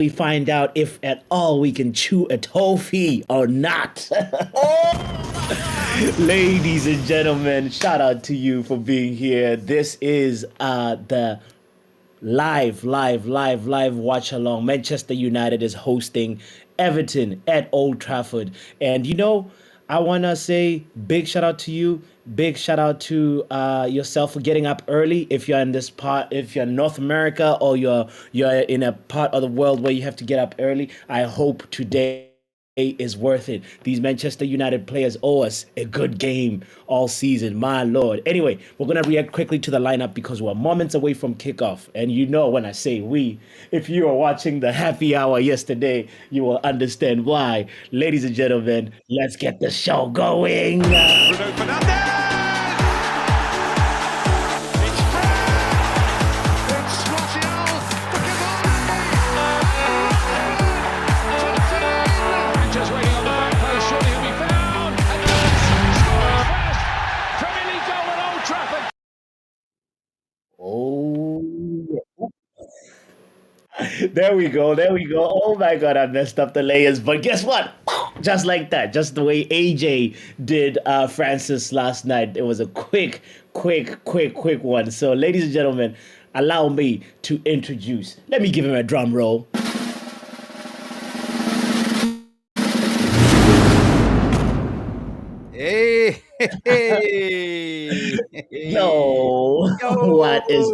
we find out if at all we can chew a toffee or not. Ladies and gentlemen, shout out to you for being here. This is the live watch along. Manchester United is hosting Everton at Old Trafford. And I want to say big shout out to you. Big shout out to yourself for getting up early. If you're in this part, if you're in North America or you're in a part of the world where you have to get up early, I hope today is worth it. These Manchester United players owe us a good game all season, my lord. Anyway, we're going to react quickly to the lineup because we're moments away from kickoff. And when I say we, if you were watching the happy hour yesterday, you will understand why. Ladies and gentlemen, let's get the show going. Bruno Fernandes! There we go. There we go. Oh my God, I messed up the layers. But guess what? Just like that, just the way AJ did Francis last night. It was a quick one. So, ladies and gentlemen, allow me to introduce. Let me give him a drum roll. Hey. No. Yo. What is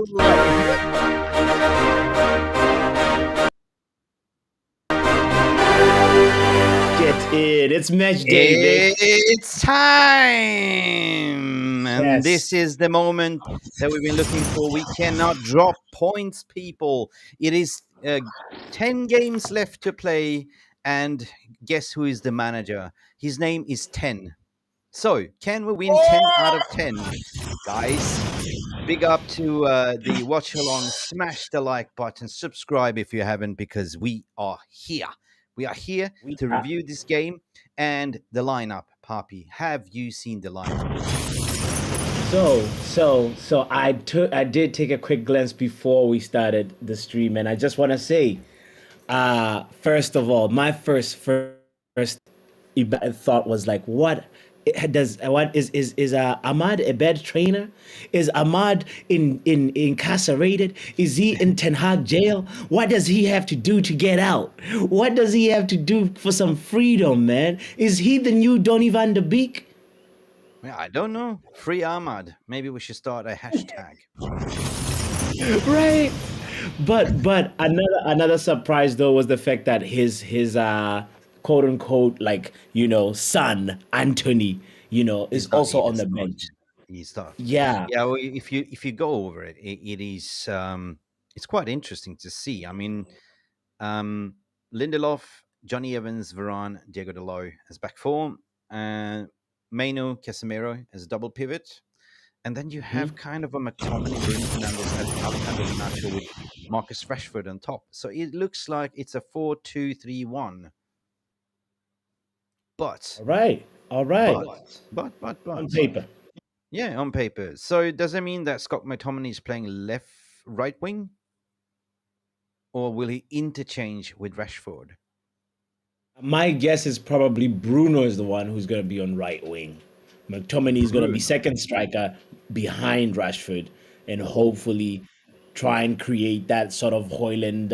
Get in. It's match day, Vic. It's time. And Yes. this is the moment that we've been looking for. We cannot drop points, people. It is 10 games left to play. And guess who is the manager? His name is 10. So, can we win 10 out of 10? Guys, big up to the watch along. Smash the like button. Subscribe if you haven't, because we are here. We are here to review this game and the lineup. Papi, have you seen the lineup? So I did take a quick glance before we started the stream, and I just want to say, first of all, my first thought was like, what is Ahmad a bad trainer? Is Ahmad incarcerated? Is he in Ten Hag jail? What does he have to do to get out? What does he have to do for some freedom, man? Is he the new Donny van de Beek? Yeah, I don't know. Free Ahmad. Maybe we should start a hashtag. Right. But another surprise though was the fact that his quote unquote son Anthony is also on the bench. He's tough. Yeah. Yeah. Well, if you go over it, it is it's quite interesting to see. I mean, Lindelof, Johnny Evans, Varane, Diego Dalot as back four, Mainu, Casemiro as a double pivot. And then you have kind of a McTominay, Bruno Fernandes, and Alejandro Garnacho with Marcus Rashford on top. So it looks like it's a 4-2-3-1. But all right. But On paper. Yeah, on paper. So does it mean that Scott McTominay is playing right wing? Or will he interchange with Rashford? My guess is probably Bruno is the one who's going to be on right wing. McTominay is going to be second striker behind Rashford, and hopefully try and create that sort of Hojlund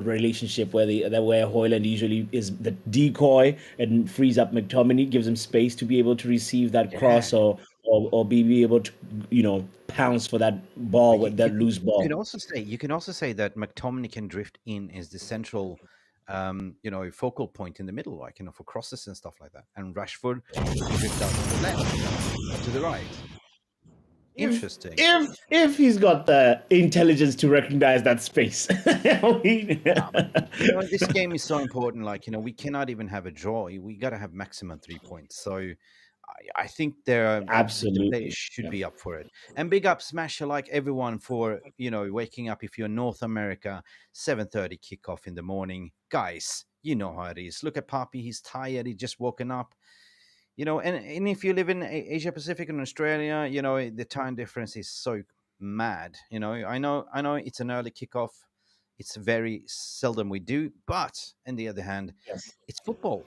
relationship where Hojlund usually is the decoy and frees up McTominay, gives him space to be able to receive that cross or be able to pounce for that ball with that loose ball. You can also say that McTominay can drift in as the central focal point in the middle, like for crosses and stuff like that. And Rashford can drift out to the left, to the right. Interesting. If he's got the intelligence to recognize that space. This game is so important. We cannot even have a draw. We got to have maximum 3 points. So I think absolutely should be up for it. And big up Smasher, like everyone, for waking up. If you're North America, 7:30 kickoff in the morning, guys. You know how it is. Look at Papi. He's tired. He just woken up. And if you live in Asia Pacific and Australia, the time difference is so mad. I know it's an early kickoff. It's very seldom we do. But on the other hand, Yes. it's football.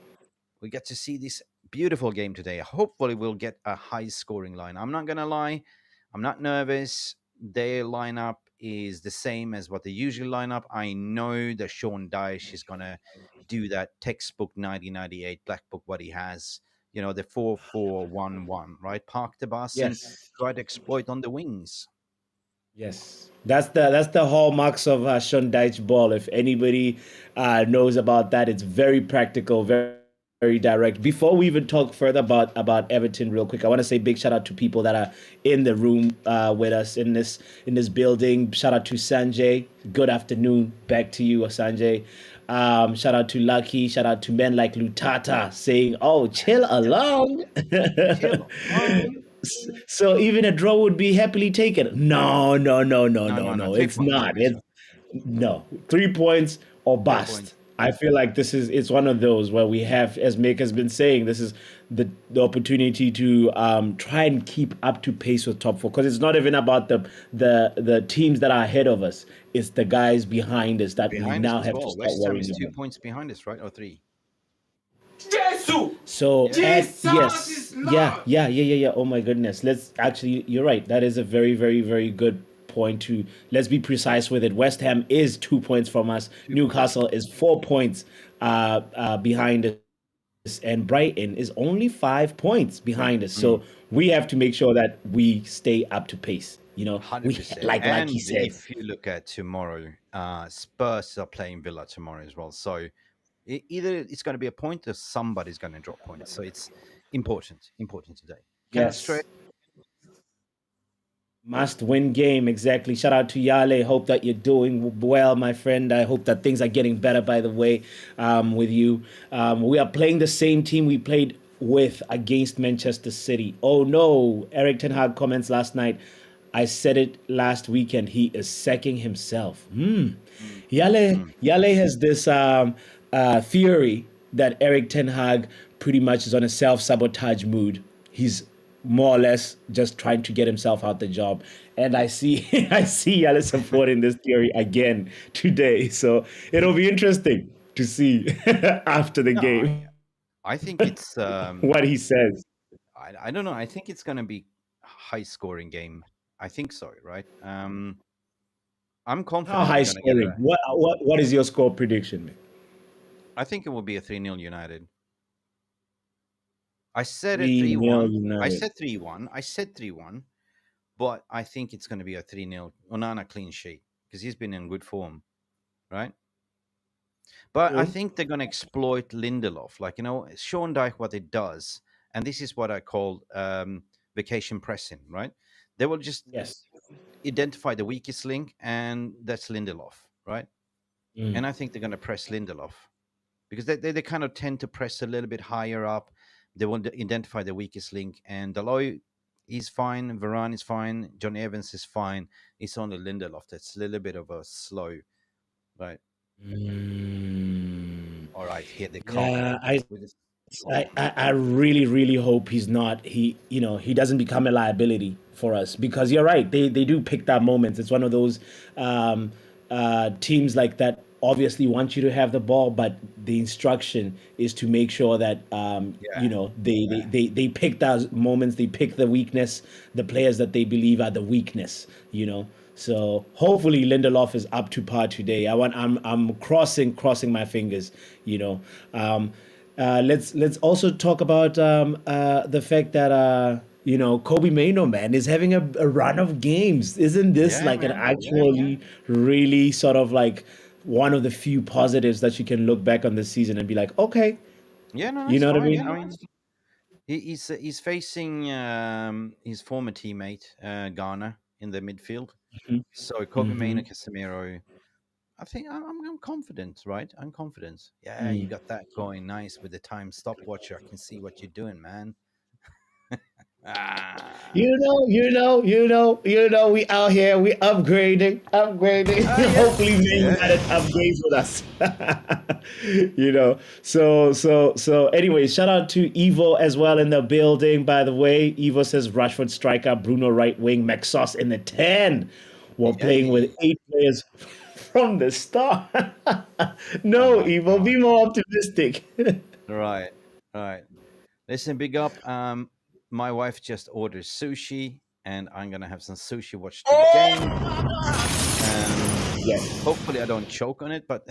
We get to see this beautiful game today. Hopefully, we'll get a high scoring line. I'm not going to lie, I'm not nervous. Their lineup is the same as what they usually line up. I know that Sean Dyche is going to do that textbook 1998 black book, what he has, the 4-4-1-1, right? Park the bus and Yes. try to exploit on the wings. Yes, that's the hallmarks of Sean Dyche ball. If anybody knows about that, it's very practical, very direct. Before we even talk further about Everton, real quick, I want to say big shout out to people that are in the room with us in this building. Shout out to Sanjay. Good afternoon, back to you, Sanjay. Shout out to Lucky. Shout out to men like Lutata saying, "Oh, chill along." Chill. So even a draw would be happily taken. No, no, no, no, No, no, no, no. no. Three It's points. not. It's no 3 points or 3 points. bust. I feel like it's one of those where we have, as Mick has been saying, this is the opportunity to try and keep up to pace with top four, because it's not even about the teams that are ahead of us. It's the guys behind us that we Behind us now as have to well. start West Ham worrying is two about. points behind us, right? Or three. So Yeah. yes, yeah. Oh my goodness. Let's actually, you're right. That is a very, very, very good point to. Let's be precise with it. West Ham is 2 points from us. 2 points. Newcastle is 4 points behind us, and Brighton is only 5 points behind us. So we have to make sure that we stay up to pace. We 100%. like he And said. if you look at tomorrow, Spurs are playing Villa tomorrow as well. So either it's going to be a point or somebody's going to drop points. So it's important today. Cannot stress. Yes. Must win game, exactly. Shout out to Yale. Hope that you're doing well, my friend. I hope that things are getting better, by the way, with you. We are playing the same team we played with against Manchester City. Oh no, Erik Ten Hag comments last night. I said it last weekend. He is sacking himself. Yale has this theory that Erik Ten Hag pretty much is on a self-sabotage mood. He's more or less just trying to get himself out the job. And I see I see Yale supporting this theory again today. So it'll be interesting to see after the No, game I think it's what he says. I don't know. I think it's going to be a high scoring game. I think so, right? I'm How confident high we're going to get it. scoring? What is your score prediction, man? I think it will be a 3-0 United. I said it 3-0 3-1. I United. said 3-1. I said 3-1, but I think it's going to be a 3-0 Onana clean sheet because he's been in good form, right? But I True. think they're going to exploit Lindelof. Like, Sean Dyche, what it does, and this is what I call vacation pressing, right? They will just Yes. identify the weakest link, and that's Lindelof, right? And Mm. I think they're going to press Lindelof because they kind of tend to press a little bit higher up. They want to identify the weakest link, and Deloy is fine, Varane is fine, John Evans is fine. It's only Lindelof that's a little bit of a slow, right? Mm. All right, here they come. Yeah, I With this. I, I really, really hope he's not. He doesn't become a liability for us, because you're right. They do pick that moments. It's one of those teams like that. Obviously, want you to have the ball, but the instruction is to make sure that Yeah, they pick those moments. They pick the weakness, the players that they believe are the weakness. So hopefully Lindelof is up to par today. I'm crossing my fingers. You know. Let's also talk about the fact that Kobe Maino, man, is having a run of games. Isn't this yeah, like an man. Yeah, actually really sort of like one of the few positives that you can look back on this season and be like, okay, yeah. No, you it's know what I fine. mean? I mean, he's facing his former teammate Ghana in the midfield. So Kobe Maino, Mm-hmm. Casemiro. I think I'm confident, right? I'm confident. Yeah, you Mm. got that going nice with the time stopwatch. I can see what you're doing, man. Ah, We out here, we upgrading. Hopefully, yes, Man United yes. upgrades with us. So. Anyway, shout out to Evo as well in the building. By the way, Evo says Rashford striker, Bruno right wing, Maxos in the 10. We're playing with Hey, 8 players. from the start. Oh No, my Evo, god. be more optimistic. Right. Right. Listen, big up. My wife just ordered sushi, and I'm gonna have some sushi. Watch the game. Yes. Hopefully, I don't choke on it, but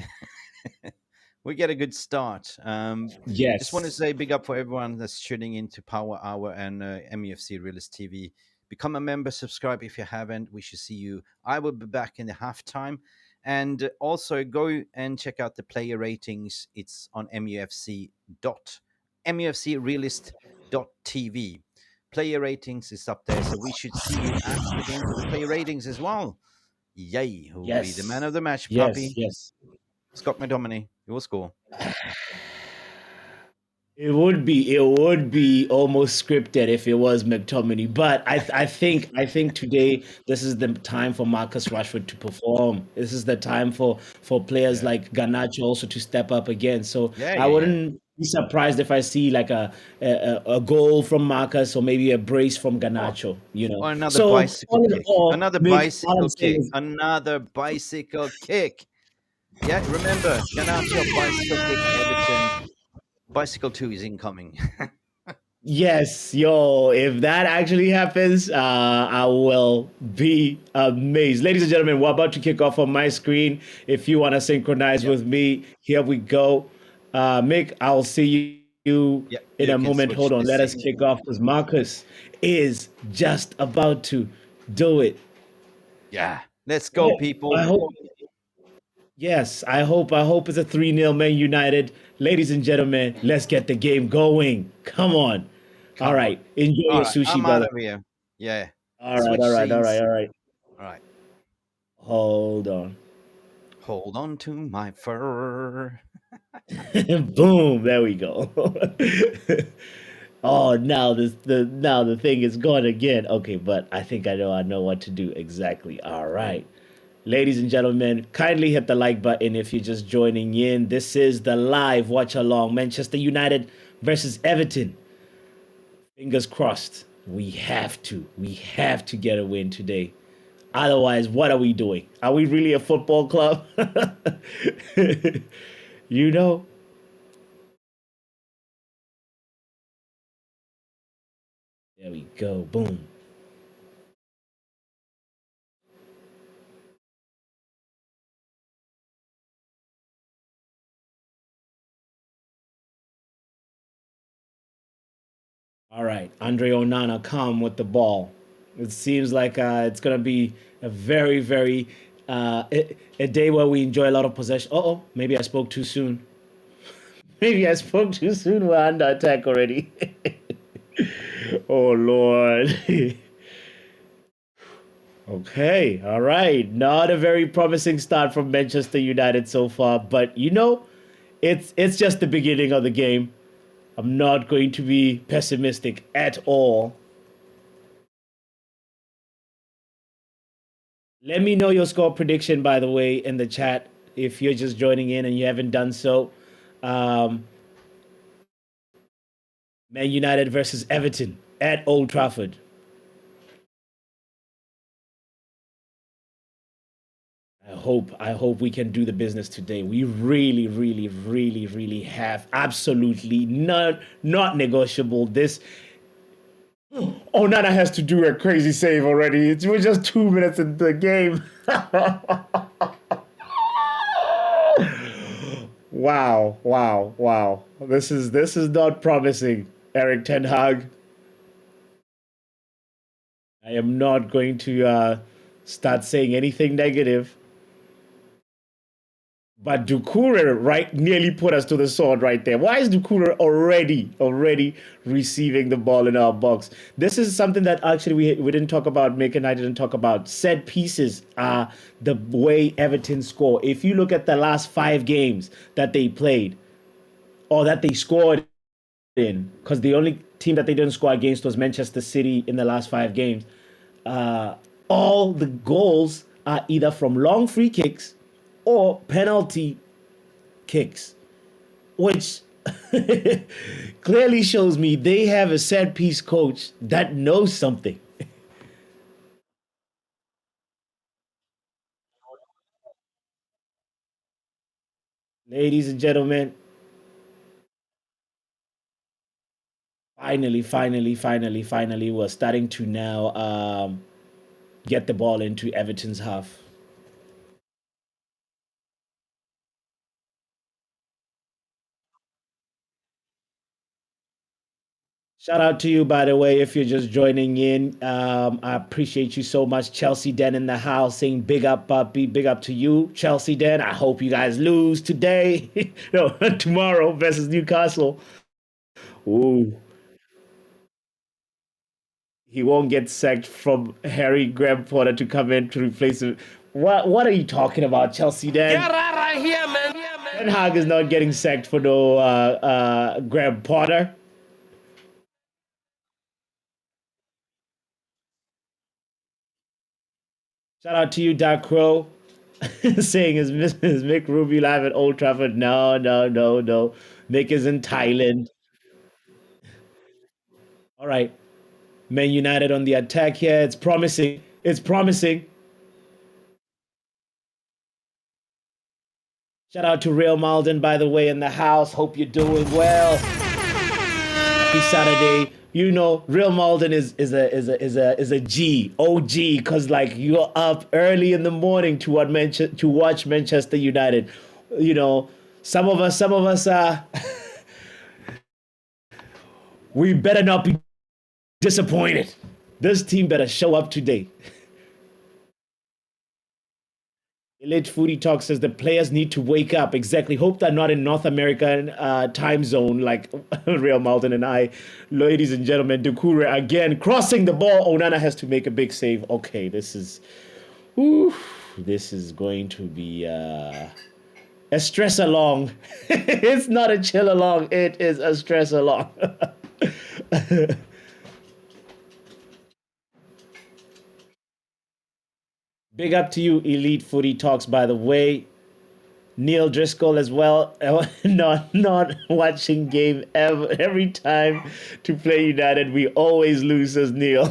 we get a good start. Just want to Yes. say big up for everyone that's tuning into Power Hour and MUFC Realist TV. Become a member, subscribe if you haven't. We should see you. I will be back in the halftime. And also go and check out the player ratings. It's on MUFC realist.tv. Player ratings is up there. So we should see you after the game for the player ratings as well. Yay. Who will be the man Yes. of the match, Yes. puppy? Yes. Scott McDominay. Your score. It would be almost scripted if it was McTominay, but I think today this is the time for Marcus Rashford to perform. This is the time for players Yeah. like Garnacho also to step up again. So Yeah, I yeah, yeah. wouldn't be surprised if I see like a goal from Marcus or maybe a brace from Or, Garnacho. or another So bicycle all in kick. all, Another Mick, all I'm bicycle saying kick. is Another bicycle kick. Yeah, remember, Garnacho bicycle kick Everton. Bicycle 2 is incoming. yes, yo, if that actually happens, I will be amazed. Ladies and gentlemen, we're about to kick off on my screen. If you want to synchronize Yep. with me, here we go. Mick, I'll see you Yep. in You a can moment. switch Hold on, the let us scene. kick off because Marcus is just about to do it. Yeah. Let's go, Oh, I people. hope. Yes, I hope it's a 3-0 Man United. Ladies and gentlemen, let's get the game going. Come on. All Come on. right. Enjoy All your right. sushi, I'm out brother. of here. Yeah. All right, Switch all right, all right, scenes. all right. All right. Hold on. Hold on to my fur. Boom, there we go. Oh, now the thing is gone again. Okay, but I know what to do exactly. All right. Ladies and gentlemen, kindly hit the like button if you're just joining in. This is the live watch along Manchester United versus Everton. Fingers crossed. We have to get a win today. Otherwise, what are we doing? Are we really a football club? you know? There we go. Boom. All right. Andre Onana, come with the ball. It seems like it's going to be a very, very, a day where we enjoy a lot of possession. Oh, maybe I spoke too soon. Maybe I spoke too soon. We're under attack already. Oh, Lord. Okay, all right. Not a very promising start from Manchester United so far, but it's just the beginning of the game. I'm not going to be pessimistic at all. Let me know your score prediction, by the way, in the chat if you're just joining in and you haven't done so. Um, Man United versus Everton at Old Trafford. I hope we can do the business today. We really, really, really, really have absolutely not negotiable. This Onana has to do a crazy save already. We're just 2 minutes into the game. Wow, wow, wow. This is not promising, Eric Ten Hag. I am not going to start saying anything negative. But Dukure right nearly put us to the sword right there. Why is Dukure already receiving the ball in our box? This is something that actually we didn't talk about. Mick and I didn't talk about. Set pieces are the way Everton score. If you look at the last 5 games that they played or that they scored in, because the only team that they didn't score against was Manchester City in the last 5 games. Uh, all the goals are either from long free kicks or penalty kicks, which clearly shows me they have a set piece coach that knows something. Ladies and gentlemen, finally, we're starting to now get the ball into Everton's half. Shout out to you, by the way, if you're just joining in. I appreciate you so much. Chelsea Den in the house saying big up, big up to you, Chelsea Den. I hope you guys lose today. No, tomorrow versus Newcastle. Ooh, he won't get sacked from Harry Graham Potter to come in to replace him. What are you talking about, Chelsea Den? Get out of here, man. Ten Hag is not getting sacked for no Graham Potter. Shout out to you, Dark Crow, saying is Mick Ruby live at Old Trafford? No, no, no, no. Mick is in Thailand. All right. Man United on the attack here. It's promising. It's promising. Shout out to Real Malden, by the way, in the house. Hope you're doing well. Happy Saturday. You know, Real Malden is a G, OG, cause like you're up early in the morning to watch Manchester United. You know, some of us we better not be disappointed. This team better show up today. Elite Footy Talk says the players need to wake up. Exactly. Hope they're not in North American time zone like Real Malden and I. Ladies and gentlemen, Dukure again crossing the ball. Onana has to make a big save. Okay, whew, this is going to be a stress along. It's not a chill along. It is a stress along. Big up to you, Elite Footy Talks, by the way. Neil Driscoll as well. Not watching game every time to play United. We always lose, says Neil.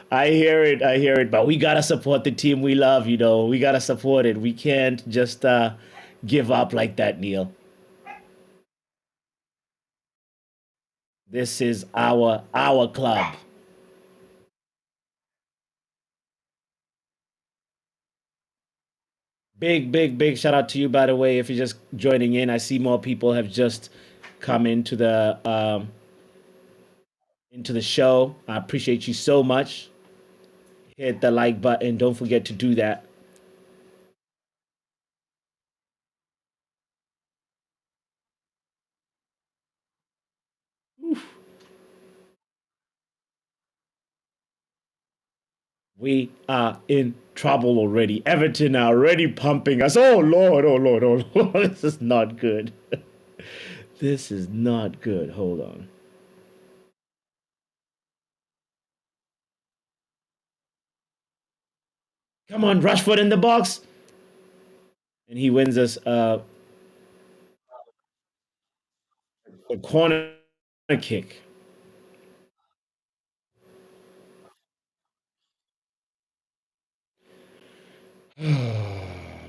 I hear it. But we gotta support the team we love. You know, we gotta support it. We can't just give up like that, Neil. This is our club. Big shout out to you, by the way. If you're just joining in, I see more people have just come into the show. I appreciate you so much. Hit the like button. Don't forget to do that. We are in trouble already. Everton are already pumping us. Oh Lord, oh Lord, oh Lord. This is not good. This is not good. Hold on. Come on, Rashford in the box. And he wins us a corner kick.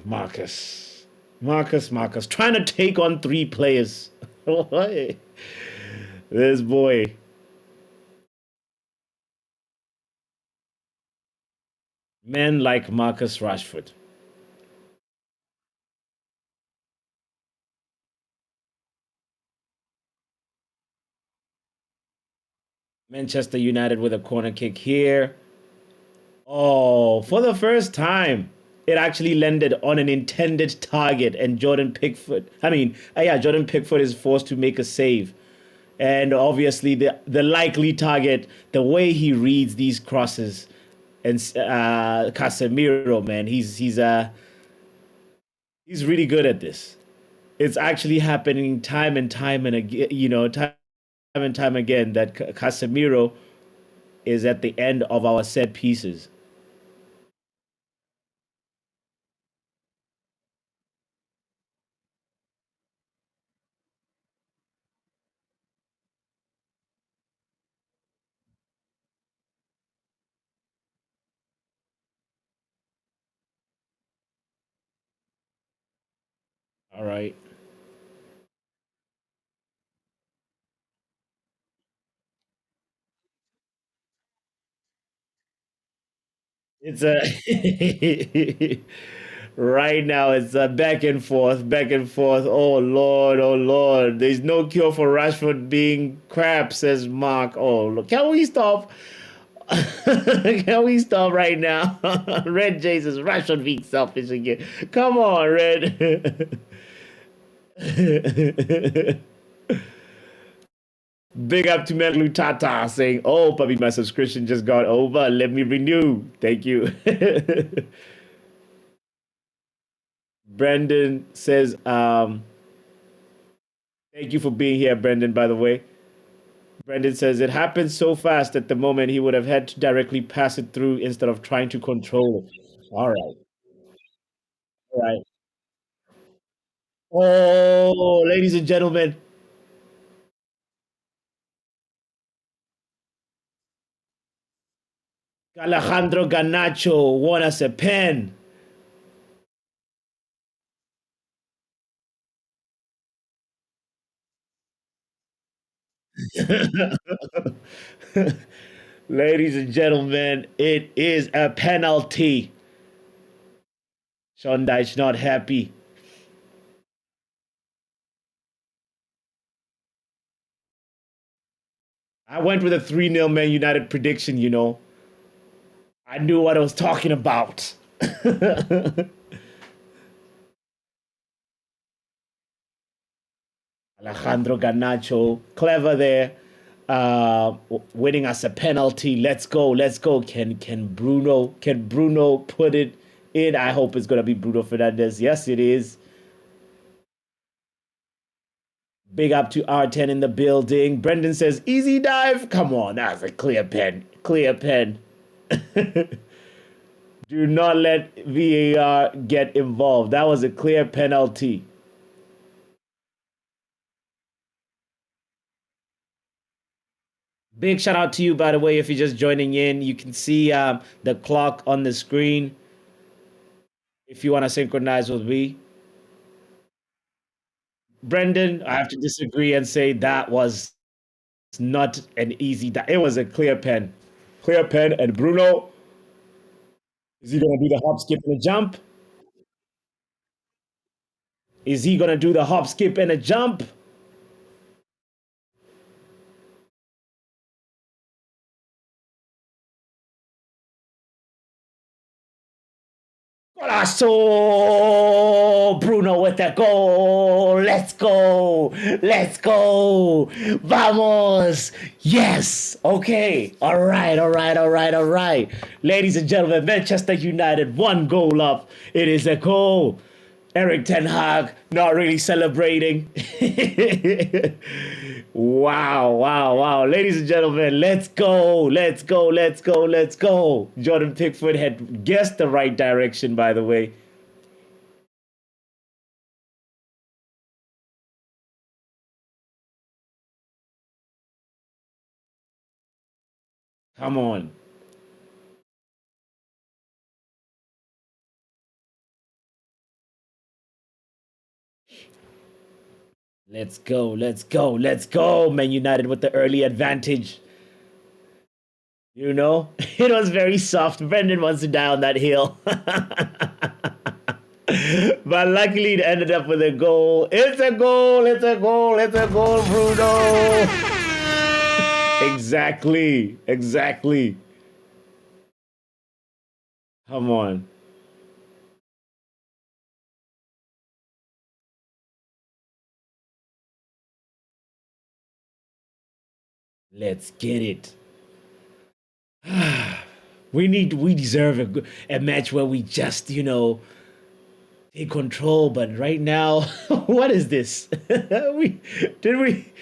Marcus. Marcus. Trying to take on three players. This boy. Men like Marcus Rashford. Manchester United with a corner kick here. Oh, for the first time, it actually landed on an intended target, and Jordan Pickford. Jordan Pickford is forced to make a save, and obviously the likely target, the way he reads these crosses, and Casemiro, man, he's really good at this. It's actually happening time and time and again, time and time again that Casemiro is at the end of our set pieces. All right. It's a right now. It's a back and forth, back and forth. Oh Lord, oh Lord. There's no cure for Rashford being crap, says Mark. Oh, look, can we stop? Can we stop right now? Red J says Rashford being selfish again. Come on, Red. Big up to Melu Tata saying, "Oh, puppy, my subscription just got over. Let me renew. Thank you." Brendan says, "Thank you for being here, Brendan." By the way, Brendan says it happened so fast at the moment he would have had to directly pass it through instead of trying to control it. All right, all right. Oh, ladies and gentlemen, Alejandro Ganacho won us a pen. Ladies and gentlemen, it is a penalty. Sean Dyche not happy. I went with a 3-0 Man United prediction, you know. I knew what I was talking about. Alejandro Garnacho, clever there, winning us a penalty. Let's go, let's go. Can Bruno put it in? I hope it's gonna be Bruno Fernandes. Yes, it is. Big up to R10 in the building. Brendan says easy dive. Come on, that's a clear pen. Clear pen. Do not let VAR get involved. That was a clear penalty. Big shout out to you, by the way, if you're just joining in. You can see the clock on the screen if you want to synchronize with me. Brendan, I have to disagree and say that was not an easy. It was a clear pen. Clear pen. And Bruno, is he going to do the hop, skip, and a jump? Is he going to do the hop, skip, and a jump? Golazo! Bruno with the goal. Let's go. Let's go. Vamos. Yes. Okay. All right. All right. All right. All right. Ladies and gentlemen, Manchester United, 1 goal up. It is a goal. Erik Ten Hag not really celebrating. Wow, wow, wow. Ladies and gentlemen, let's go. Let's go. Let's go. Let's go. Jordan Pickford had guessed the right direction, by the way. Come on. Let's go. Let's go. Let's go. Man United with the early advantage. You know, it was very soft. Brendan wants to die on that hill. But luckily it ended up with a goal. It's a goal. It's a goal. It's a goal, Bruno. Exactly. Exactly. Come on. Let's get it. We deserve a match where we just, take control. But right now, what is this? we did we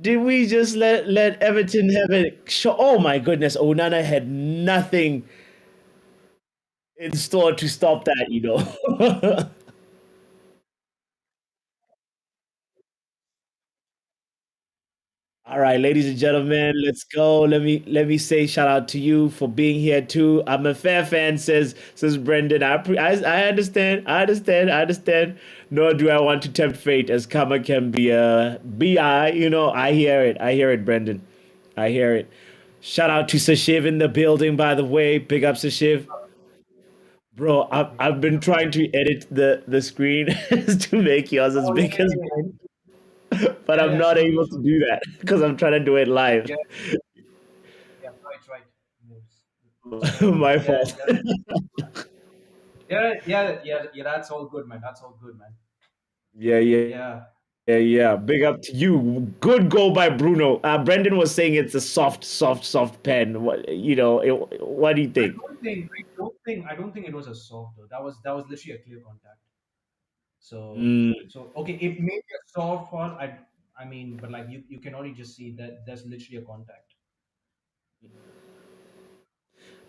did we just let Everton have a show? Oh my goodness, Onana had nothing in store to stop that. All right, ladies and gentlemen, let's go. Let me say shout out to you for being here too. I'm a fair fan, says Brendan. I understand. I understand. I understand. Nor do I want to tempt fate, as karma can be a bi. I hear it. I hear it, Brendan. I hear it. Shout out to Sashiv in the building, by the way. Big up Sashiv. Bro, I've been trying to edit the screen to make yours as Oh yeah, big as yeah, yeah, mine, but yeah, I'm yeah. not Sure, sure, able to sure. do that because I'm trying to do it live. Yeah, yeah, right, right. Yes. So My yeah, fault. yeah. That's all good, man. That's all good, man. Yeah, yeah, Yeah. yeah. Big up to you. Good goal by Bruno. Brendan was saying it's a soft pen. What do you think? I don't think it was a soft though. That was literally a clear contact. So, Mm, okay, it may be a soft fall. I mean, but like you can only just see that there's literally a contact.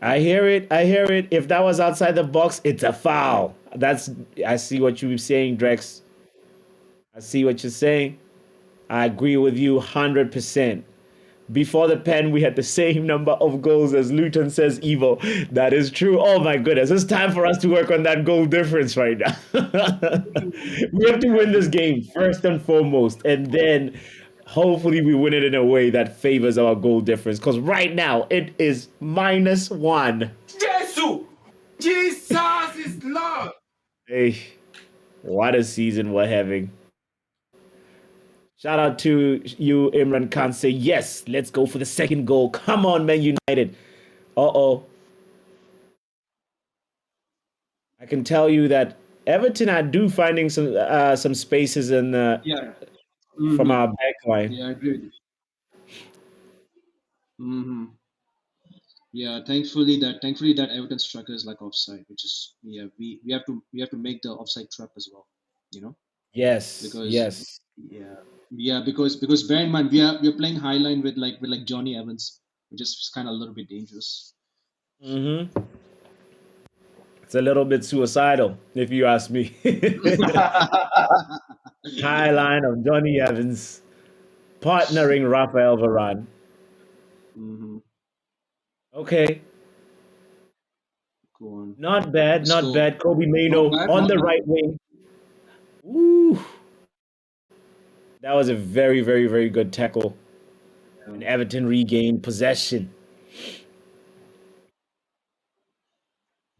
I hear it. I hear it. If that was outside the box, it's a foul. I see what you were saying, Drex. I see what you're saying. I agree with you 100%. Before the pen, we had the same number of goals as Luton says Evo. That is true. Oh my goodness. It's time for us to work on that goal difference right now. We have to win this game first and foremost. And then hopefully we win it in a way that favors our goal difference. Because right now it is -1. Jesus! Jesus is Lord! Hey, what a season we're having. Shout out to you, Imran Khan. Say, yes, let's go for the second goal. Come on, Man United. Uh-oh. I can tell you that Everton are do finding some spaces in Yeah. from Mm-hmm. our back line. Yeah, I agree with you. Mm-hmm. Yeah, thankfully that Everton striker is like offside, which is yeah, we have to make the offside trap as well, you know, Yes, because yes. yeah, because bear in mind we are playing high line with Johnny Evans, which is kind of a little bit dangerous. Hmm. It's a little bit suicidal, if you ask me. High line of Johnny Evans partnering Rafael Varane. Mm-hmm. Okay, Go on. not bad, not So bad. Kobe not Mano bad, on not the bad. right wing. Ooh, that was a very, very, very good tackle. Yeah. And Everton regained possession.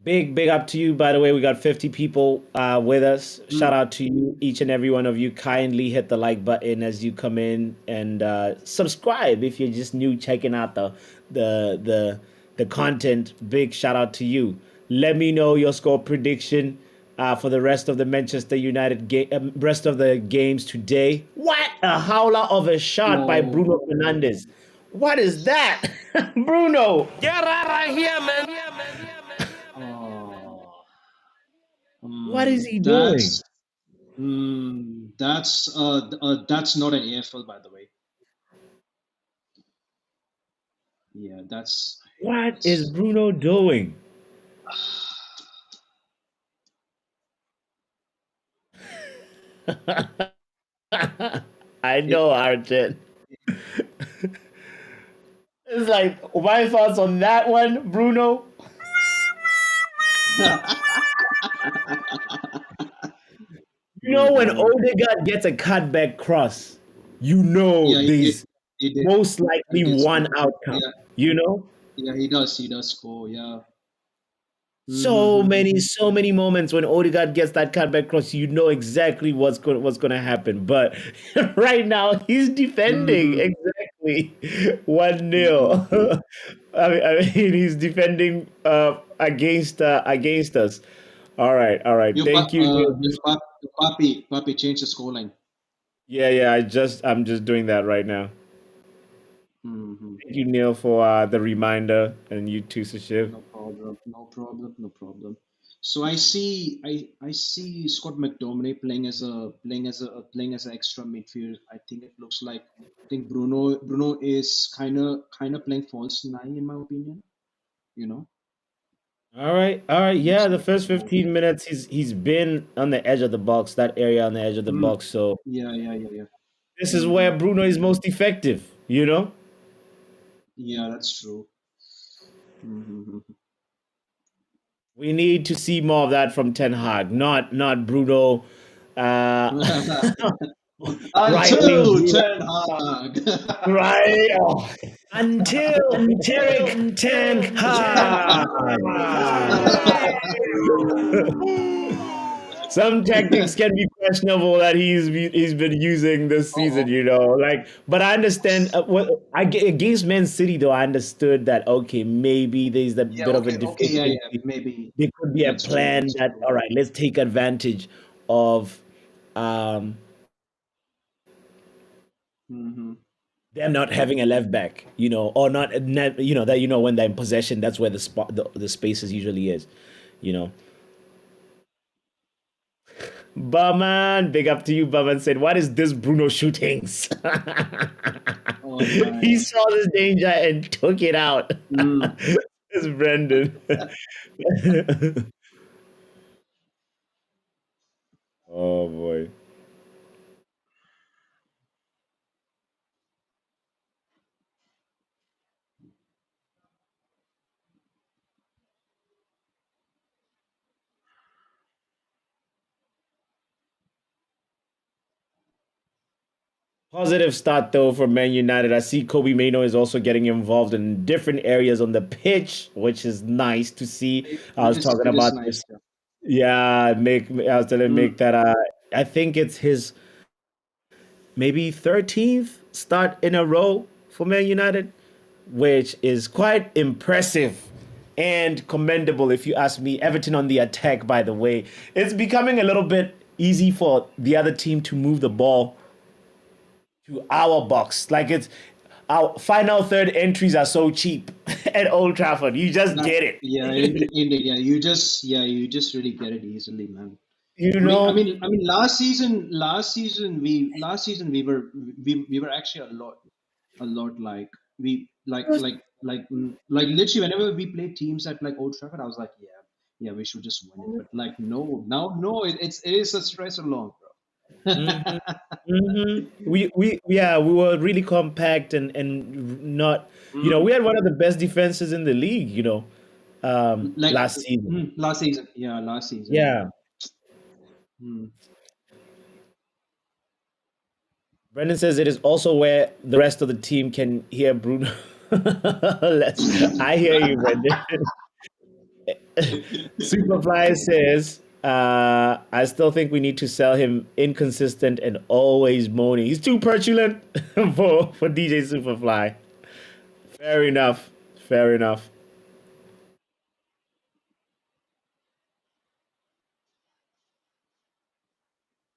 Big up to you, by the way. We got 50 people with us. Shout Mm. out to you, each and every one of you. Kindly hit the like button as you come in and subscribe if you're just new checking out the the the content. Big shout out to you. Let me know your score prediction for the rest of the Manchester United game, rest of the games today. What a howler of a shot by Bruno Oh. Fernandes. What is that, Bruno? Get out of here, man. Oh. What is he doing? That's that's not an AFL, by the way. Yeah, What is that's Bruno doing? I it. know, Arjun. It's like my thoughts on that one, Bruno. You know when Mhm. Odegaard gets a cutback cross, you know Yeah, he did. there's He did. most He likely did one score. outcome. Yeah, You know, yeah, he does. He does score. Yeah. so many, Mm-hmm. so many moments when Odegaard gets that cutback cross, you know exactly what's going to happen. But right now, he's defending Mm-hmm. exactly 1-0. Mm-hmm. I mean, he's defending against us. All right. Thank you, Neil. Your Papi changed the scoreline. Yeah, yeah. I'm just doing that right now. Mm-hmm. Thank you, Neil, for the reminder, and you too, Sashiv. No problem. No problem. No problem. So I see Scott McTominay playing as an extra midfield. I think it looks like I think Bruno is kind of playing false nine in my opinion. You know. All right. Looks Yeah, the like first so. 15 minutes, he's been on the edge of the box, that area on the edge of the Mm, box. So yeah. this is Mm-hmm. where Bruno is most effective. You know, Yeah, that's true. Mm-hmm. we need to see more of that from Ten Hag, not Bruno. Uh, Right wing Until hero. Ten Hag. Right. Oh. Until Erik Ten Hag. Some tactics can be questionable that he's been using this season, Oh, like. But I understand. Against Man City, though, I understood that okay, maybe there's a yeah. bit of a Okay. Yeah. Yeah. deficiency. Maybe There could be a that's true. plan That's that true. all right, let's take advantage of um, Hmm. them not having a left back, or not, that when they're in possession, that's where the spot, the spaces usually is, you know. Barman, big up to you. Barman said, "What is this Bruno shootings?" Oh, He nice. saw this danger and took it out. Mm. It's Brendan. Oh boy. Positive start though for Man United. I see Kobe Mano is also getting involved in different areas on the pitch, which is nice to see. I was talking It is about nice. this. Yeah. Yeah, I was telling Mm. Mick that I think it's his maybe 13th start in a row for Man United, which is quite impressive and commendable if you ask me. Everton on the attack, by the way. It's becoming a little bit easy for the other team to move the ball to our box. Like it's our final third entries are so cheap at Old Trafford. You just That, get it. yeah, indeed, yeah. You just really get it easily, man. You I mean, I know, mean, I mean, last season we were actually a lot like like literally whenever we play teams at like Old Trafford, I was like, yeah, yeah, we should just win it. But like, no, now, no, it is a stress along, bro. hmm hmm we were really compact and not, we Mm. had one of the best defenses in the league, Like last season. last season, yeah, last season, yeah. Yeah. Mm. Brendan says it is also where the rest of the team can hear Bruno. I hear you, Brendan. Superfly says, I still think we need to sell him inconsistent and always moaning. He's too petulant for DJ Superfly. Fair enough. Fair enough.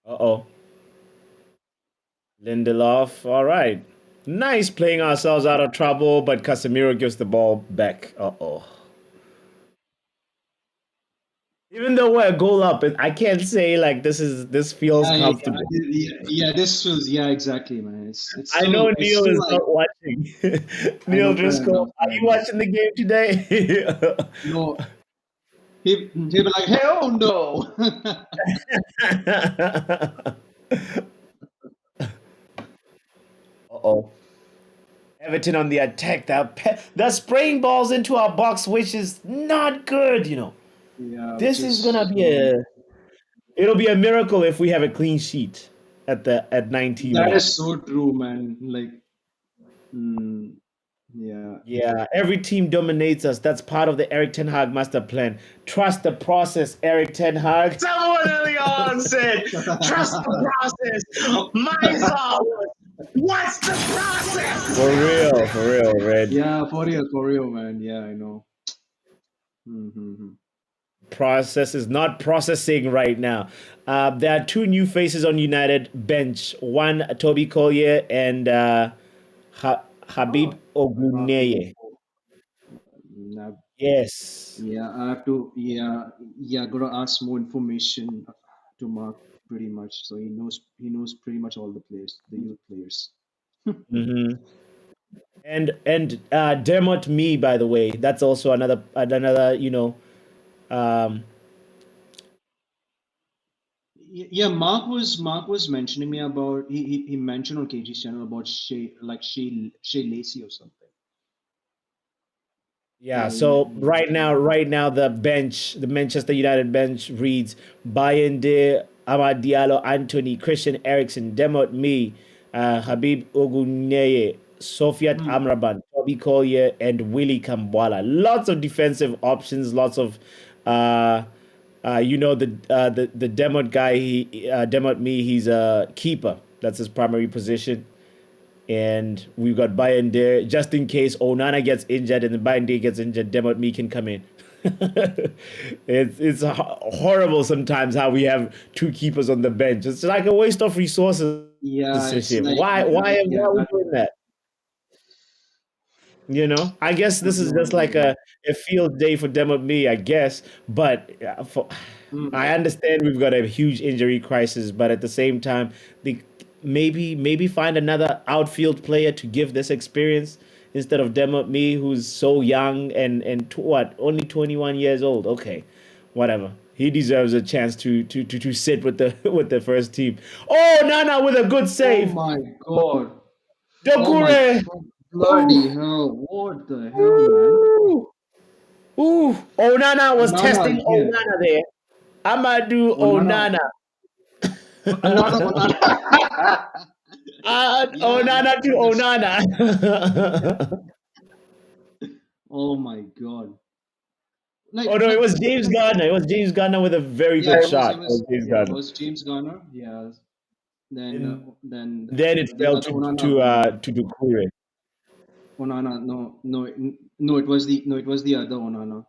Uh oh. Lindelof. All right. Nice playing ourselves out of trouble, but Casemiro gives the ball back. Uh oh. Even though we're a goal up, I can't say like this feels Yeah, yeah, comfortable. yeah, yeah. This was, yeah, exactly, man. I know It's Neil still is like, not watching. I Neil know, fair Driscoll, enough, are fair you enough. watching the game today? No, he'd be like, hell no. Uh-oh. Everton on the attack. They're spraying balls into our box, which is not good. Yeah, which This is gonna is, be it'll be a miracle if we have a clean sheet at 90 that is minutes. so true, man. Like, mm, yeah. Yeah, every team dominates us. That's part of the Erik Ten Hag master plan. Trust the process, Erik Ten Hag. Someone early on said, trust the process. Mine's ours. What's the process? For real, Red. Yeah, for real, man. Yeah, I know. Mm-hmm. Process is not processing right now. There are two new faces on United bench. One, Toby Collier and Habib Oh, Oguneye. nah, Yes. yeah, I have to, yeah, yeah, gotta ask more information to Mark pretty much. So he knows pretty much all the players, the youth players. hmm And Dermot Me, by the way, that's also another. Um, Yeah, Mark was mentioning me about he mentioned on KG's channel about Shea Lacey or something. yeah. Yeah, So he right mentioned. now, the Manchester United bench reads Bayende Amad Diallo, Anthony, Christian Eriksen, Demot Me, Habib Oguneye, Sofiat Hmm. Amraban, Toby Collier, and Willie Kambwala. Lots of defensive options, lots of uh, the Demot guy, Demot Me, he's a keeper. That's his primary position. And we've got Bayern there just in case Onana gets injured and the Bayern there gets injured. Demot Me can come in. It's horrible sometimes how we have two keepers on the bench. It's like a waste of resources. Yeah, it's Shishim. like Why yeah. are we doing that? I guess I have this is no just like idea. a field day for them and me, I guess. But Hmm. I understand we've got a huge injury crisis, but at the same time, they maybe find another outfield player to give this experience instead of Demo Me, who's so young and what, only 21 years old. Okay, whatever. He deserves a chance to sit with the with the first team. Oh, Nana with a good Oh save. my God. Oh my Dokure. bloody Ooh, hell. What the hell, man? ooh. Ooh, Onana was Onana testing again. Onana there. Amadou Onana. Onana. Onana, Onana. Yeah, Onana to that's. Onana. Oh my God. Oh no, it Like, was James Gardner. It was James Gardner with a very yeah, good it was, shot. it It was was, James yeah, it Gardner. was James Garner. Yeah. Then, And then then it the fell other Onana. to Dukure. Onana. No, no, no. It was the other Onana.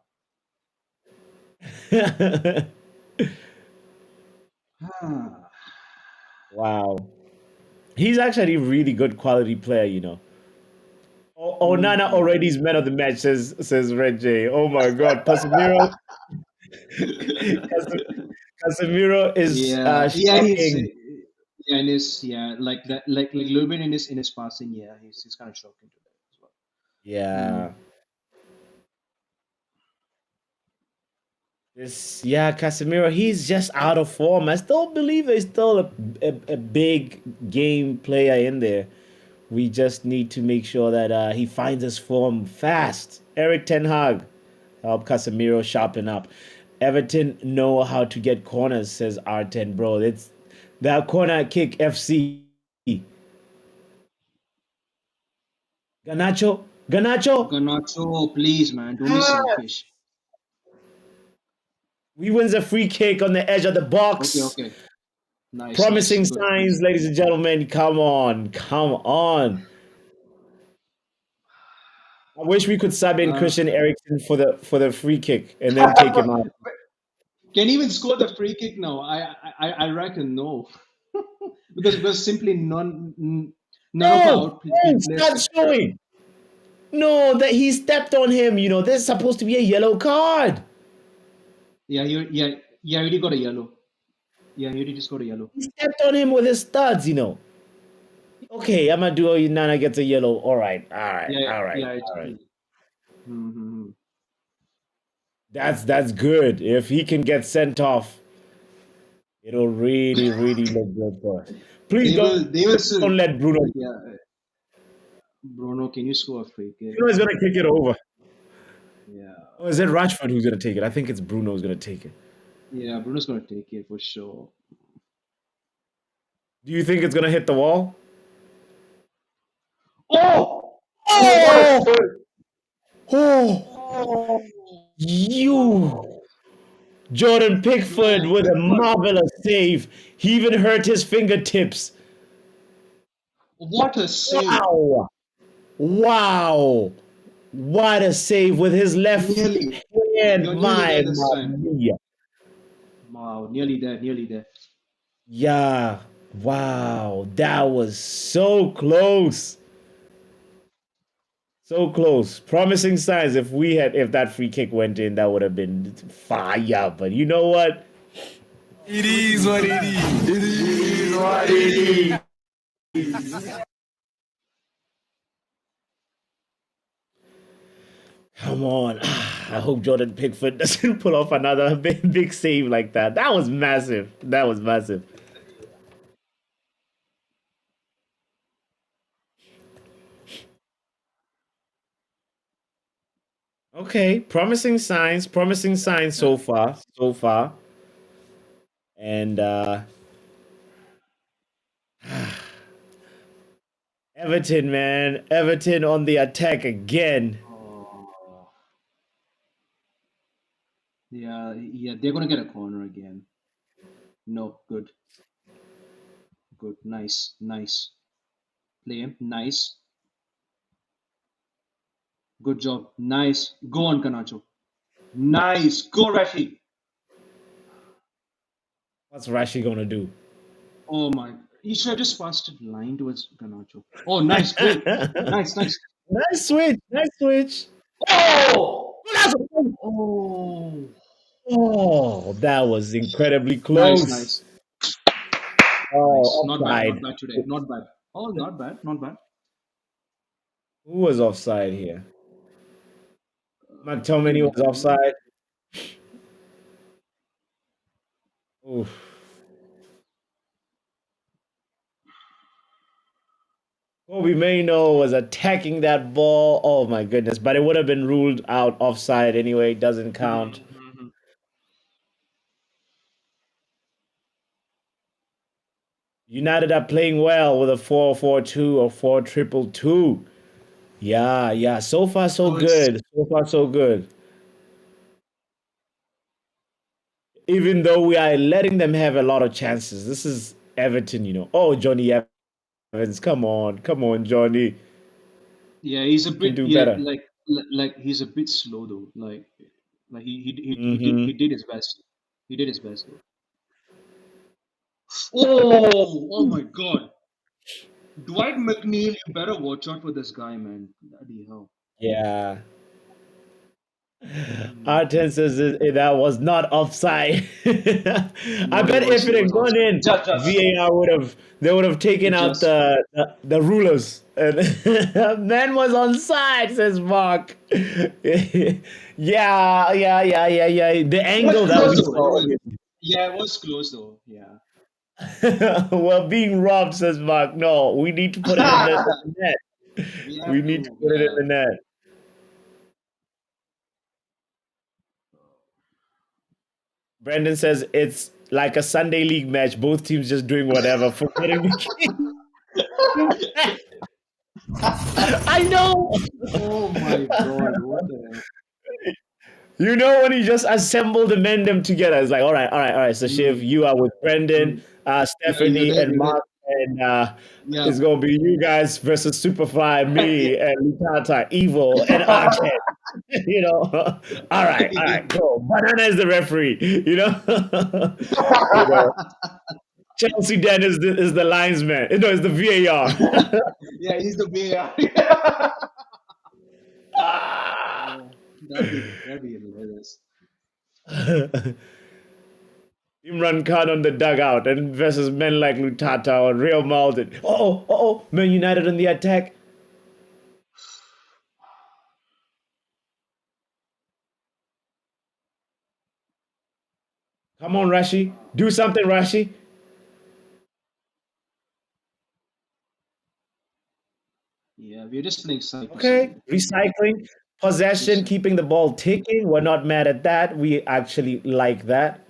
Ah. Wow. He's actually a really good quality player. Onana Hmm. already is man of the match, says Red J. Oh my god. Casemiro is Yeah, yeah, shocking. yeah, and his yeah, like that, like a little bit in his passing, yeah, he's kind of shocking to that as well. Hmm. Yeah. Yeah, Casemiro, he's just out of form. I still believe there's still a big game player in there. We just need to make sure that he finds his form fast. Erik Ten Hag, help Casemiro sharpen up. Everton know how to get corners, says R10, bro. It's that corner kick FC. Ganacho, Ganacho. Garnacho, please, man, don't be Ah, selfish. we wins a free kick on the edge of the Okay, box. okay, nice, nice, Promising good. signs, ladies and gentlemen. Come on, come on. I wish we could sub in Uh, Christian Eriksen for the free kick and then take him out. can he even score the free kick now? I reckon no, because simply none of our No, outfield players start can. showing. No, that he stepped on him. This is supposed to be a yellow card. Yeah, yeah, he already got a yellow. Yeah, he already just got a yellow. He stepped on him with his studs. Okay, Amadou Nana gets a yellow. All right, all right, Yeah, all right, yeah, all right. mm-hmm. That's good. If he can get sent off, it'll really, really look good for us. Please They will don't soon. let Bruno. Yeah, Bruno, can you score a free kick? Bruno is gonna kick it over. Yeah, Or is it Rashford who's gonna take it? I think it's Bruno who's gonna take it. yeah, Bruno's gonna take it for sure. Do you think it's gonna hit the wall? Oh, oh, what a Oh, save! oh, Oh, you, Jordan Pickford man, with a Pickford, marvelous save. He even hurt his fingertips. what a save! Wow, wow, what a save with his left Nearly, hand. you're nearly My there this time. Maria. Wow, nearly there, nearly there. Yeah, wow, that was so close. So close. Promising signs. If that free kick went in, that would have been fire. But you know what? It is what it is. It is what it is. Come on. I hope Jordan Pickford doesn't pull off another big save like that. That was massive. That was massive. Okay, promising signs. Promising signs Yeah, so far. So far. And Everton, man. Everton on the attack again. Oh. Yeah, they're gonna get a corner again. No, good, nice, play him, nice, good job, nice. Go on, Canacho, nice, go Rashi. What's Rashi gonna do? Oh my, he should have just passed it line towards Canacho. Oh, nice, great, nice. Nice switch. Nice switch. Oh, That's- oh, Oh, that was incredibly nice, close. Oh, Not offside. bad today, not bad. Oh, not bad. Who was offside here? I think McTominay was McTominay. offside. Oof. Kobe Maino was attacking that ball. Oh my goodness. But it would have been ruled out offside anyway. It doesn't count. Mm-hmm. United are playing well with a 4-4-2 or 4-2-2. Yeah. So far, so So it's good. So far, so good. Even though we are letting them have a lot of chances. This is Everton, you know. Oh, Johnny Evans. Come on, Johnny. yeah, he's a You can bit do yeah, better. like he's a bit slow though. Like Hmm. he did his best. He did his best though. Oh my God, Dwight McNeil, you better watch out for this guy, man. Bloody hell. Yeah. Mm. R10 says that was not offside. I No, bet if it it was had gone outside. in, Just. VAR would have taken out Just the rulers. And man was on side, says Mark. Yeah. The It was angle that we close though. saw. Yeah, it was close though. Yeah. Well, being robbed, says Mark. No, we need to put it in the net. We We have need to to. put it in Yeah. the net. Brendan says it's like a Sunday league match. Both teams just doing whatever, forgetting the game. I know. Oh my God, what the hell? You know when you just assemble the men them together. It's like, all right. So Shiv, Mm, you are with Brendan, mm. Yeah, Stephanie, and you're there. Mark, and Yeah. it's gonna be you guys versus Superfly, me, and Lutata, Evil, and Artet. You know, all right, cool. Banana is the referee. You know, you know. Chelsea Dan is the linesman. No, it's the VAR. Yeah, he's the VAR. Ah! That'd be hilarious. Imran Khan on the dugout and versus men like Lutata or Real Malden. Man United on the attack. Come on, Rashi. Do something, Rashi. Yeah, we're just playing side to Okay. side. Recycling, possession, Just keeping the ball ticking. We're not mad at that. We actually like that.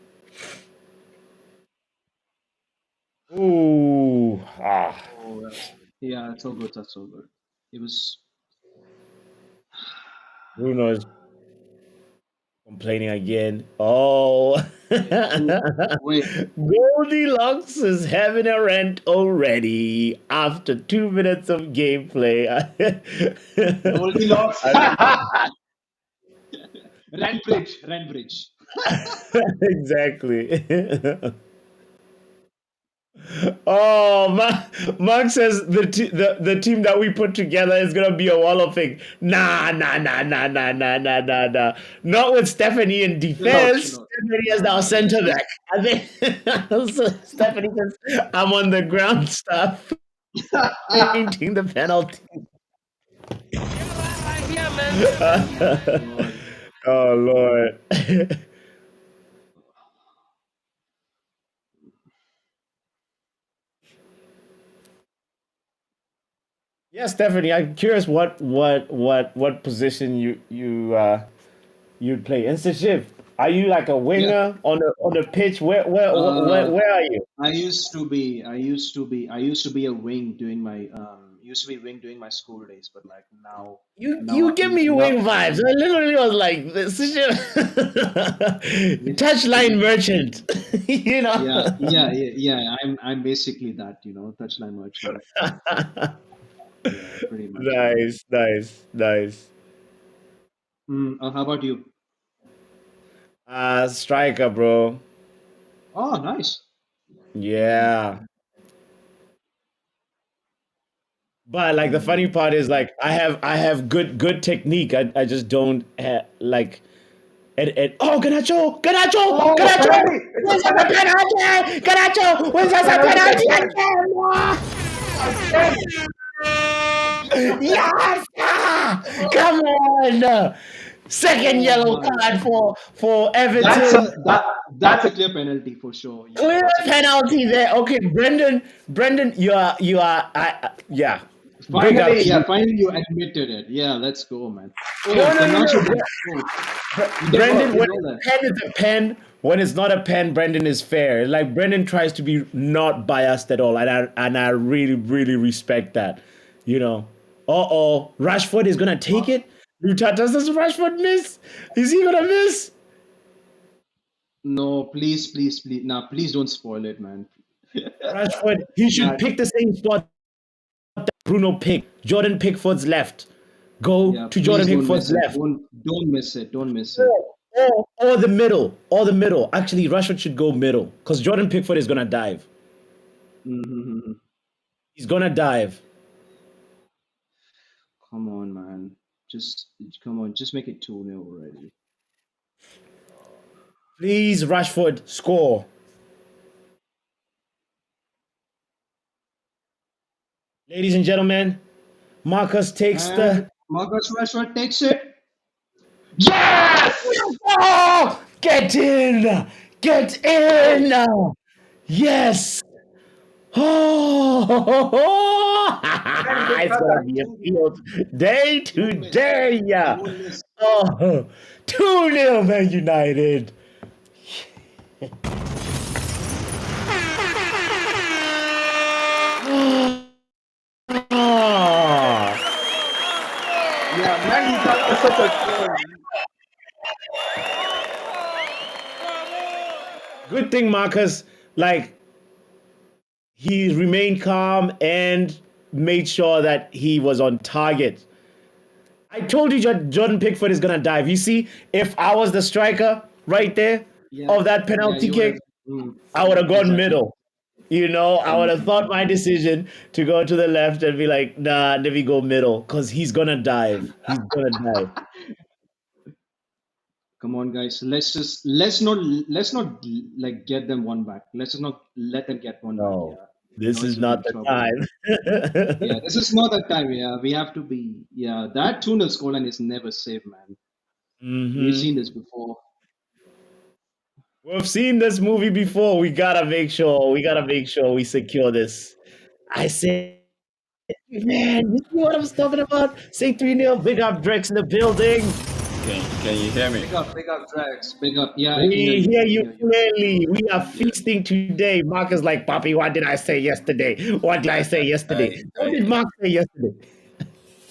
Ooh. oh yeah, it's all good. That's all good. It was Bruno is complaining again. Oh. wait. Goldilocks is having a rant already after 2 minutes of gameplay. Goldilocks. Rent bridge. Exactly. Oh, Mark says the team that we put together is gonna be a wall of fame. Nah. Not with Stephanie in defense. Chill out. Stephanie is Nah, our nah. center back. I think so Stephanie says I'm on the ground stuff painting the penalty. God. Oh Lord. Yeah, Stephanie, I'm curious what position you'd play. Instant shift. Are you like a Yeah. winger on the pitch? Uh, Where are you? I used to be a wing during my used to be wing during my school days, but like You give me now wing vibes. I literally was like, this is your yeah, touchline merchant. you yeah, know. I'm basically that, touchline merchant. Yeah, pretty much, man. Nice, nice, nice. How about you? Striker, bro. Oh, nice. Mm, Yeah. But like the funny mm. part is like I have good technique. I just don't like it. Oh, Ganacho! Ganacho! Oh, Ganacho! penalty! It's a Where's the penalty! penalty? Ganacho! Where's It's a the penalty penalty again! again? Again! Yes! Ah! Come on! Second Oh yellow my card God. for That's Everton. a that that's a clear penalty for sure. Yeah, Clear that's a clear penalty penalty. there. Okay, Brendan, yeah. Big up Finally, to you. yeah, finally you admitted it. Yeah, let's go, man. No, Oh, no, no, Garnacho no. did. Oh, Brendan, he when did all it's that. a pen, it's a pen. When it's not a pen, Brendan is fair. Like Brendan tries to be not biased at all, and I really really respect that. You know. Rashford is gonna take it. Does Rashford miss? Is he gonna miss? No, please, please, please. Nah, please don't spoil it, man. Rashford, he should That pick the same spot that Bruno picked. Jordan Pickford's left. Go Yeah, to please Jordan don't Pickford's miss it. left. Don't miss it. Don't miss it. Or the middle. Or the middle. Actually, Rashford should go middle. Because Jordan Pickford is gonna dive. Mhm. He's gonna dive. Come on, man. Just come on. Just make it 2-0 already. Please, Rashford, score. Ladies and gentlemen, Marcus takes the. And Marcus Rashford takes it. Yes! Oh! Get in! Get in! Yes! Oh! Can they It's cut gonna that? be a field day Don't miss. today! Yeah. Don't miss. Oh, 2-0 Man United. Oh. Yeah, man, you got us such a goal. Good thing, Marcus, like, he remained calm and made sure that he was on target. I told you Jordan Pickford is gonna dive. You see, if I was the striker right there Yeah, of that yeah. penalty You would kick, have. I would have gone Exactly. middle. I would have thought Mm. my decision to go to the left and be like, nah, let me go middle, because he's gonna dive. He's gonna dive. Come on, guys. Let's not like get them one back. Let's just not let them get one back. No, Yeah, this else is we'll be not in the trouble. Yeah, time. this is not the time. Yeah, we have to be. Yeah, that 2-0 scoreline is never safe, man. We've hmm seen this before. We've seen this movie before. We gotta make sure. We gotta make sure we secure this. I said, man, you see what I was talking about? Say 3-0. Big up Drex in the building. Can you hear me? Big up, Drax. Big up. Yeah, I can hear We you. hear I can you hear you. clearly. We are Yeah. feasting today. Mark is like, Papi, what did I say yesterday? What did I say yesterday? I What I did Mark say yesterday?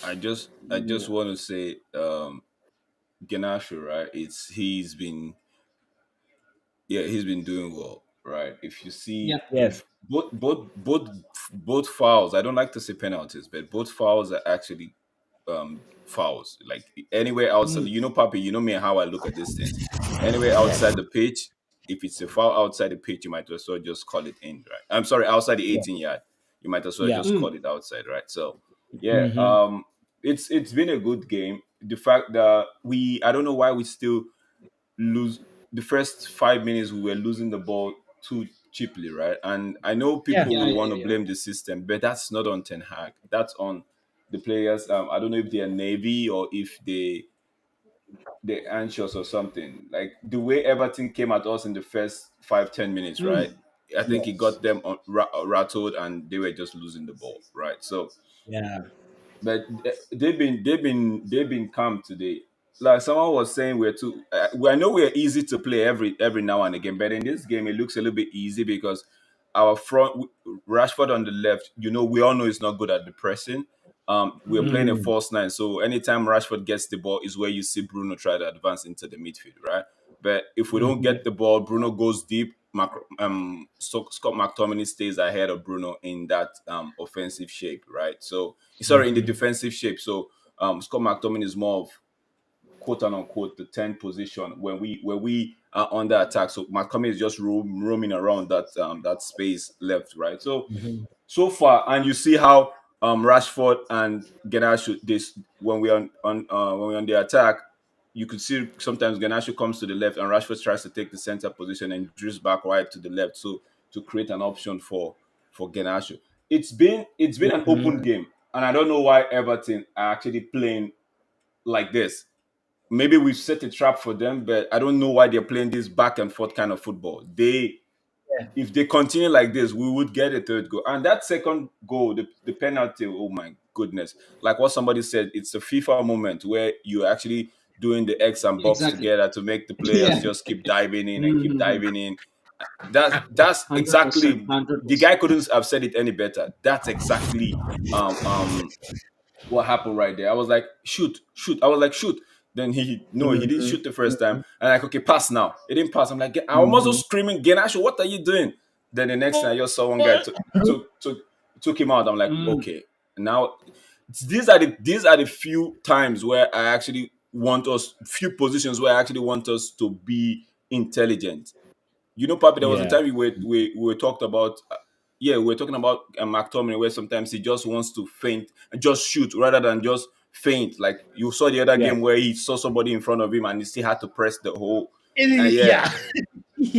I just Yeah, want to say Ganashu, right? He's been doing well, right? If you yeah, see yeah. if both fouls, I don't like to say penalties, but both fouls are actually fouls. Like anywhere outside, Mm, Papi, you know me and how I look at these things. Anywhere outside the pitch, if it's a foul outside the pitch, you might as well just call it in, right? I'm sorry, outside the Yeah. 18 yard, you might as well Yeah. just mm. call it outside, right? So yeah, hmm it's been a good game. The fact that I don't know why we still lose the first 5 minutes. We were losing the ball too cheaply, right? And I know Yeah. people Yeah, will yeah, want to yeah. blame the system, but that's not on Ten Hag. That's on the players. I don't know if they are Navy or if they're anxious or something. Like the way Everton came at us in the first 5-10 minutes, right? Mm. I think it Yes. got them rattled and they were just losing the ball, right? So, Yeah. but they've been calm today. like someone was saying, we're too. I know we're easy to play every now and again, but in this game it looks a little bit easy because our front Rashford on the left. We all know he's not good at the pressing. We're playing a Mm, false nine, so anytime Rashford gets the ball is where you see Bruno try to advance into the midfield, right? But if we don't mhm, get the ball, Bruno goes deep. Scott McTominay stays ahead of Bruno in that offensive shape, right? So sorry, in the mhm. defensive shape. So Scott McTominay is more of quote unquote the 10th position when we are under attack. So McCollum is just roaming around that space left, right? So far, and you see how Rashford and Ganache this when we're on the attack, you could see sometimes Ganache comes to the left and Rashford tries to take the center position and drifts back right to the left, so to create an option for Ganache. It's been an open game, and I don't know why Everton are actually playing like this. Maybe we've set a trap for them, but I don't know why they're playing this back and forth kind of football. If they continue like this, we would get a third goal. And that second goal, the penalty, oh my goodness. Like what somebody said, it's a FIFA moment where you're actually doing the X and box Exactly. together to make the players Yeah. just keep diving in and keep Mm-hmm. diving in. That's 100%. exactly the 100%. guy couldn't have said it any better. That's exactly what happened right there. I was like, shoot, shoot. I was like, shoot. Then he no, he didn't Mhm, shoot the first time. mhm, And like, okay, pass now. It didn't pass. I'm like, I was also mhm. screaming, Genasho, what are you doing? Then the next thing I just saw one guy took him out. I'm like, Mm. okay. Now these are the few times where I actually want us, few positions where I actually want us to be intelligent. Papi, there was a Yeah, time we were talked about. Yeah, we were talking about McTominay, where sometimes he just wants to feint and just shoot rather than just feint. Like you saw the other yeah. game where he saw somebody in front of him and he still had to press the hole. And yeah, Yeah.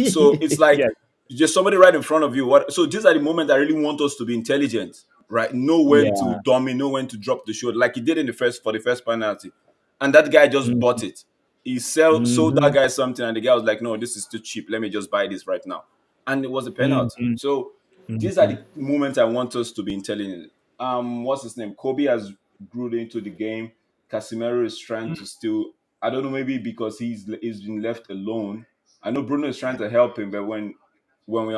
so it's like Yes, just somebody right in front of you. What? So these are the moments I really want us to be intelligent, right? Know when to yeah. dummy, know when to drop the shot, like he did in the first penalty, and that guy just Mhm, bought it. He sold that mhm, guy something, and the guy was like, "No, this is too cheap. Let me just buy this right now," and it was a penalty. mhm, So these are mhm. the moments I want us to be intelligent. What's his name? Kobe has grew into the game. Casemiro is trying to still. I don't know, maybe because he's been left alone. I know Bruno is trying to help him, but when we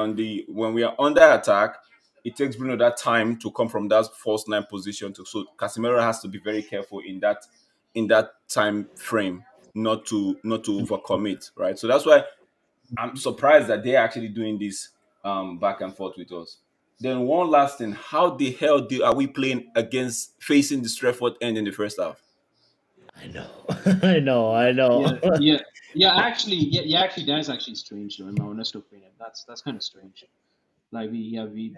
are under attack, it takes Bruno that time to come from that false nine position to, so Casemiro has to be very careful in that time frame, not to overcommit, right? So that's why I'm surprised that they're actually doing this back and forth with us. Then one last thing, how the hell are we playing against facing the Stretford end in the first half? I know. I know. I Yeah, know. yeah, yeah. Actually, yeah. Actually, that is actually strange, though. In my honest opinion, that's kind of strange. Like we usually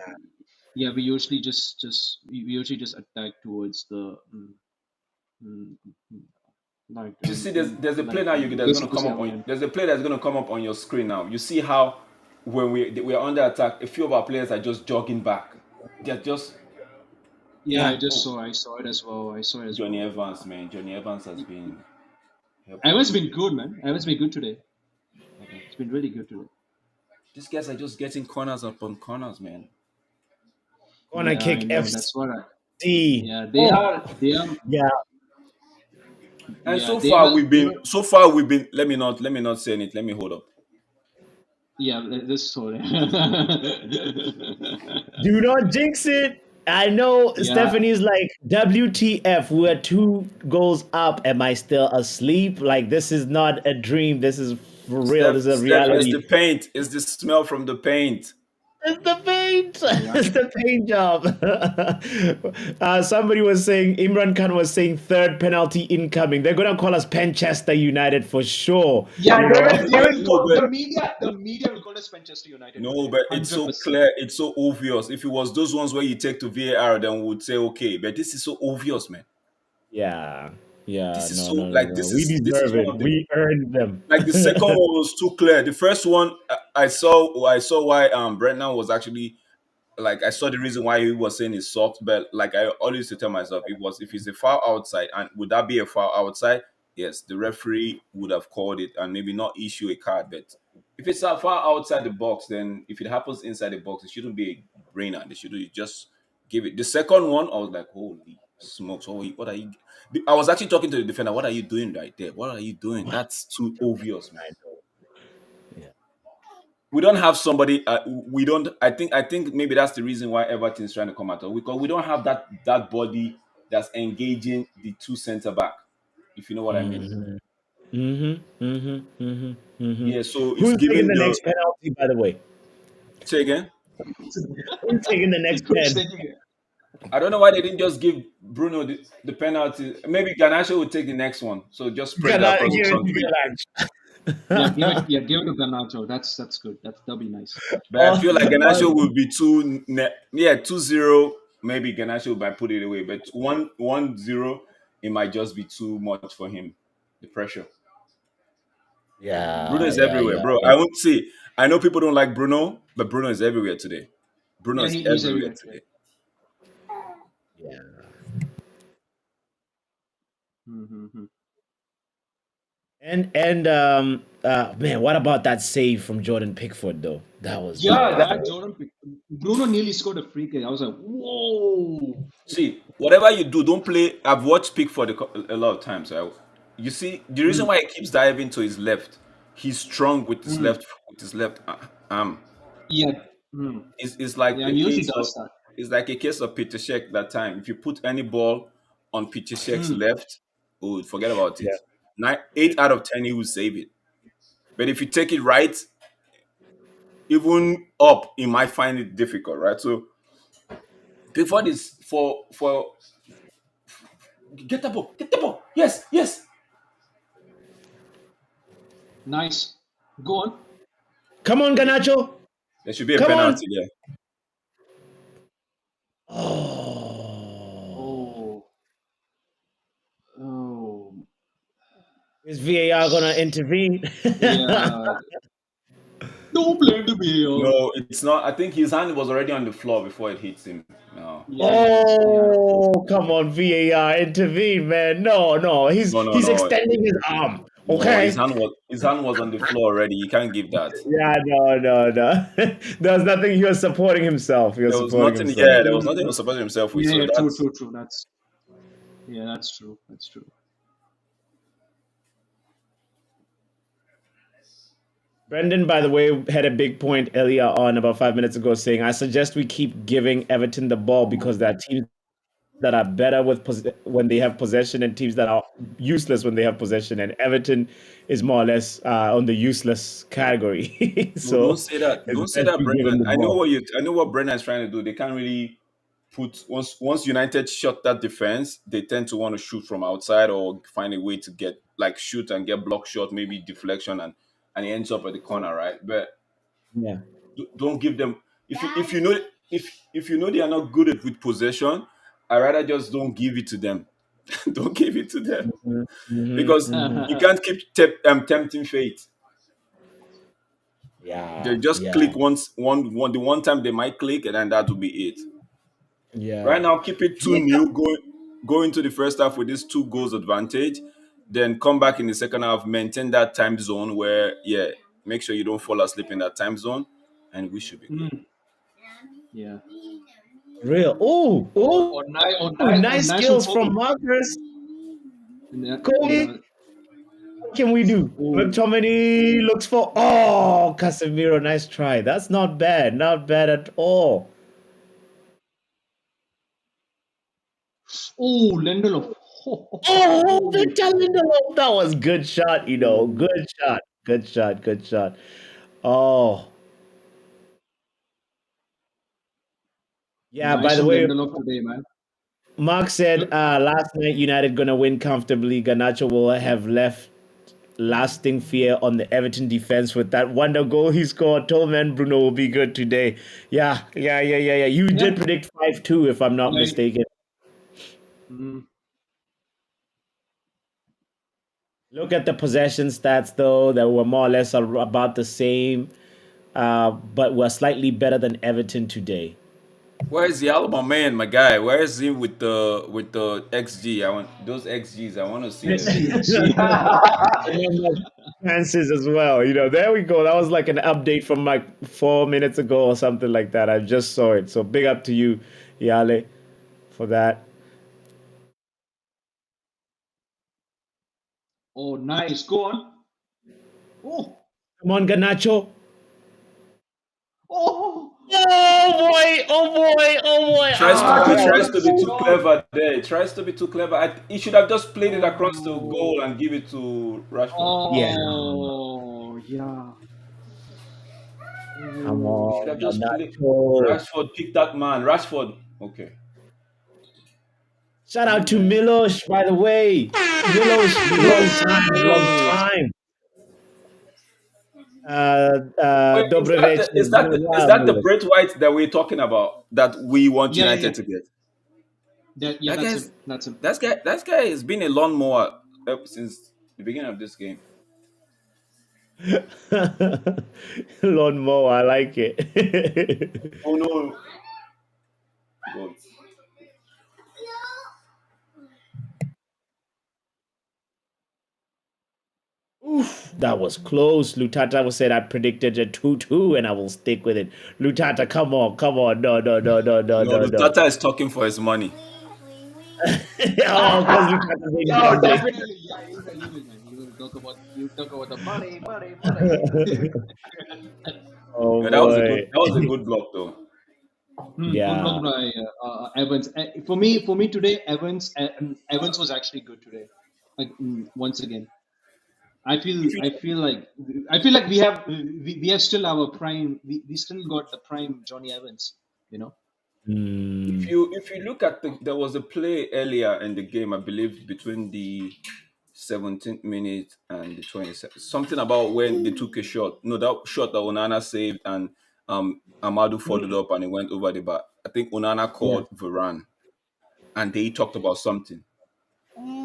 we usually just attack towards the mm, mm, like You see, there's a play now that's gonna come basically up our on end. there's a play that's gonna come up on your screen now. You see how when we're under attack, a few of our players are just jogging back. They're just Yeah, oh, I saw it as well. I saw it as Johnny well. Evans, man. Johnny Evans has been helpful. Everyone's been good, man. Everyone's been good today. It's been really good today. These guys are just getting corners upon corners, man. Corner Yeah, I kick know. That's what I. FC. Yeah, Oh, they are. yeah. And Yeah, they are. They are. so far we've been let me not say it. Let me hold up. Yeah, this story. Do not jinx it. I know Yeah, Stephanie's like, WTF, we're 2 goals up. Am I still asleep? Like, this is not a dream. This is for real. This is a Steph, it's reality. the paint. It's the smell from the paint. It's the paint. yeah. It's the paint job. Somebody was saying, Imran Khan was saying, third penalty incoming. They're going to call us Manchester United for sure. Yeah, You know? No, but the media will call us Manchester United no, today, but it's so 100%. clear. It's so obvious. If it was those ones where you take to VAR, then we would say okay. But this is so obvious, man. Yeah. Yeah. This is No, so no, no, like no. this We is this is deserve one it. of the We earned them. like the second one was too clear. The first one I saw why Brendan was actually like I saw the reason why he was saying it's soft, but like I always used to tell myself, if it's a foul outside, and would that be a foul outside? Yes, the referee would have called it and maybe not issue a card. But if it's a foul outside the box, then if it happens inside the box, it shouldn't be a brainer. They should just Give it. The second one, I was like, holy smokes! What are you? I was actually talking to the defender. What are you doing right there? What are you doing? That's too obvious, man. I know. Yeah. We don't have somebody. We don't. I think maybe that's the reason why Everton is trying to come at us, because we don't have that body that's engaging the two centre back. If you know what I mean. Mm-hmm. Mm-hmm. Mm-hmm. Mm-hmm. Mm-hmm. Yeah. So it's Who's taking giving the the. next penalty, by the way? Say again. Who's taking the The next coach pen? taking it. I don't know why they didn't just give Bruno the penalty. Maybe Ganacho would take the next one. So just spread that Gonna across give it on three. to Yeah, Galanch. give it to Garnacho. That's good. That'll be nice. But I Oh, feel like oh, Ganacho will be yeah, 2-0. Maybe Ganacho might put it away, but 1-0, it might just be too much for him. The pressure. Bruno yeah, is yeah, everywhere, yeah, bro. yeah, I won't say. I know people don't like Bruno, but Bruno is everywhere today. Bruno Yeah, is he's everywhere everywhere today. today. yeah. Mm-hmm. And man, what about that save from Jordan Pickford though? That Yeah, was that Bruno nearly scored a free kick. I was like, whoa. See, whatever you do, don't play. I've watched Pickford a lot of times. You see, the reason Mm, why he keeps diving to his left, he's strong mm, with his left arm. yeah. Mm, It's like yeah, a and he usually case of does that. Peter Cech that time. If you put any ball on Peter Cech's Mm, left, oh, forget about it. yeah. 8 out of 10 he will save it. But if you take it right, even up, he might find it difficult, right? So before this, for get the ball. Yes, yes. nice. Go on. Come on, Ganacho. There should be a Come on. penalty there. Oh, Oh, oh, is VAR gonna intervene? yeah. Don't blame the BR. No, it's not. I think his hand was already on the floor before it hits him. No, Yeah. Oh, come on, VAR, intervene, man. No, no, no, no, he's no, extending his arm. no. Okay. His hand was on the floor already. You can't give that. Yeah, no, no, no. There's nothing. He was supporting himself. He was There was supporting nothing. himself. Yeah, there was nothing he Mm, was supporting himself with. yeah, So yeah, true, that's true, true. That's true. That's true. Brendan, by the way, had a big point earlier on about 5 minutes ago saying, I suggest we keep giving Everton the ball because there are teams that are better with when they have possession and teams that are useless when they have possession. And Everton is more or less on the useless category. no. Don't So say that. it's Don't say best that, we give him Brendan. the ball. I know what Brendan is trying to do. They can't really put once United shut that defense. They tend to want to shoot from outside or find a way to get like shoot and get block shot, maybe deflection, and it ends up at the corner, right? But Yeah. don't give them if you know if you know they are not good at with possession. I rather just don't give it to them. Don't give it to them Hmm. Hmm. because Hmm. you can't keep tempting fate. They Yeah. just Yeah. click the one time they might click and then that will be it. Right Yeah. now, keep it 2-0. Go into the first half with this 2 goals advantage. Then come back in the second half, maintain that time zone where, yeah, make sure you don't fall asleep in that time zone, and we should be good. Mm, yeah. Real. Oh, Or oh, nice, nice nice from skills from Kobe. Marcus. And that, Kobe, yeah. what can we do? Oh, McTominay looks for. Oh, Casemiro, nice try. That's not bad. Not bad at all. oh, Lindelof. Oh, Oh, Victor Lindelof. That was good shot, oh. Good shot. Good shot. Good shot. Oh, yeah, by Nice the from way, Lindelof today, man. Mark said Good. last night United gonna win comfortably. Garnacho will have left lasting fear on the Everton defense with that wonder goal he scored. Told man Bruno will be good today. Yeah, yeah, yeah, yeah, yeah. You Yeah. did predict 5-2 if I'm not Yeah. mistaken. Mm, Look at the possession stats though; they were more or less about the same, but we're slightly better than Everton today. Where is the Alabama man, my guy? Where is he with the XG? I want those XGs. I want to see them. XG, XG. Remember chances as well. There we go. That was like an update from like 4 minutes ago or something like that. I just saw it. So big up to you, Yale, for that. Oh, nice. Go on. Oh, Come on, Ganacho. oh, Oh boy! Oh boy! Oh boy! Tries to Ah, he that tries was to be nice too shot. clever there. He tries to be too clever. He should have just played it across the Oh, goal and give it to Rashford. yeah. oh, yeah. Come He Oh, should have on, just played. Ganacho. Rashford picked that man. Rashford. Okay. Shout Come out on, to man. Milos, by the way. Milos, long Milos, time, long Milos. time. Wait, Dobre večer. It's been a is while, that the Milos. Brett White that we're talking about that we want Yeah, yeah, yeah. United to get? Yeah, That that's him. guy's That's him. that guy has been a lawnmower since the beginning of this game. Lawnmower, I like it. Oh no. God. Oof, that was close. Lutata was said I predicted a 2-2 and I will stick with it. Lutata, come on, come on. No, no, no, no, no, No, no, no. Tata is talking for his money. Oh, because Lutata's been Oh, gambling. definitely. Yeah, he will, man. He will talk about the money, money, money. Oh Yeah, boy. that was a good block though. Good Yeah. block by Evans. For me today, Evans was actually good today. Like once again, If you I feel like we have still our prime. We still got the prime Johnny Evans. You know. Mm, if you look at there was a play earlier in the game, I believe between the 17th minute and the 22nd. Something about when they took a shot. No, that shot that Onana saved and Amadu followed up and it went over the bar. I think Onana yeah. called Varane and they talked about something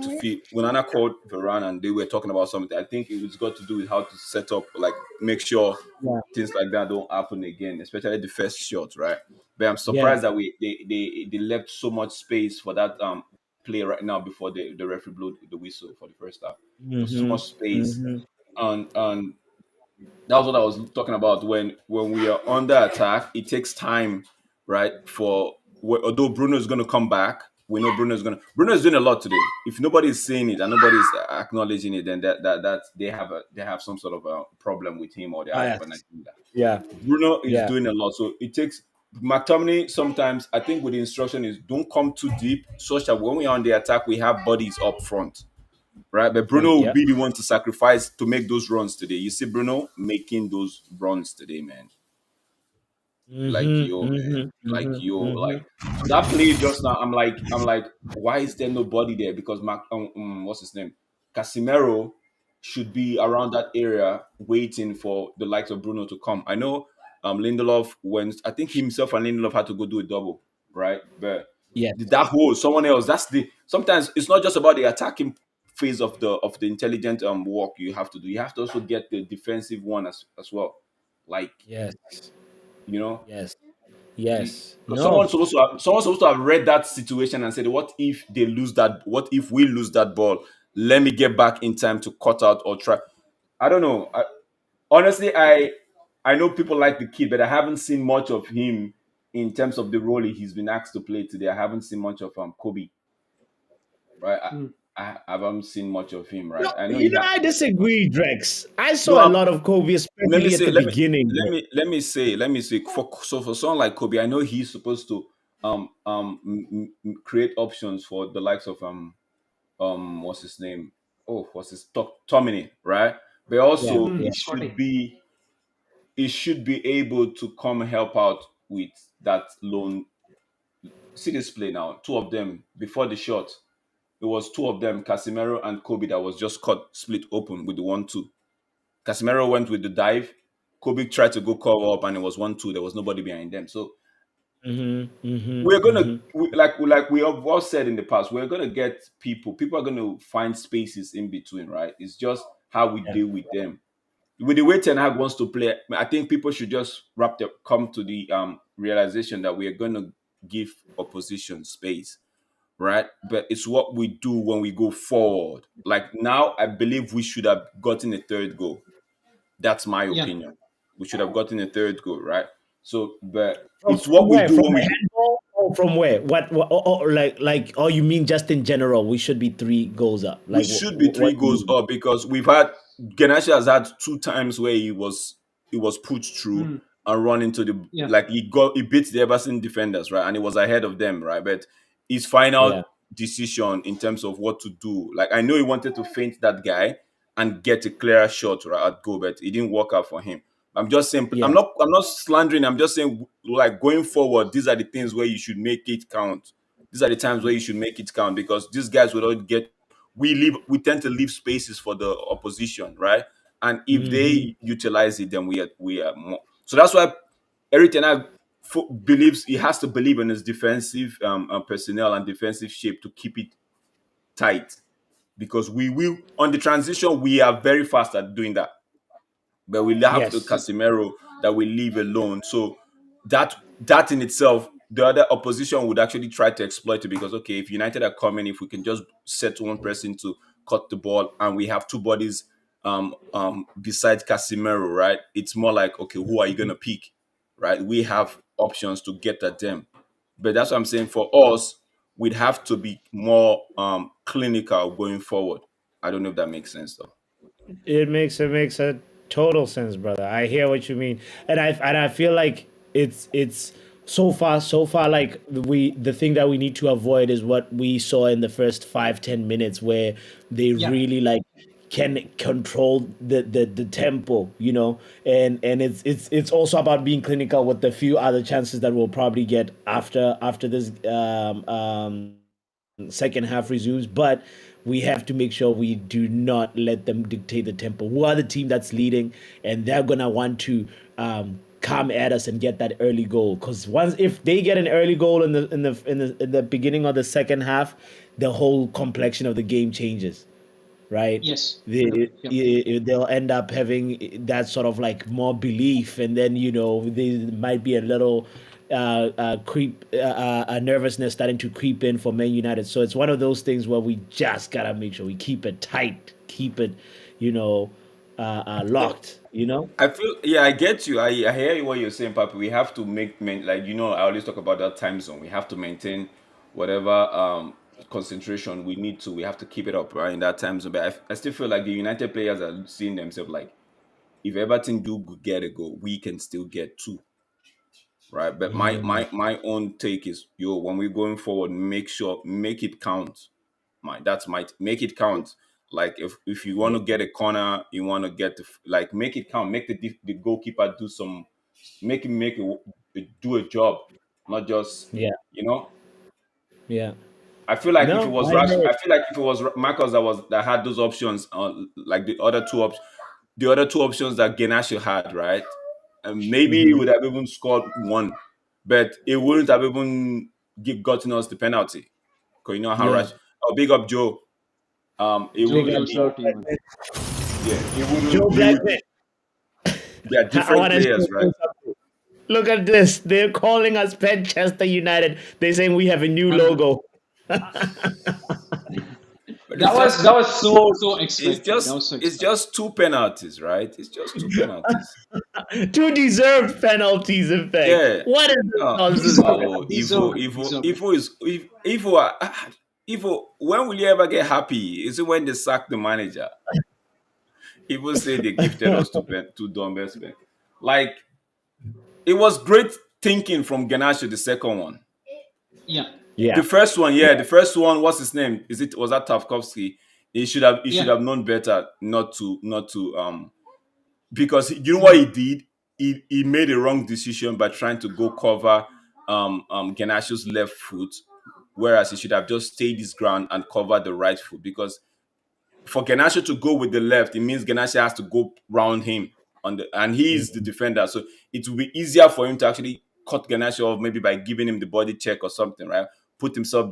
to feel when Anna called Varane and they were talking about something. I think it was got to do with how to set up, like make sure Yeah. things like that don't happen again, especially the first shot, right? But I'm Yeah. surprised that they left so much space for that play right now before the referee blew the whistle for the first half. There was so Mm-hmm. much space, Mm-hmm. and that was what I was talking about when we are under attack. It takes time, right? Although Bruno is going to come back, we know Bruno is doing a lot today. If nobody's saying it and nobody's acknowledging it, then that they have some sort of a problem with him or they Ah, have an yes. agenda. Yeah. Bruno is Yeah. doing a lot, so it takes. McTominay sometimes I think with the instruction is don't come too deep, such that when we are on the attack we have bodies up front, right? But Right. Bruno will Yeah. be the one to sacrifice to make those runs today. You see Bruno making those runs today, man. Like Mm-hmm. yo, man. Mm-hmm. Like yo, Mm-hmm. Mm-hmm. like that play just now. I'm like, why is there nobody there? Because what's his name? Casimiro should be around that area waiting for the likes of Bruno to come. I know Lindelof went. I think himself and Lindelof had to go do a double, right? But Yes. that whole someone else. That's the sometimes it's not just about the attacking phase of the intelligent work you have to do. You have to also get the defensive one as well. Like Yes. you know, Yes. Yes. because No. someone's supposed to have read that situation and said, "What if they lose that? What if we lose that ball? Let me get back in time to cut out or try." I don't know. Honestly, I know people like the kid, but I haven't seen much of him in terms of the role he's been asked to play today. I haven't seen much of Kobe, right? I haven't seen much of him, right? No, I know he had. I disagree, Drex. I No, saw a lot of Kobe, let me especially at say, the beginning. let me say, for someone like Kobe, I know he's supposed to create options for the likes of what's his name? Oh, what's his Tomini, right? But Yeah, also yeah. Scotty. he should be able to come help out with that lone. See this play now. Two of them before the shot. It was two of them, Casimiro and Kobe, that was just cut split open with the 1-2. Casemiro went with the dive. Kobe tried to go cover up, and it was 1-2. There was nobody behind them. So Mm-hmm. we're Mm-hmm. gonna Mm-hmm. like we have all said in the past. We're gonna get people. People are gonna find spaces in between, right? It's just how we Yeah. deal with them. With the way Ten Hag wants to play, I think people should just come to the realization that we are gonna give opposition space, right? But it's what we do when we go forward. Like now, I believe we should have gotten a third goal. That's my Yeah, opinion. We should have gotten a third goal, right? So, but it's From what we where? do From when a we go. handball? Or from where? What like? Oh, you mean just in general? We should be 3 goals up. We Like should be what three do you goals mean? up because we've had Ganache has had 2 times where he was pushed through mm, and run into the yeah, like he beat the Everton defenders, right, and he was ahead of them, right, but his Yeah. final decision in terms of what to do, like I know he wanted to feint that guy and get a clearer shot right at goal, but it didn't work out for him. I'm just saying Yeah. I'm not slandering. I'm just saying like going forward, these are the things where you should make it count. These are the times where you should make it count because these guys will not get we tend to leave spaces for the opposition, right? And if Hmm. they utilize it, then we are more. So that's why Erik and I believes he has to believe in his defensive personnel and defensive shape to keep it tight because we will on the transition we are very fast at doing that, but we have the Yes. Casemiro that we leave alone. So that in itself, the other opposition would actually try to exploit it because okay, if United are coming, if we can just set one person to cut the ball and we have two bodies beside Casemiro, right? It's more like okay, who are you gonna pick, right? We have options to get at them, but that's what I'm saying. For us, we'd have to be more clinical going forward. I don't know if that makes sense though. It makes a total sense, brother. I hear what you mean, and I feel like it's so far like the thing that we need to avoid is what we saw in the first 5-10 minutes where they yeah. really like can control the tempo, and it's also about being clinical with the few other chances that we'll probably get after this second half resumes. But we have to make sure we do not let them dictate the tempo. We are the team that's leading, and they're gonna want to come at us and get that early goal. Because once if they get an early goal in the beginning of the second half, the whole complexion of the game changes, right? Yes. Yep. They Yep. they'll end up having that sort of like more belief, and then there might be a little nervousness starting to creep in for Man United. So it's one of those things where we just gotta make sure we keep it tight, keep it, So locked. I feel, yeah, I get you. I hear you what you're saying, Papi. We have to like I always talk about that time zone. We have to maintain whatever concentration we need to. We have to keep it up right in that time zone. But I still feel like the United players are seeing themselves like if Everton do get a goal, we can still get two, right? But my own take is when we're going forward, make it count. That's my make it count. Like if you want to get a corner, you want to get like make it count. Make the goalkeeper do some make him do a job, not just Yeah, you know. yeah. I feel like if it No, was I Rash, hear I it. feel like if it was Marcos that had those options, like the other two options that Genashi had, right? And maybe he Hmm. would have even scored one, but it wouldn't have even gotten us the penalty. Cause you know how Yeah. Rash. Oh, big up Joe. It Joe, Big would, up Joe, it, Joe shout out to you, man. yeah, it wouldn't. Joe He would. Blackman. They are I different want to players, right? say something. Look at this. They're calling us Manchester United. They're saying we have a new And logo. But that was so expected. That was so it's expected. just two penalties, right? It's just two penalties. Two deserved penalties, in fact. Yeah. What is this nonsense? Deserved, Oh, deserved it, deserved it. Ifo. When will you ever get happy? Is it when they sack the manager? People say they gifted us to Dumbest. Like it was great thinking from Ganache, the second one. Yeah, Yeah. The first one, yeah, the first one. What's his name? Was that Tavkovsky? He should yeah. have known better not to because you know what he did? He made a wrong decision by trying to go cover Ganacho's left foot, whereas he should have just stayed his ground and covered the right foot because for Ganache to go with the left, it means Ganache has to go round him and he is the defender. So it will be easier for him to actually cut Ganache off maybe by giving him the body check or something, right? Put himself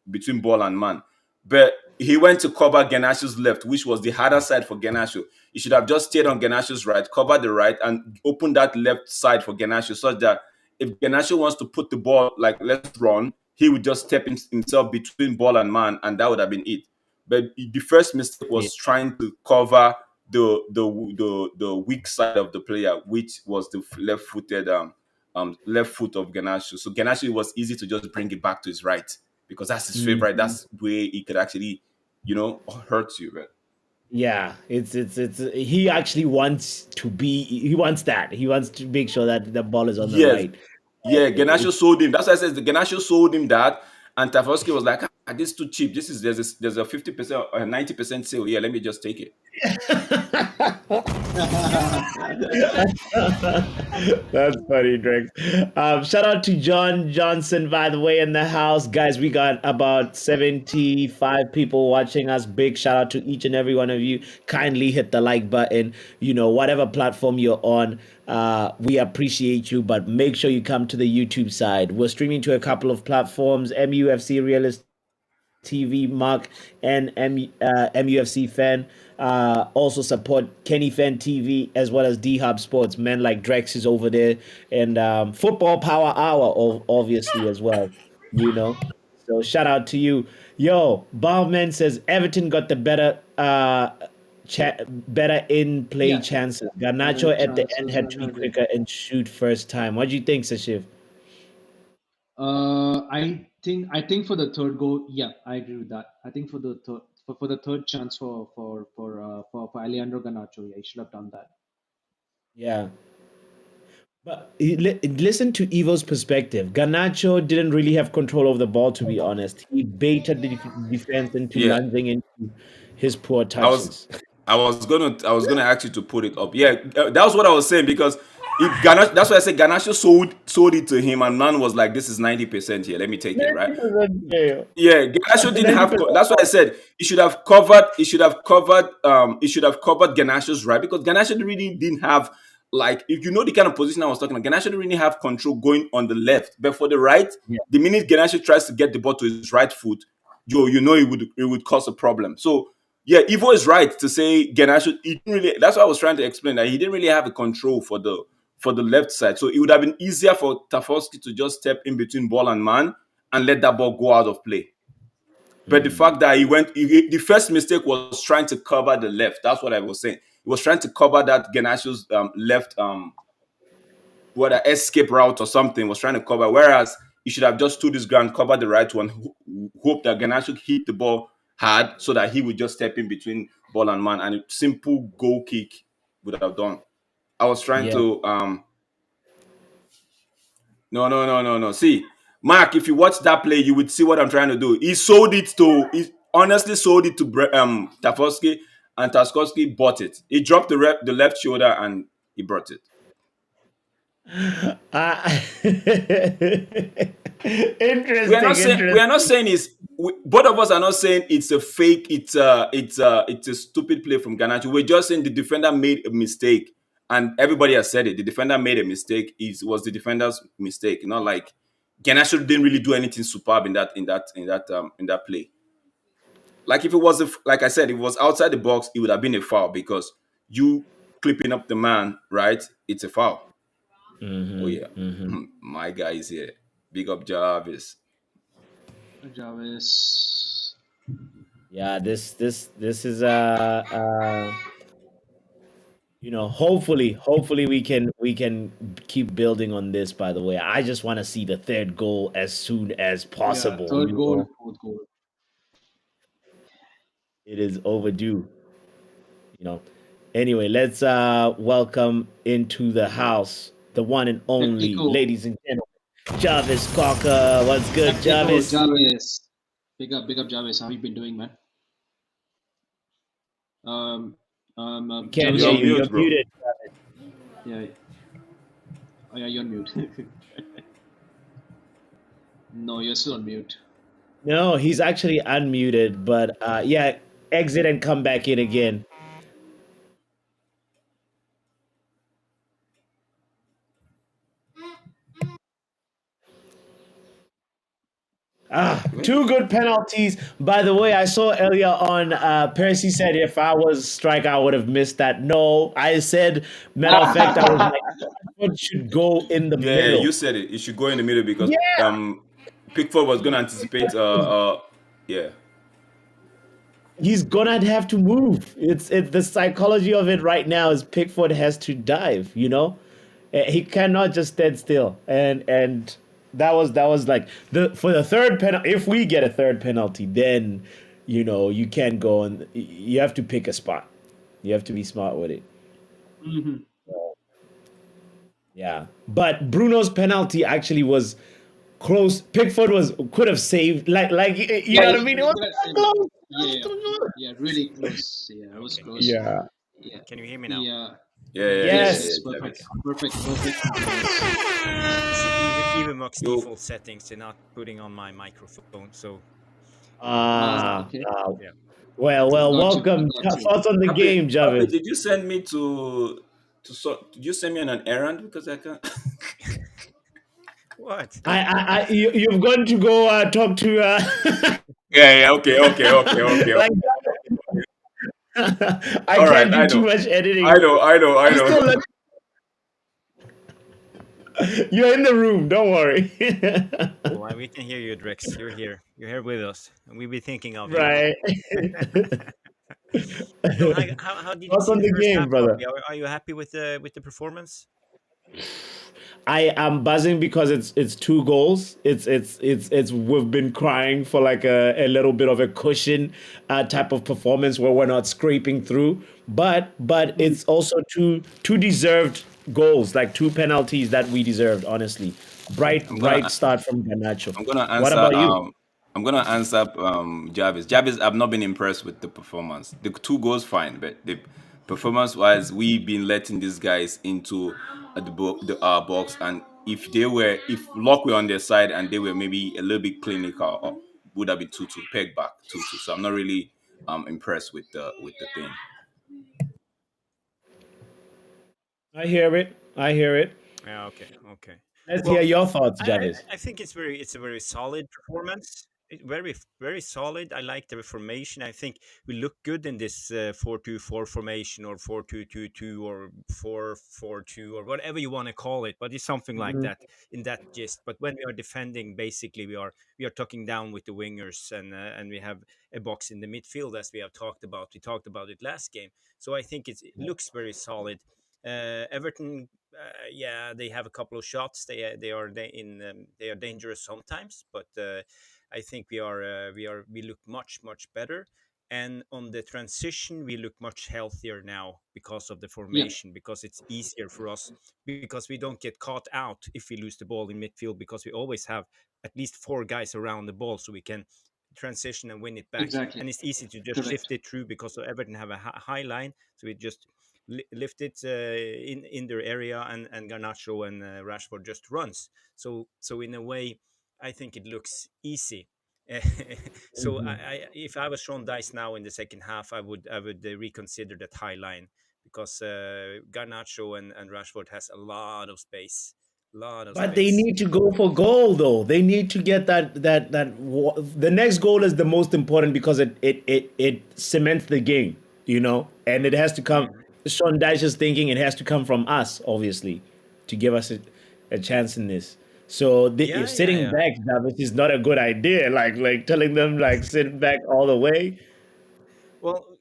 between ball and man. But he went to cover Ganache's left, which was the harder side for Ganache. He should have just stayed on Ganache's right, covered the right, and opened that left side for Ganache such that if Garnacho wants to put the ball, like, let's run, he would just step himself between ball and man, and that would have been it. But the first mistake Yeah. was trying to cover the weak side of the player, which was the left foot of Garnacho. So Garnacho, it was easy to just bring it back to his right because that's his favorite. Mhm. That's where he could actually, hurt you. But Yeah, it's he actually wants to be he wants that. He wants to make sure that the ball is on the yes, right. yeah, It, Garnacho sold him. That's why I said the Garnacho sold him that, and Tarkowski was like, "This is too cheap. There's a 50% or 90% sale. Yeah, let me just take it." That's funny, Drex. Shout out to John Johnson, by the way, in the house. Guys, we got about 75 people watching us. Big shout out to each and every one of you. Kindly hit the like button. Whatever platform you're on, we appreciate you, but make sure you come to the YouTube side. We're streaming to a couple of platforms: MUFC Realist TV, Mark, and MUFC Fan. Also support Kenny Fan TV as well as D Hub Sports. Men like Drex is over there, and Football Power Hour, obviously as well. You know, so shout out to you, yo. Baldman says Everton got the better in play Yeah, chances. better Garnacho at the end chances. had to be quicker and shoot first time. What do you think, Sashiv? I think for the third goal, yeah, I agree with that. I think for the third chance for Alejandro Garnacho, yeah, he should have done that. Yeah. But listen to Evo's perspective. Garnacho didn't really have control of the ball, to be honest. He baited the defense into Yeah, lunging into his poor I was touches. I was gonna ask you to put it up. Yeah, that was what I was saying because that's why I said Ganache sold it to him, and man was like, "This is 90% here. Let me take it." Right? 90% fail. Yeah, Garnacho didn't have. 90%. That's why I said he should have covered. He should have covered. He should have covered Garnacho's right because Garnacho really didn't have, like, if you know the kind of position I was talking about. Garnacho didn't really have control going on the left, but for the right, Yeah. the minute Garnacho tries to get the ball to his right foot, you know it would cause a problem. So yeah, Ivo is right to say Garnacho. He didn't really. That's what I was trying to explain, that he didn't really have a control for the left side. So it would have been easier for Tarkowski to just step in between ball and man and let that ball go out of play. But the fact that the first mistake was trying to cover the left. That's what I was saying. He was trying to cover that Garnacho's left, whether escape route or something, was trying to cover. Whereas he should have just stood his ground, cover the right one, hope that Garnacho hit the ball hard so that he would just step in between ball and man, and a simple goal kick would have done. I was trying Yeah. to No, no, no, no, no. See, Mark, if you watch that play, you would see what I'm trying to do. He honestly sold it to Tarkowski, and Tarkowski bought it. He dropped the left shoulder and he brought it. We are not Interesting. saying both of us are not saying it's a fake, it's a stupid play from Garnacho. We're just saying the defender made a mistake, and everybody has said it. The defender made a mistake. It was the defender's mistake, not like Garnacho didn't really do anything superb in that play. Like, if it was like I said, if it was outside the box, it would have been a foul because you clipping up the man, right? It's a foul. Oh yeah, my guy is here. Big up Jarvis. Jarvis. Yeah, this is hopefully we can keep building on this. By the way, I just want to see the third goal as soon as Yeah, possible. third goal, fourth goal. It is overdue. you know Anyway, let's welcome into the house the one and only, Technical, ladies and gentlemen, Jarvis Cocker. What's good, technical Jarvis? Jarvis. Big up Jarvis. How you been doing, man? Um, We can't Jarvis, You're hear are on you. you? You're mute, bro. muted. Yeah. Oh yeah, you're on mute. No, you're still on mute. No, he's actually unmuted, but yeah, exit and come back in again. Two good penalties. By the way, I saw earlier on, Percy said if I was striker, I would have missed that. No, I said, matter of fact, I was like, Pickford should go in the Yeah, you middle. said it. It should go in the middle because Yeah, Pickford was going to anticipate. Yeah. he's gonna have to move. It's the psychology of it right now is Pickford has to dive. He cannot just stand still. And that was like the for the third penalty. If we get a third penalty, then you can't go and you have to pick a spot. You have to be smart with it. Hmm. Yeah, but Bruno's penalty actually was close. Pickford could have saved, you Yeah, know what I mean? It you was could have so said it. close. It was Yeah, so close. yeah, really close. Yeah, it was Okay. close. Yeah. Yeah, Can you hear me now? yeah. Yes. Yes, Javis. perfect, perfect, perfect. Yes. See, even Mux You default settings, they're not putting on my microphone. So Okay. yeah. Well. Got you. Welcome. Got you. Thoughts on the game, Pape, Javis? did you send me did you send me on an errand because I can't? What? You've gone to go talk to Yeah, yeah, okay. like I All can't right, do I too know. much editing. I I'm still know. you're in the room. Don't worry. Well, we can hear you, Drex. You're here. You're here with us, and we'll be thinking of you. Right. So, how did you Thoughts see on the the first game, half, brother? Poppy? Are you happy with the performance? I am buzzing because it's two goals. It's we've been crying for like a little bit of a cushion type of performance where we're not scraping through. But it's also two deserved goals, like two penalties that we deserved. Honestly, I'm bright gonna start from Ganacho. I'm gonna What answer. about you? I'm gonna answer Jarvis. Jarvis, I've not been impressed with the performance. The two goals fine, but the performance-wise, we've been letting these guys into our box, and if luck were on their side and they were maybe a little bit clinical, would have been 2-2, peg back 2-2. So I'm not really impressed with the thing. I hear it. I hear it. Yeah. Okay. Okay. Let's hear Well, your thoughts, I, I Javis. I think it's a very solid performance. Very solid. I like the formation. I think we look good in this 4-2-4 formation or 4-2-2-2 or 4-4-2 or whatever you want to call it. But it's something like Mhm. that in that gist. But when we are defending, basically we are tucking down with the wingers and we have a box in the midfield as we have talked about. We talked about it last game. So I think it looks very solid. Everton, yeah, they have a couple of shots. They are dangerous sometimes, but I think we look much better. And on the transition, we look much healthier now because of the Yeah, formation, because it's easier for us, because we don't get caught out if we lose the ball in midfield, because we always have at least four guys around the ball, so we can transition and win it back. exactly. And it's easy to just Correct. lift it through because Everton have a high line, so we just lift it in their area, and Garnacho and Rashford just runs. So in a way, I think it looks easy. So Mhm. if I was Sean Dice now in the second half, I would reconsider that high line, because Garnacho and Rashford has a lot of space, lot of But they space. need to go for goal, though. They need to get the next goal is the most important because it cements the game, and it has to come. Mhm. Sean Dyche is thinking it has to come from us, obviously, to give us a chance in this. So if Yeah, yeah, sitting yeah. back, Davis, is not a good idea. Like telling them like sit back all the way. Well,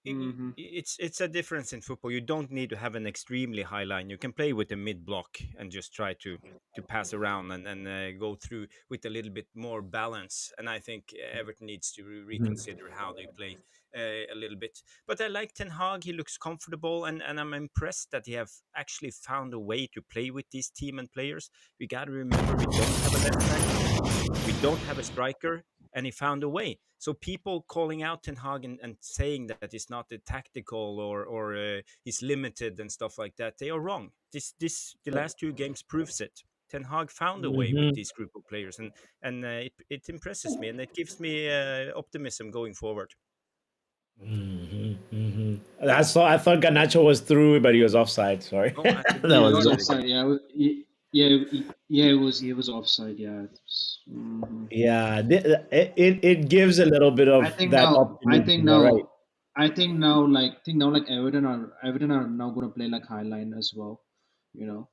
Hmm. it's a difference in football. You don't need to have an extremely high line. You can play with a mid block and just try to pass around and go through with a little bit more balance. And I think Everton needs to reconsider how they play a little bit. But I like Ten Hag. He looks comfortable, and I'm impressed that he have actually found a way to play with this team and players. We got to remember we don't have a left back. We don't have a striker, and he found a way. So people calling out Ten Hag and saying that it's not a tactical or he's limited and stuff like that, they are wrong. The last two games proves it. Ten Hag found a way with Hmm. this group of players, and it impresses me, and it gives me optimism going forward. I thought Ganacho was through, but he was offside. Sorry, Oh, I could that Yeah, it not was was see good. it offside. again. Yeah, yeah, it was offside. Yeah. Yeah, it gives a little bit I of think that now, I optimism. think You're right. now, I think now, like Everton are, Everton are now gonna play like Highline as well. You know.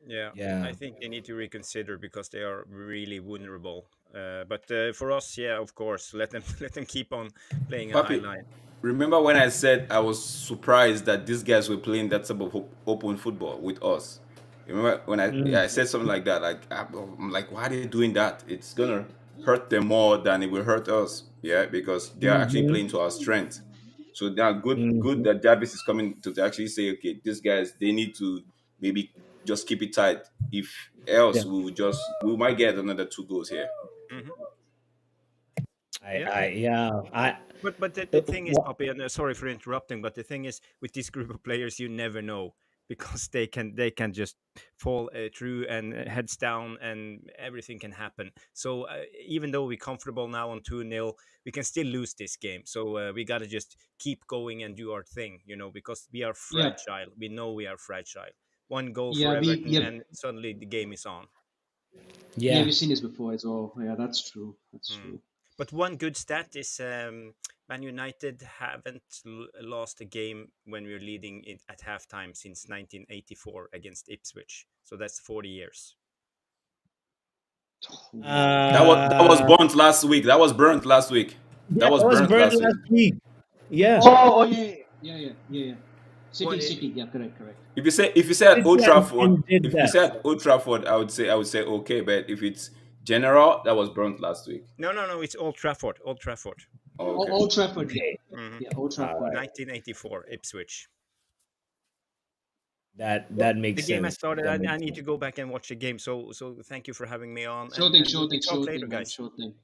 Yeah, I Yeah. think they need to reconsider because they are really vulnerable. But for us, yeah, of course, let them let them keep on playing a high Papi, line. remember when I said I was surprised that these guys were playing that type of open football with us? Remember when Mm, I said something like that? Like I'm like, why are they doing that? It's gonna hurt them more than it will hurt us. Yeah, because they are actually mhm, playing to our strength. So they are good mhm. that Jarvis is coming to actually say, okay, these guys they need to maybe just keep it tight. If Yeah. else, we might get another 2 goals here. Hmm. I, Yeah, I, yeah. but the thing is, What? Poppy, and sorry for interrupting, but the thing is, with this group of players, you never know because they can just fall through and heads down, and everything can happen. So even though we're comfortable now on 2-0, we can still lose this game. So we gotta just keep going and do our thing, because we are Yeah, fragile. We know we are fragile. One goal for yeah, Everton, and suddenly the game is on. Yeah. we've seen this before as well. Yeah, that's true. That's Mm. true. But one good stat is Man United haven't lost a game when we're leading it at halftime since 1984 against Ipswich. So that's 40 years. Oh, wow. That was Uh, burnt last week. That was burnt last week. yeah, That was that was burnt burnt last week. last week. Yeah. Oh, yeah. What? City. Yeah, correct. If you say at City Old Trafford, did if you that. say at Old Trafford, I would say okay, but if it's general, that was burnt last week. No, no, no. It's Old Trafford. Old Trafford. Oh, Oh, okay. Old Trafford. Yeah, Okay. Hmm. yeah. Old All Trafford. right. 1984, Ipswich. That The makes game has sense. started. That I makes need to sense. go back and watch the game. So thank you for having me on, Sure and thing, and sure we thing, talk sure later, thing, man. guys. Sure thing.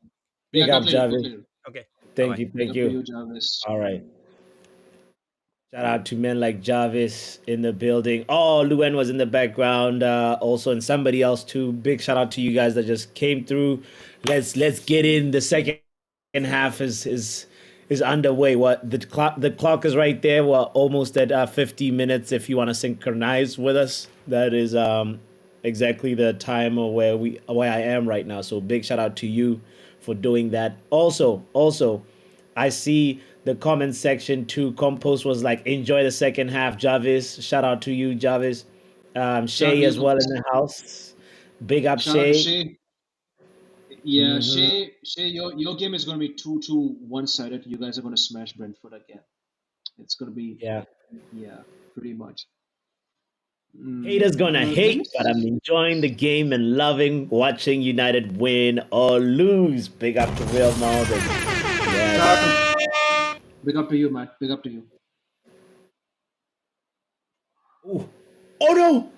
Yeah, Big up, talk Jarvis. later. Okay. Bye Thank bye. you. Big Thank up to you. you, Jarvis. All right. Shout out to men like Jarvis in the building. Oh, Luen was in the background also, and somebody else too. Big shout out to you guys that just came through. Let's get in. The second half is underway. What the clock is right there. We're almost at 50 minutes. If you want to synchronize with us, that is exactly the time of where I am right now. So big shout out to you for doing that. Also, I see the comment section too. Compost was like, enjoy the second half, Jarvis. Shout out to you, Jarvis. Shout out Shay to you, as well in Compost. the house. Big up, Shout out to Shay. Shay. Yeah, Hmm. Shay, your game is gonna be 2-2 one-sided. You guys are gonna smash Brentford again. It's gonna be, Yeah. yeah, pretty much. Haters gonna Let me hate, but I'm enjoying the game and loving watching United win or lose. Big up to Real Malden. shout out Yes. to big up to you, man. Big up to you. Ooh. Oh no!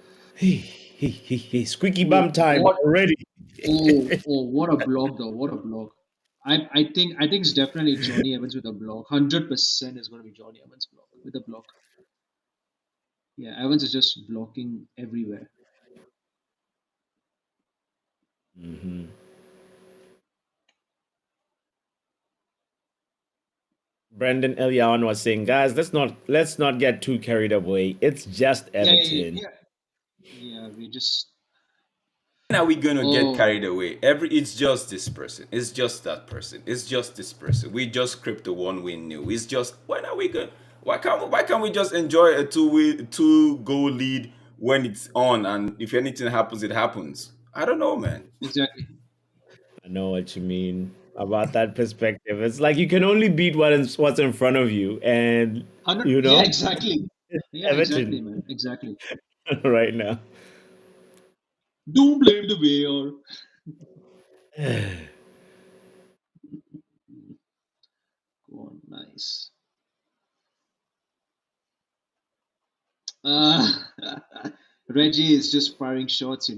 Squeaky bum time What? already. What a block though! What a block! I think it's definitely Johnny Evans with a block. 100% is gonna be Johnny Evans block with a block. Yeah, Evans is just blocking everywhere. Hmm. Brendan Elion was saying, guys, let's not get too carried away. It's just Everton. Yeah. We just When are we gonna get oh carried away? It's just this person. It's just that person. It's just this person. We just script a one-win new. It's just when are we going? Why can't we just enjoy a two goal lead when it's on, and if anything happens, it happens. I don't know, man. exactly. I know what you mean about that perspective. It's like you can only beat what's in front of you, and 100. you Yeah, know, exactly. Yeah, exactly, Everton man. Exactly. right now. Don't blame the VAR. Go on, nice. Uh, Reggie is just firing shots.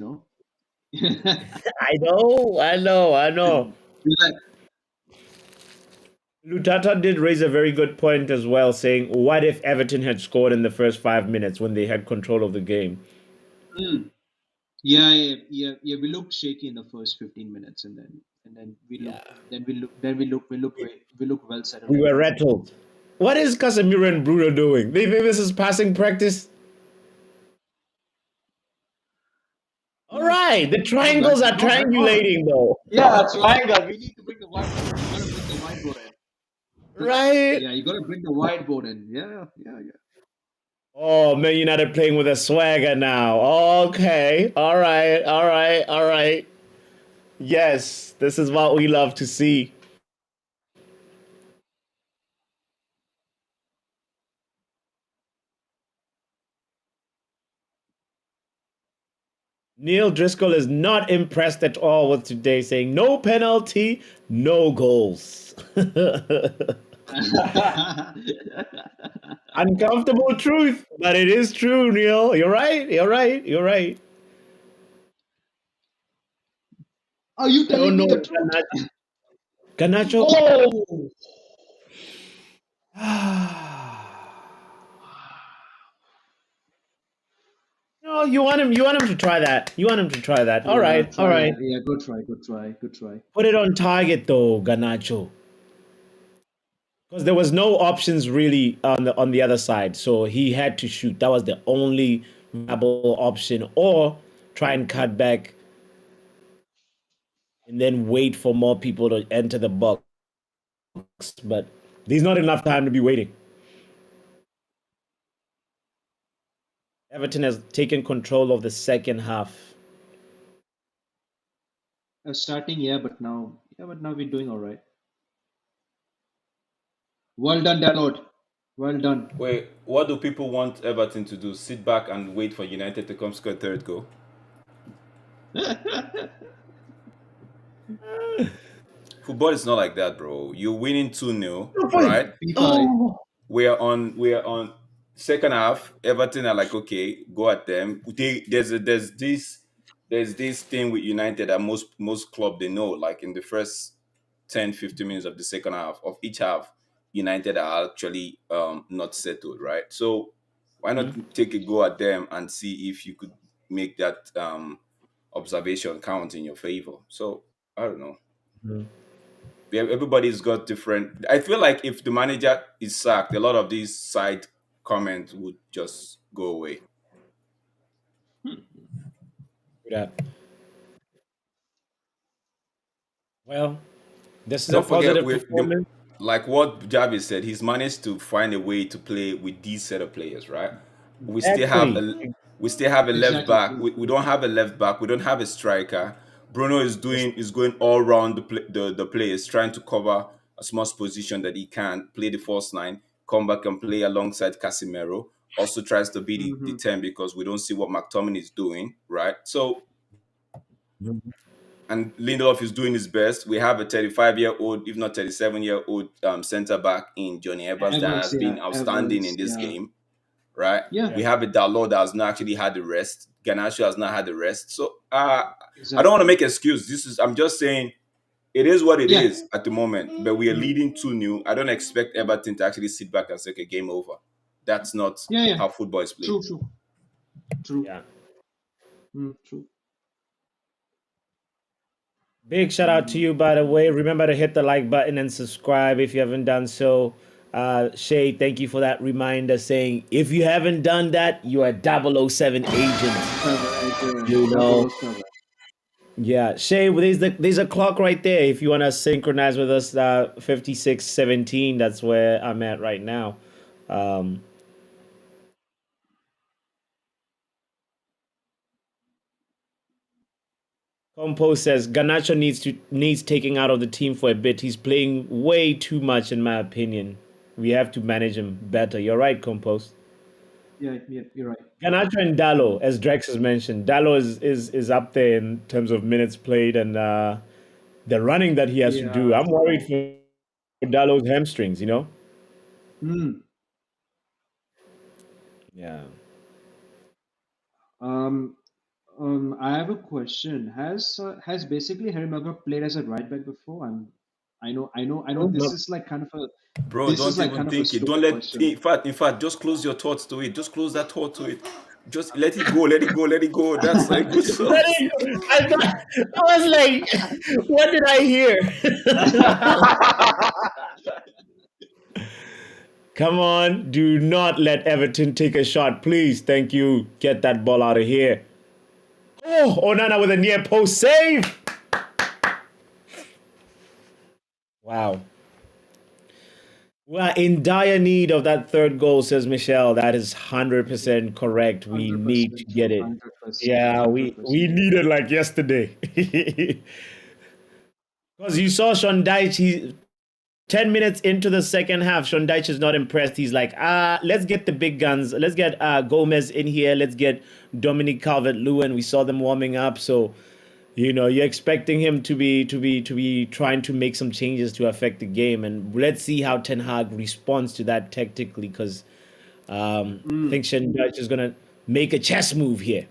I know. Like, Lutata did raise a very good point as well, saying, "What if Everton had scored in the first 5 minutes when they had control of the game? mm, yeah. We looked shaky in the first 15 minutes, and then we Yeah, looked. We look well settled we in the were second half. rattled. What is Casemiro and Bruno doing? They think this is passing practice. All Yeah, right, the triangles are not bad. triangulating though, Yeah, triangle. We need to bring the whiteboard. You gotta bring the whiteboard in. right? Yeah, you gotta bring the whiteboard in. Yeah. Oh, Man United playing with a swagger now. Okay. All right. All right. All right. Yes, this is what we love to see. Neil Driscoll is not impressed at all with today, saying no penalty, no goals. Uncomfortable truth, but it is true, Neil. You're right. You're right. You're right. Are you I don't telling know me the if truth? Ganacho. Oh! No, you want him. You want him to try that. You want him to try that. All Yeah, right. All try right. that. Yeah, good try, good try, good try. Put it on target though, Ganacho. Because there was no options really on the other side, so he had to shoot. That was the only viable option, or try and cut back and then wait for more people to enter the box. But there's not enough time to be waiting. Everton has taken control of the second half. Starting, but now we're doing all right. Well done, Dalot. Well done. Wait, what do people want Everton to do? Sit back and wait for United to come score a third goal? Football is not like that, bro. You're winning 2-0, right? FIFA. We're on second half. Everton are like, okay, go at them. There's this thing with United that most club they know, like in the first 10, 15 minutes of the second half of each half, United are actually not settled, right? So why not take a go at them and see if you could make that observation count in your favor? So I don't know. Everybody's got different. I feel like if the manager is sacked, a lot of these side comments would just go away. Yeah. Well, this is a Don't forget, positive performance. like what Javi said, he's managed to find a way to play with these set of players, right? We still have Exactly. a we still have a left Exactly back. true. We don't have a left back. We don't have a striker. Bruno is going all around the players, trying to cover as much position that he can, play the false nine, come back and play alongside Casemiro. Also tries to be the Hmm. 10 because we don't see what McTominay is doing, right? So and Lindelof is doing his best. We have a 35-year-old, if not 37-year-old centre back in Johnny Evans that Evans, has yeah. been outstanding in Evans, this yeah. game, right? Yeah, We Yeah. have a Dalot that has not actually had the rest. Ganacho has not had the rest. So I don't want to exactly. make excuse. I'm just saying it is what it Yeah. is at the moment. But we are Mm. leading 2-0. I don't expect Everton to actually sit back and say, okay, game over. That's not Yeah, yeah. how football is played. True, true, true. Yeah. True. Big shout out to Mm. you, by the way. Remember to hit the like button and subscribe if you haven't done so. Shay, thank you for that reminder saying if you haven't done that, you are a 007 agent. You know. 007. Yeah, Shay, there's a clock right there. If you want to synchronize with us, 56:17. That's where I'm at right now. Um, Compo says Ganacho needs taking out of the team for a bit. He's playing way too much, in my opinion. We have to manage him better. You're right, Compos. Yeah, yeah, you're right. Ganacho and Dalo, as Drex has mentioned, Dalo is up there in terms of minutes played and the running that he has to do. Yeah. I'm worried for Dalo's hamstrings. You know. Mm. Yeah. Um, I have a question. Has basically Harry Maguire played as a right back before? I know. This is like kind of a Bro, this is don't like even kind of a think it. Don't stupid let. question. In fact, just close your thoughts to it. Just close that thought to it. Just let it go. Let it go. Let it go. That's like good stuff. I was like, what did I hear? Come on, do not let Everton take a shot, please. Thank you. Get that ball out of here. Oh, Onana with a near post save. Wow. We're in dire need of that third goal, says Michelle. That is 100% correct. We need to 100%, get it. 100%, Yeah, we 100%. need it like yesterday. Because you saw Sean Dyche, 10 minutes into the second half, Sean Dyche is not impressed. He's like, let's get the big guns. Let's get Gomez in here. Let's get Dominic Calvert-Lewin. We saw them warming up. So, you're expecting him to be trying to make some changes to affect the game. And let's see how Ten Hag responds to that tactically, because I Mm. think Sean Dyche is going to make a chess move here.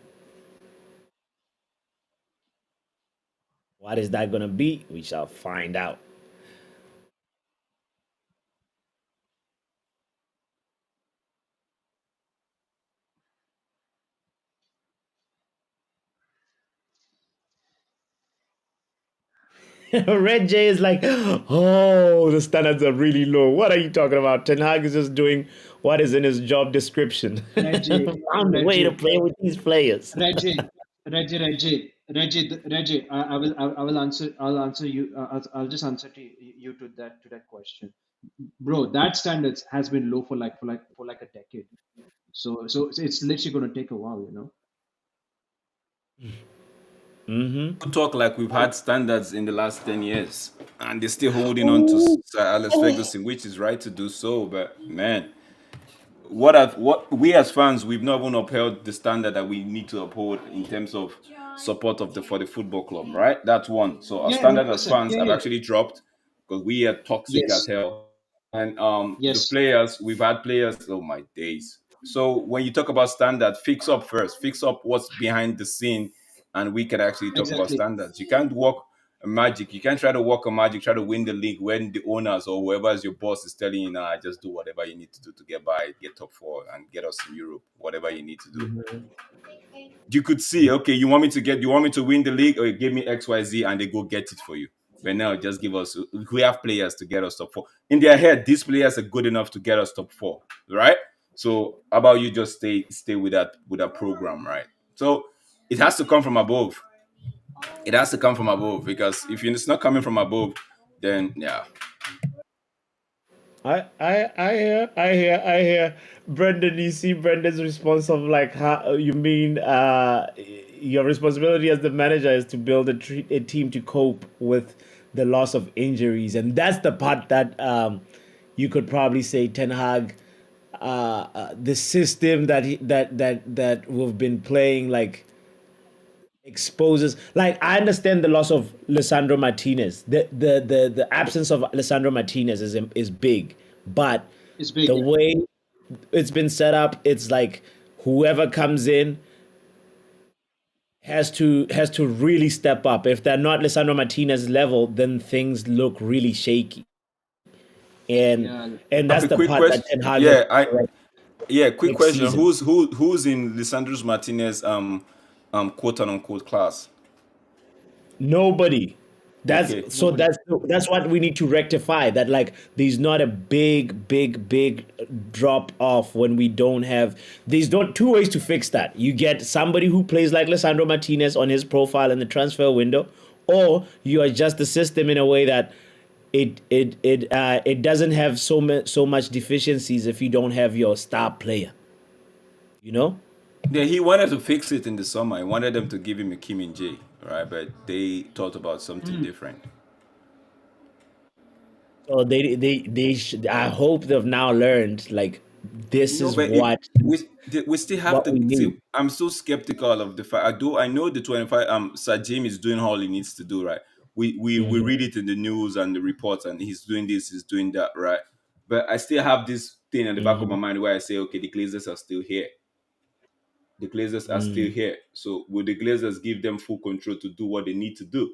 What is that going to be? We shall find out. Red J is like, oh, the standards are really low. What are you talking about? Ten Hag is just doing what is in his job description. Reggie, Found a way to Reggie, play with these players. Reggie, Reggie. I will answer. I'll answer you. I'll just answer to you to that question, bro. That standards has been low for like a decade. So it's literally going to take a while, you know. Mm-hmm. Talk like we've had standards in the last 10 years and they're still holding on to Oh, Sir Alex oh. Ferguson, which is right to do so. But man, what we as fans, we've not even upheld the standard that we need to uphold in terms of support of the for the football club, right? That's one. So our Yeah, standards as 100%. fans Yeah, have yeah. actually dropped because we are toxic as Yes, hell. And the yes, players, we've had players, oh my days. So when you talk about standard, fix up first, fix up what's behind the scene, and we can actually talk about exactly. standards. You can't work a magic. You can't try to work a magic, try to win the league when the owners or whoever is your boss is telling you, nah, just do whatever you need to do to get by, get top four, and get us in Europe, whatever you need to do. You could see, okay, you want me to win the league, or you give me XYZ and they go get it for you. But now just give us, we have players to get us top four. In their head, these players are good enough to get us top four, right? So how about you just stay with that program, right? So it has to come from above. It has to come from above because if it's not coming from above, then yeah. I hear. Brendan, you see Brendan's response of like, how you mean your responsibility as the manager is to build a team to cope with the loss of injuries, and that's the part that you could probably say Ten Hag, the system that we've been playing, like exposes, like, I understand the loss of Lisandro Martinez. The absence of Lisandro Martinez is big, but It's big. the Yeah, way it's been set up, it's like whoever comes in has to really step up. If they're not Lisandro Martinez level, then things look really shaky. And yeah. and that's Okay, the quick part that question. Ten Hag has Yeah, to correct quick next question. season. Who's in Lisandro's Martinez quote unquote class? Nobody. That's Okay. so Nobody. that's what we need to rectify. That, like, there's not a big drop off when we don't have. There's not two ways to fix that. You get somebody who plays like Lisandro Martinez on his profile in the transfer window, or you adjust the system in a way that it doesn't have so much deficiencies if you don't have your star player. You know. Yeah, he wanted to fix it in the summer. He wanted them to give him a Kim and J, right? But they thought about something Mm. different. So they should, I hope they've now learned, like, this No, is but it we still have what to we see. need. I'm so skeptical of the fact. I know the 25 Sir Jim is doing all he needs to do, right? We Mhm. read it in the news and the reports, and he's doing this, he's doing that, right? But I still have this thing in the back of my Mhm. mind where I say, okay, the Glazers are still here. The Glazers are still Mm. here. So will the Glazers give them full control to do what they need to do?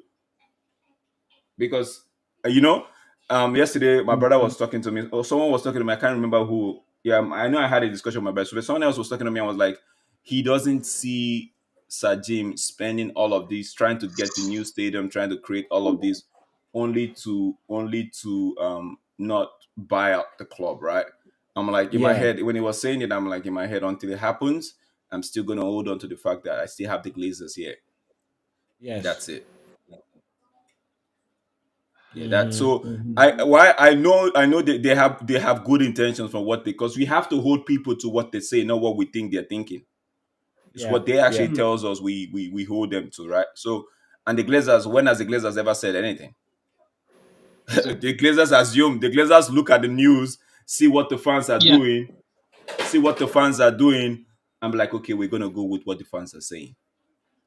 Because you know, yesterday my brother Mhm. was talking to me, or someone was talking to me. I can't remember who. Yeah, I know I had a discussion with my brother, but someone else was talking to me and was like, he doesn't see Sir Jim spending all of this trying to get the new stadium, trying to create all of this, only to not buy out the club, right? I'm like, in my Yeah. head when he was saying it, I'm like, in my head, until it happens, I'm still gonna hold on to the fact that I still have the Glazers here. Yes. That's it. Yeah, that so Mm-hmm. I know that they have good intentions from what they, because we have to hold people to what they say, not what we think they're thinking. It's Yeah, what they yeah. actually tells us we hold them to, right? So, and the Glazers, when has the Glazers ever said anything? Exactly. The Glazers look at the news, see what the fans are Yeah. doing, see what the fans are doing. I'm like, okay, we're gonna go with what the fans are saying.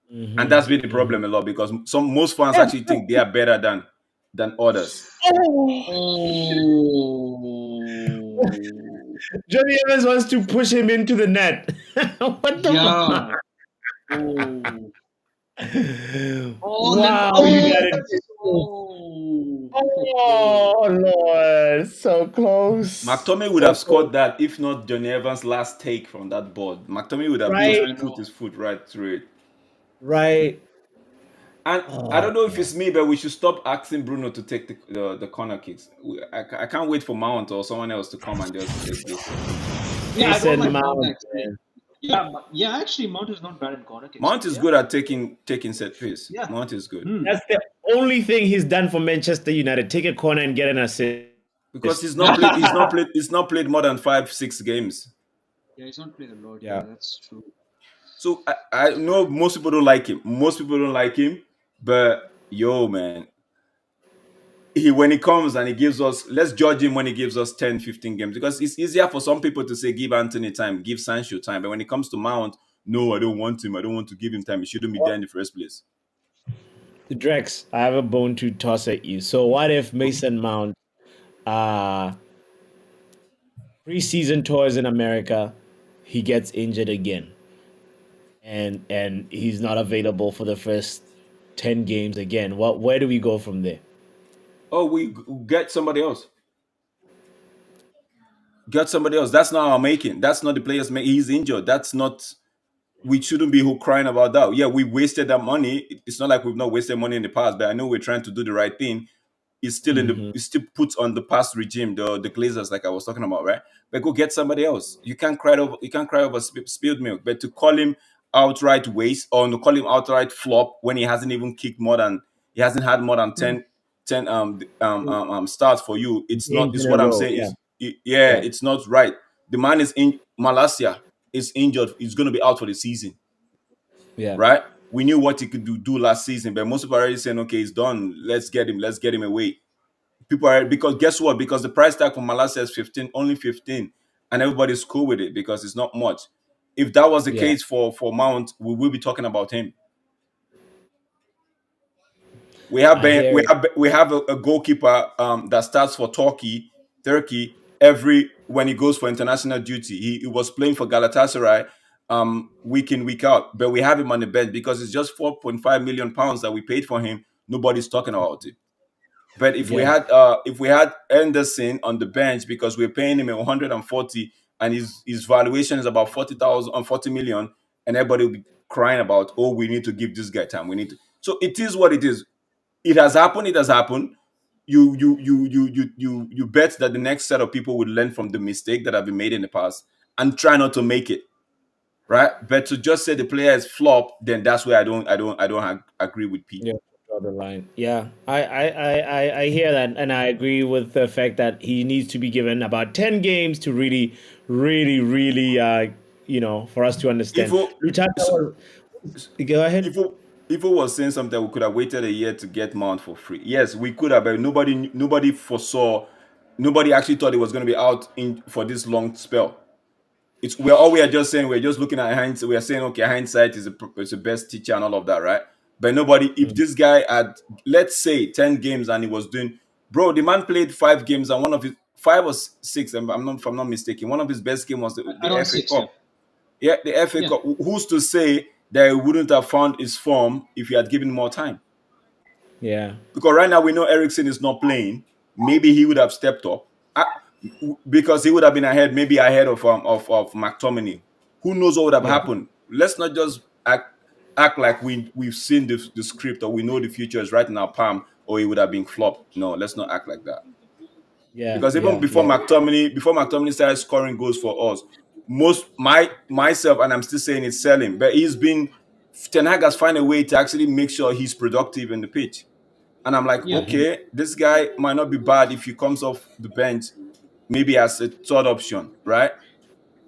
And that's been the Mm-hmm. problem a lot, because most fans Yeah. actually think they are better than others. Oh, Oh. Johnny Evans wants to push him into the net. What the Yeah. fuck? Oh. Oh, then Wow, you oh, got that's it. oh. Oh Lord, so close, McTominay would so have close. scored that if not Johnny Evans' last take from that board. McTominay would have Yeah, just Right, I put know. his foot right through it. right. And I Oh don't know if man. it's me, but we should stop asking Bruno to take the corner kicks. I can't wait for Mount or someone else to come and just take those ones. Yeah, I don't Mason mind Mount Mount, actually. man. Yeah, actually, Mount is not bad in corner kicks, Mount man. is Yeah, good at taking set piece. yeah. Mount is good Hmm. That's the only thing he's done for Manchester United. Take a corner and get an assist. because he's not played. He's not played more than 5-6 games. Yeah, he's not playing a lot. Yeah. Yeah, that's true. So I know most people don't like him. Most people don't like him, but yo, man, when he comes and he gives us, let's judge him when he gives us 10, 15 games, because it's easier for some people to say give Anthony time, give Sancho time, but when it comes to Mount, no, I don't want him. I don't want to give him time. He shouldn't be there in the first place. Drex, I have a bone to toss at you. So what if Okay. Mason Mount uh preseason tours in America, he gets injured again and he's not available for the first 10 games again. Where do we go from there? Oh, get somebody else. Get somebody else. That's not our making. That's not the player's making. He's injured. That's not. We shouldn't be who crying about that. Yeah, we wasted that money. It's not like we've not wasted money in the past, but I know we're trying to do the right thing. Hmm. It's still put on the past regime, the Glazers, like I was talking about, right? But go get somebody else. You can't cry over spilled milk. But to call him outright waste, or to call him outright flop when he hasn't had more than 10 starts for you, it's not. Games It's in a what I'm row. saying Yeah. is, yeah, Yeah. it's not right. The man is in Malasia, is injured. He's going to be out for the season, Yeah. right? We knew what he could do last season, but most people are already saying, okay, he's done. Let's get him away. People are, because guess what? Because the price tag for Malasia is 15, only 15, and everybody's cool with it because it's not much. If that was the Yeah. case for Mount, we will be talking about him. I hear it. We have a goalkeeper that starts for Turkey every when he goes for international duty. He was playing for Galatasaray week in, week out, but we have him on the bench because it's just 4.5 million pounds that we paid for him. Nobody's talking about it. But Yeah. if we had Anderson on the bench, because we're paying him 140 and his valuation is about 40,000 on 40 million, and everybody will be crying about, oh, we need to give this guy time. We need to. So it is what it is. It has happened. It has happened. You bet that the next set of people will learn from the mistake that have been made in the past and try not to make it, right? But to just say the player is flop, then that's where I don't agree with Yeah. people. Draw the line. Yeah. I hear that and I agree with the fact that he needs to be given about 10 games to really for us to If understand. we, Lutata so, go ahead. if it was saying something, we could have waited a year to get Mount for free. Yes, we could have, but nobody foresaw, nobody actually thought it was going to be out in for this long spell. We are just saying, we're just looking at hindsight. We are saying, okay, hindsight is the best teacher and all of that, right? But nobody, if Mm. this guy had, let's say, 10 games and he was doing, bro, the man played 5 games and one of his 5 or 6, if I'm not mistaken, one of his best game was the Around FA 6, yeah. Cup. Yeah, the FA Yeah. Cup. Who's to say that he wouldn't have found his form if he had given more time? Yeah. Because right now we know Ericsson is not playing. Maybe he would have stepped up. I, because he would have been ahead, maybe ahead of McTominay. Who knows what would have Yeah. happened? Let's not just act like we've seen the script or we know the future is right in our palm or it would have been flopped. No, let's not act like that. Yeah. Because even Yeah. Yeah. Before McTominay started scoring goals for us, myself, and I'm still saying it's selling, but Ten Hag has found a way to actually make sure he's productive in the pitch. And I'm like, Yeah, Mhm. okay, this guy might not be bad if he comes off the bench, maybe as a third option, right?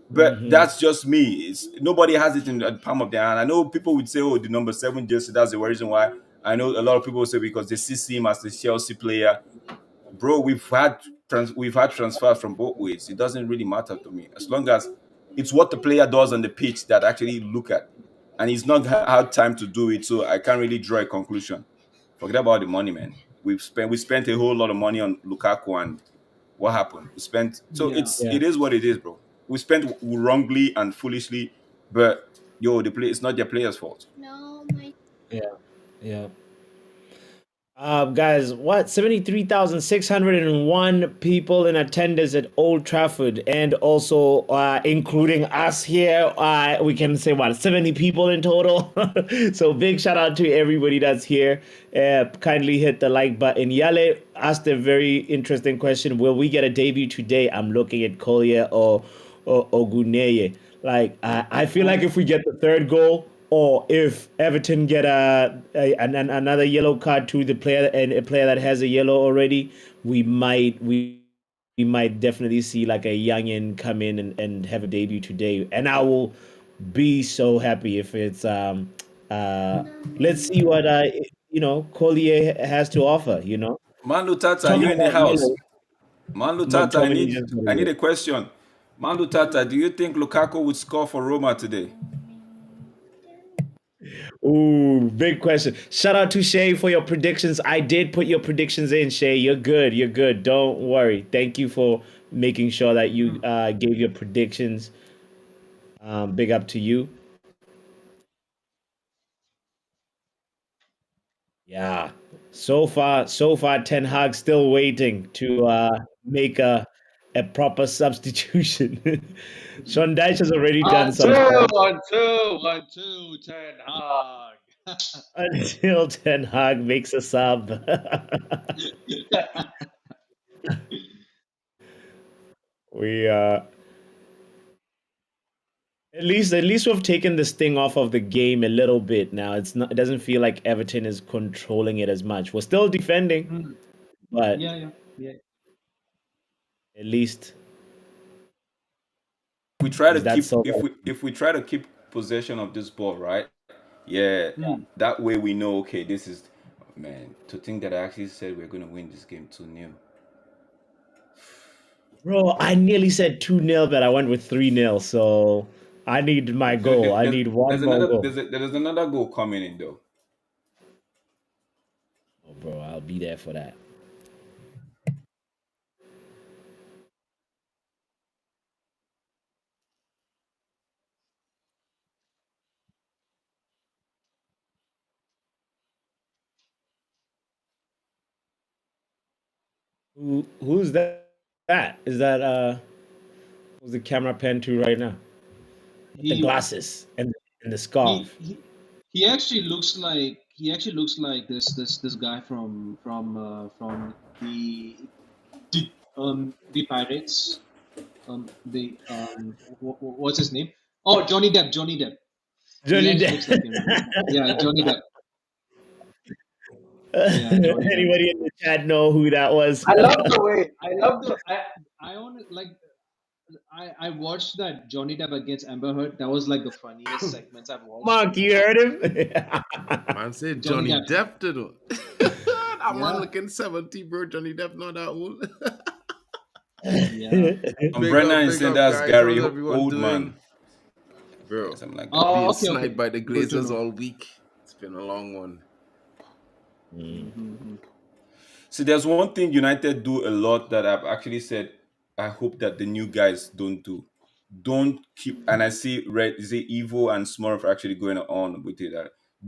But Mhm. that's just me. It's nobody has it in the palm of their hand. I know people would say, "Oh, the number 7 jersey." That's the reason why. I know a lot of people say because they see him as the Chelsea player. Bro, we've had transfers from both ways. It doesn't really matter to me as long as it's what the player does on the pitch that I actually look at, and he's not had time to do it, so I can't really draw a conclusion. Forget about the money, man. We spent a whole lot of money on Lukaku, and what happened? We spent so yeah, it's Yeah. it is what it is, bro. We spent wrongly and foolishly, but yo, the play it's not their players' fault. Yeah. Yeah. Guys, what? 73,601 people in attendance at Old Trafford, and also including us here. We can say, what, 70 people in total? So, big shout out to everybody that's here. Kindly hit the like button. Yale asked a very interesting question. Will we get a debut today? I'm looking at Collier or Oguneye. Like, I feel like if we get the third goal, or if Everton get another yellow card to the player, and a player that has a yellow already, we might definitely see like a youngin come in and have a debut today, and I will be so happy if it's uh let's see what Collier has to offer. Man Lutata, you Talking in the about house? yellow, Man Lutata, I McTominay need just got a I need yellow. a question. Man Lutata, do you think Lukaku would score for Roma today? Ooh, big question. Shout out to Shay for your predictions. I did put your predictions in, Shay. You're good. You're good. Don't worry. Thank you for making sure that you gave your predictions. Big up to you. Yeah. So far, Ten Hag still waiting to make a proper substitution. Sean Dyche has already done some stuff. one, two, Ten Hag. Until Ten Hag makes a sub. we At least we've taken this thing off of the game a little bit now. It doesn't feel like Everton is controlling it as much. We're still defending, Mm, but yeah, yeah, yeah. at least We try to that's keep so. if we try to keep possession of this ball, right? Yeah, Mm. that way we know. Okay, this is man. To think that I actually said we're gonna win this game 2-0. Bro, I nearly said 2-0, but I went with 3-0. So I need my goal. I need one There's more another goal. there's another goal coming in though. Oh, bro, I'll be there for that. Who's that? That is that who's the camera pan to right now? With the He glasses and the he scarf. he he actually looks like this guy from the Pirates. What's his name? Oh, Johnny Depp. Johnny Depp. He Johnny actually Depp. looks like him. Yeah, Johnny Depp. Yeah, Johnny Depp. Anybody in the chat know who that was? I love the way. I love the. I own it. Like I watched that Johnny Depp against Amber Heard. That was like the funniest segments I've watched. Mark, you heard him? Man said Johnny Johnny Depp. Depp to do. That man Yeah, looking 70, bro. Johnny Depp not that old. yeah. Brennan is big saying up, that's guys. Gary How's everyone Oldman. doing? Bro, Something like that. Oh, being okay, okay. sniped by the Good to Glazers know. all week. It's been a long one. Mm-hmm. See, there's one thing United do a lot that I've actually said I hope that the new guys don't do. Don't keep, and I see Red, is it Evo and Smurf actually going on with it.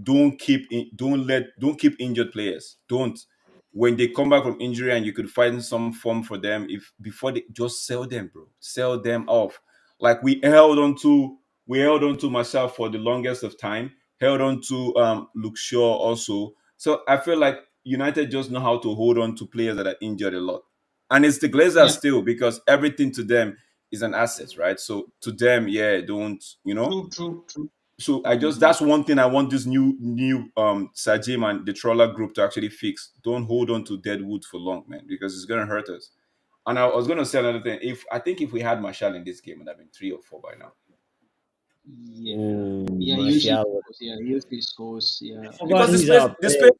Don't keep injured players. Don't. When they come back from injury and you could find some form for them, if before they just sell them, bro, sell them off. Like we held on to myself for the longest of time. Held on to Luke Shaw also. So I feel like United just know how to hold on to players that are injured a lot. And it's the Glazers Yeah, still because everything to them is an asset, right? So to them, yeah, don't. true, true, true. So I just that's one thing I want this new Sajim and the Troller group to actually fix. Don't hold on to dead wood for long, man, because it's gonna hurt us. And I was gonna say another thing. If I think if we had Marshall in this game, it would have been 3 or 4 by now. Yeah, Ooh, yeah. He usually Martial. scores. Yeah, he usually scores. I Yeah, forgot Because he's our the player. space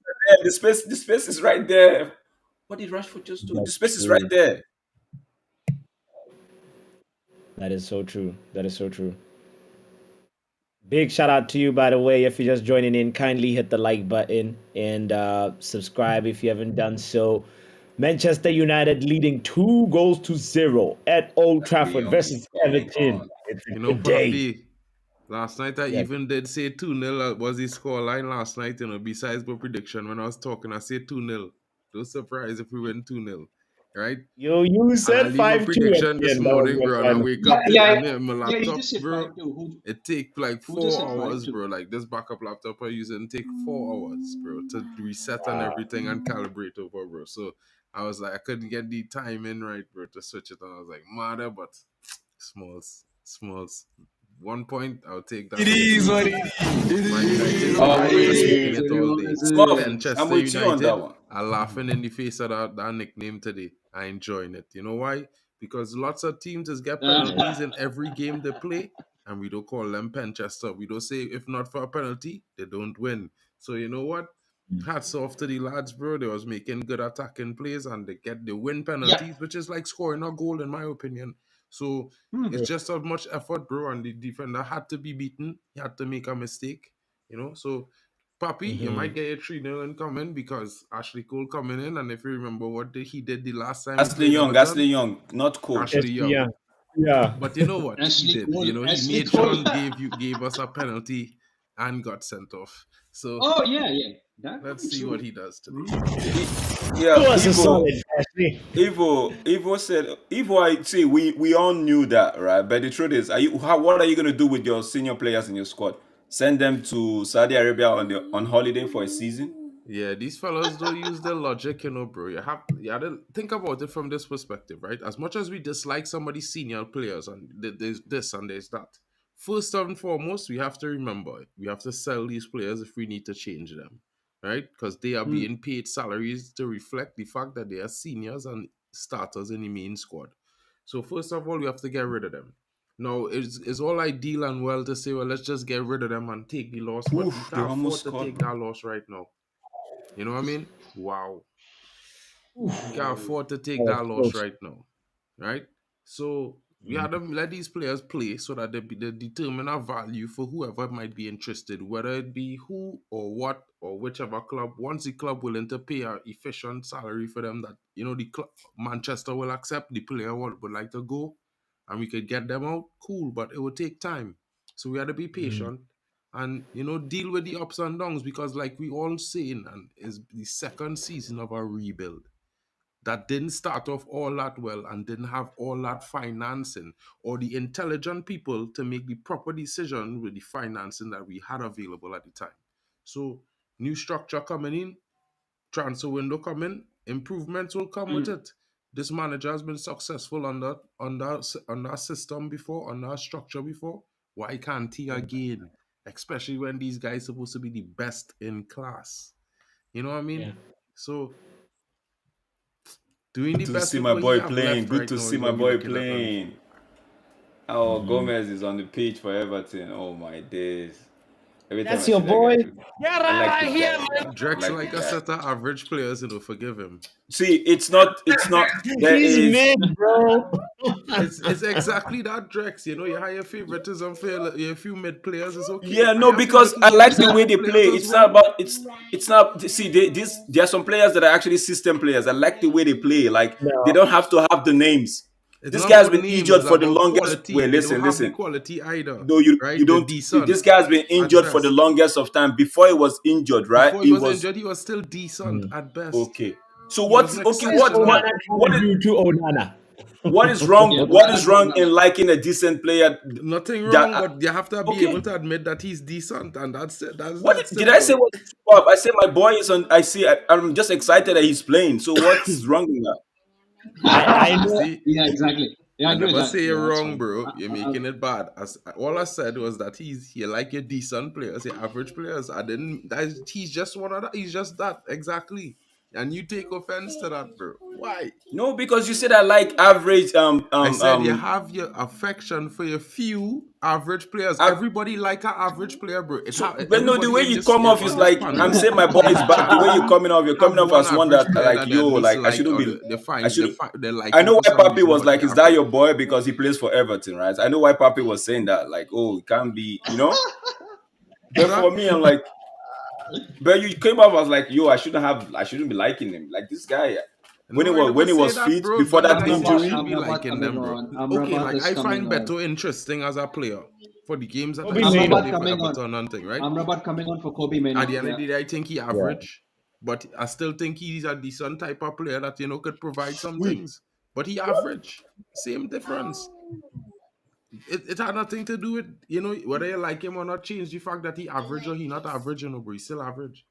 is there, the space is right there. What did Rashford just do? The That's space is right true. there. That is so true. That is so true. Big shout out to you, by the way. If you're just joining in, kindly hit the like button and subscribe if you haven't done so. Manchester United leading 2 goals to 0 at Old De Trafford Jong is versus coming Everton. on. It's a You know, good day. Papi, last night I Yes. even did say 2-0 was the scoreline last night, besides my prediction when I was talking, I said 2-0. No surprise if we win 2-0, right? Yo, you And I said leave my 5-2 at prediction the this end. That was morning, your bro, and I fun. wake yeah, up yeah, and then my yeah. He just laptop, said bro, 5-2. it take like Who just 4 said hours, 5-2? bro. Like this backup laptop I use it take 4 hours, bro, to reset and everything and calibrate over, bro. So I was like, I couldn't get the timing right, bro, to switch it on. I was like, mother, but smalls. 1 point, I'll take that It all is day. what it is. Man United It fans will be is. smoking Hey, it tell me all what day. is Smurf, it? I'm Manchester with you on that United one. are laughing in the face of that nickname today. I enjoying it. You know why? Because lots of teams just get Yes. penalties in every game they play, and we don't call them Manchester. We don't say if not for a penalty, they don't win. So you know what? Hats off to the lads, bro. They was making good attacking plays and they win Yeah. penalties, which is like scoring a goal in my opinion. So Hmm. it's just as much effort, bro. And the defender had to be beaten. He had to make a mistake, So, Papi, you Mm-hmm. might get a 3-0 incoming because Ashley Cole coming in. And if you remember he did the last time we played Ashley Everton, Young, not Cole. Yes, Ashley yeah. Young. Yeah. But you know what he Ashley did? Cole. He Ashley made Cole. Sean gave us a penalty and got sent off. So Oh yeah, yeah. That could let's be see true. what he does today. Yeah, It was a Evo, solid Ashley. Evo said, Evo, I see, we all knew that, right? But the truth is, what are you gonna do with your senior players in your squad? Send them to Saudi Arabia on holiday for a season? Yeah, these fellas don't use their logic, bro. You have to think about it from this perspective, right? As much as we dislike some of these senior players and there's this and there's that, first and foremost, we have to remember we have to sell these players if we need to change them, right? Because they are Hmm. being paid salaries to reflect the fact that they are seniors and starters in the main squad. So first of all, we have to get rid of them. Now, it's all ideal and well to say, well, let's just get rid of them and take the loss, but we Oof, they can't almost afford to scored, take bro. that loss right now. You know what I mean? Wow. We can't Yeah. afford to That take was that loss close. right now. Right? So we had to let these players play so that they determine a value for whoever might be interested, whether it be who or what or whichever club. Once the club willing to pay an efficient salary for them that, the club, Manchester will accept, the player would like to go and we could get them out, cool, but it would take time. So we had to be patient and deal with the ups and downs because like we all saying and is the second season of our rebuild that didn't start off all that well and didn't have all that financing or the intelligent people to make the proper decision with the financing that we had available at the time. So new structure coming in, transfer window coming, improvements will come with Hmm. it. This manager has been successful on that system before, on that structure before. Why can't he again? Especially when these guys supposed to be the best in class. You know what I mean? Yeah. So doing Good the to best see with my what he boy have playing. left Good right to now see is my what we're boy looking at. And playing. Oh, Gomez is on the pitch for Everton. Oh my days. Every time That's I your see that boy. guy, Get I like out the of here, guy, man. bro. I Drex like the like a guy. set of average players, forgive him. See, it's not. There He's is mid, bro. It's exactly that, Drex. You have your favoritism for a few mid players, it's okay. Yeah, I no, have because I favoritism for like the some way mid they play. players as It's not well. about it's not see there are some players that are actually system players. I like the way they play. Like they No. don't have to have the names. It's This not guy's about been names, injured it's for the about longest. quality. Wait, They don't listen, have the listen. quality either. No, you Right? They're don't see. This decent guy's been at injured for the best. longest of time. Before he was injured, right? Before he He was was injured, he was still decent Mm. at best. okay. So He what's wasn't okay? What is exceptional. Onana What trying to is do to Onana? what is wrong? Yeah. What is Onana to wrong in Onana. liking a decent player? Nothing That wrong, but you have to be able okay. to admit that he's decent, and that's it. That's What that did I say? simple. Was superb? I said my boy is on. I'm just excited that he's playing. So what's wrong with that? I You know see, Yeah, exactly. Yeah, I I agree with never that. say Yeah, you're that's wrong, fine. bro. You're making it bad. As all I said was that he like your decent players, your average players. I didn't. He's just one of that. He's just that exactly. And you take offense to that, bro. Why? No, because you said I like average. I said you have your affection for your few average players. Av- Everybody like an average player, bro. so, but no, the Everybody way in you this come off is on this like I'm panel. saying my boy is back. The way you're Have coming off one as one average that player like that they yo, at least like I like, shouldn't or be. they I find should. they like I him know for why some Papi reason, was but he like, "Is that average. your boy?" Because he plays for Everton, right? I know why Papi was saying that. Like, oh, it can't be, you know. Is But that? for me, I'm like, but you came off as like, yo, I shouldn't be liking him. Like this guy, No, I never when he say was that, fit bro. before But did that I say you injury. should be Amrabat liking coming them, bro? on. Okay, Amrabat like is I coming find on. Beto interesting as a player for the games that I Kobe see him Mainoo. Amrabat play for coming on. Everton and thing, right? Amrabat coming on for Kobe At Mainoo. the end of Yeah. the day, I think he Yeah. average, but I still think he's a decent type of player that could provide some We things. But he average, same difference. It had nothing to do with whether you like him or not. Change the fact that he average or he not average, bro. He's still average.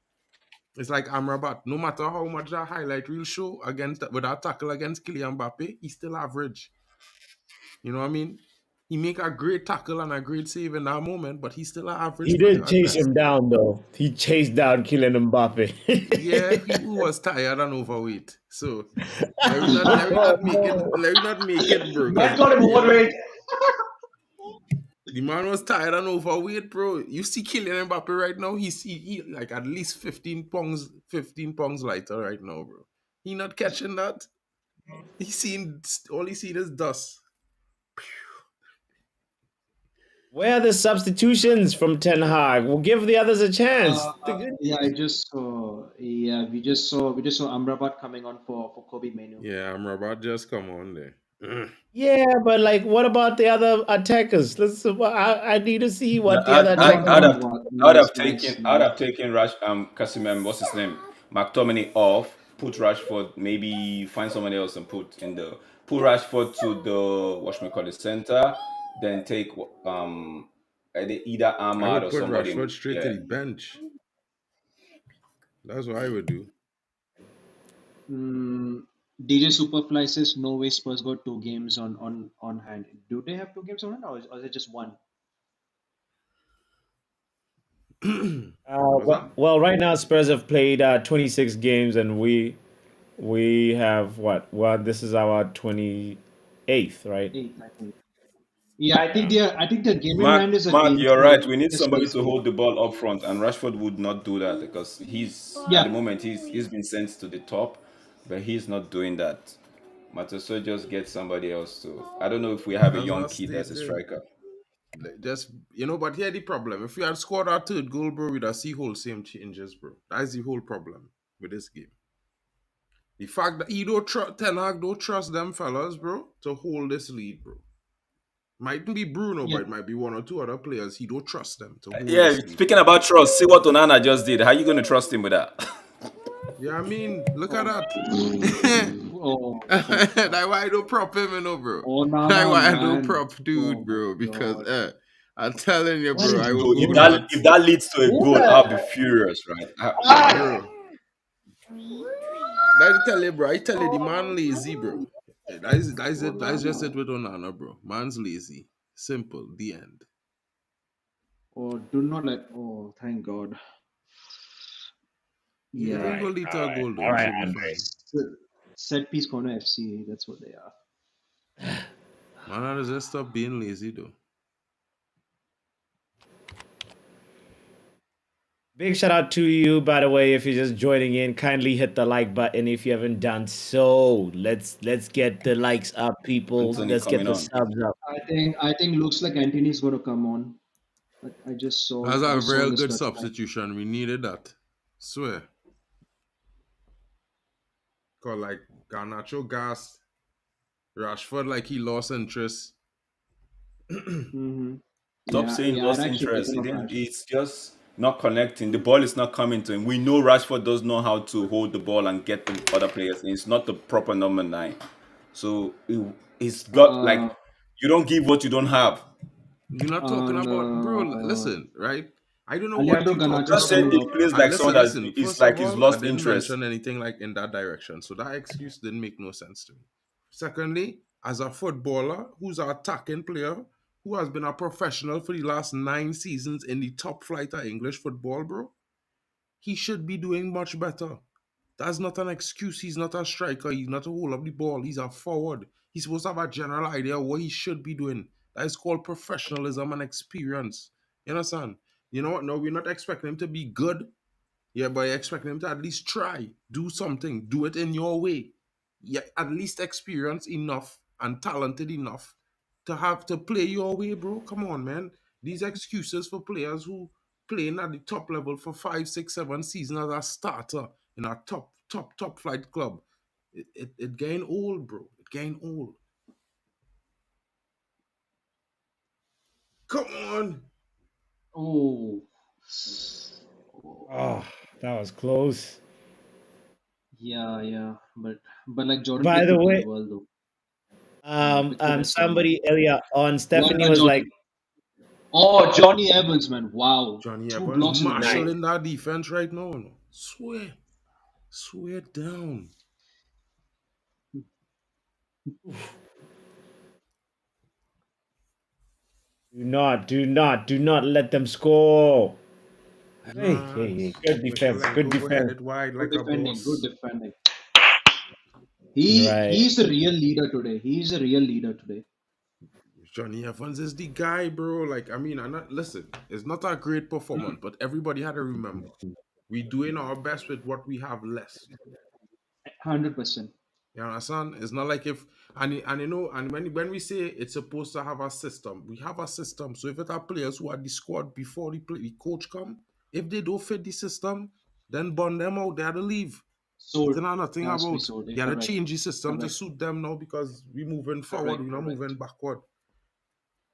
It's like Amrabat. No matter how much that highlight reel show with that tackle against Kylian Mbappe, he's still average. You know what I mean? He make a great tackle and a great save in that moment, but he's still an He average did player at chase best. him down though. He chased down Kylian Yeah, Mbappe. he was tired and overweight. So let me not make it, bro. Man Because called him overweight. the man was tired and overweight, bro. You see Kylian Mbappe right now, he like at least 15 pounds lighter right now, bro. He not catching that. All he seen is dust. Where are the substitutions from Ten Hag? We'll give the others a chance. Yeah, I just saw. Yeah, we just saw Amrabat coming on for Kobe Mainoo. Yeah, Amrabat just come on there. Yeah, but like, what about the other attackers? I need to see No, what the other attackers I'd are. have Amrabat, I'd have nice. taken Casimir, what's his name, McTominay off, put Rashford, maybe find someone else and put Rashford to the whatchamacallit center, then take either I Ahmad would or put somebody. Rashford straight to Yeah, the bench. That's what I would do. DJ Superfly says no way Spurs got 2 games on hand. Do they have 2 games on hand, or is it just one? What's that? Well, right now Spurs have played 26 games, and we have what? Well, this is our 28th, right? 8, I think. Yeah, I think the game in hand is Mark, against you're right. We need the somebody Spurs to game. hold the ball up front, and Rashford would not do that because he's at the Yeah, moment he's been sent to the top, but he's not doing that. Mataso just get somebody else to. I don't know if we have a That's what young I kid as a stated. striker. Like, just but here the problem. If we had scored our third goal, bro, we'd have see whole same changes, bro. That's the whole problem with this game. The fact that he Ten Hag don't trust them fellas, bro, to hold this lead, bro. Mightn't be Bruno, yeah. but it might be one or two other players. He don't trust them to hold Yeah, this lead, speaking bro. about trust, see what Onana just did. How you going to trust him with that? Yeah, I mean, look at that. Oh, That's why I don't prop him, bro. oh, That's Nana, why I don't man. prop dude, Oh my bro. Because God. I'm telling you, What bro, is I will Bro, go going nuts, if that leads to a Who goal, the I'll be furious, right? bro. I tell you, bro. I tell you, the man lazy, bro. That is Oh, it. That's just Nana. it with Onana, bro. Man's lazy. Simple. The end. Oh, do not let. Oh, thank God. He All Yeah. ain't right, gonna lead all to a right, goal though. all He right, should be Andre. fine. Set piece corner FC. That's what they are. Man, I just stop being lazy though. Big shout out to you, by the way. If you're just joining in, kindly hit the like button if you haven't done so. Let's get the likes up, people. Anthony Let's get coming the on. subs up. I think looks like Anthony's going to come on. I just saw That's I a just saw real on the good start. substitution. We needed that. Swear. Cause like Garnacho gassed. Rashford like he lost interest. Mm-hmm. Stop Yeah, saying yeah. I'd lost actually interest. taken off Rashford. It's just not connecting. The ball is not coming to him. We know Rashford does know how to hold the ball and get the other players in. It's not the proper number 9. So he's got like Uh, you don't give what you don't have. You're not talking and about, bro. Listen, right? I don't know what Alejandro you're talking Garnacho's Just saying coming about. he off. plays And like someone that listen. is First like of he's all, I lost didn't interest. mention anything like in that direction, so that excuse didn't make no sense to me. Secondly, as a footballer who's an attacking player who has been a professional for the last 9 seasons in the top flight of English football, bro, he should be doing much better. That's not an excuse. He's not a striker. He's not a hold up the ball. He's a forward. He's supposed to have a general idea of what he should be doing. That is called professionalism and experience. You understand? You know what? No, we're not expecting him to be good. Yeah, but you're expecting him to at least try. Do something. Do it in your way. Yeah, at least experience enough and talented enough to have to play your way, bro. Come on, man. These excuses for players who playing at the top level for 5, 6, 7 seasons as a starter in a top flight club. It getting old, bro. It getting old. Come on. Oh. Oh, that was close. Yeah. But like Jordan By the picked it way, very well though. Picked it as well. somebody earlier on, Well Stephanie done, was like, Johnny. Oh, Johnny Evans, man. Wow. Johnny Two Evans blocks in a row. nice. marshalling that defense right now. No. Swear down. Do not let them score. Hey, Nah, good defense, good Michelenko go head defense. it wide Good like a defending. Good boss. defending. Right. He's the real leader today. He's the real leader today. Johnny Evans is the guy, bro. Like, I mean, I'm not listen. It's not a great performance, but everybody had to remember we doing our best with what we have left. 100%. You understand? It's not like if and you know, and when we say it's supposed to have a system, we have a system. So if it are players who are the squad before the coach come, if they don't fit the system, then burn them out. They had to leave. Sold. They know nothing Has to be about. sold. They had to Correct. change the system to Correct. suit them now because we're moving forward, we're not Correct. moving backward.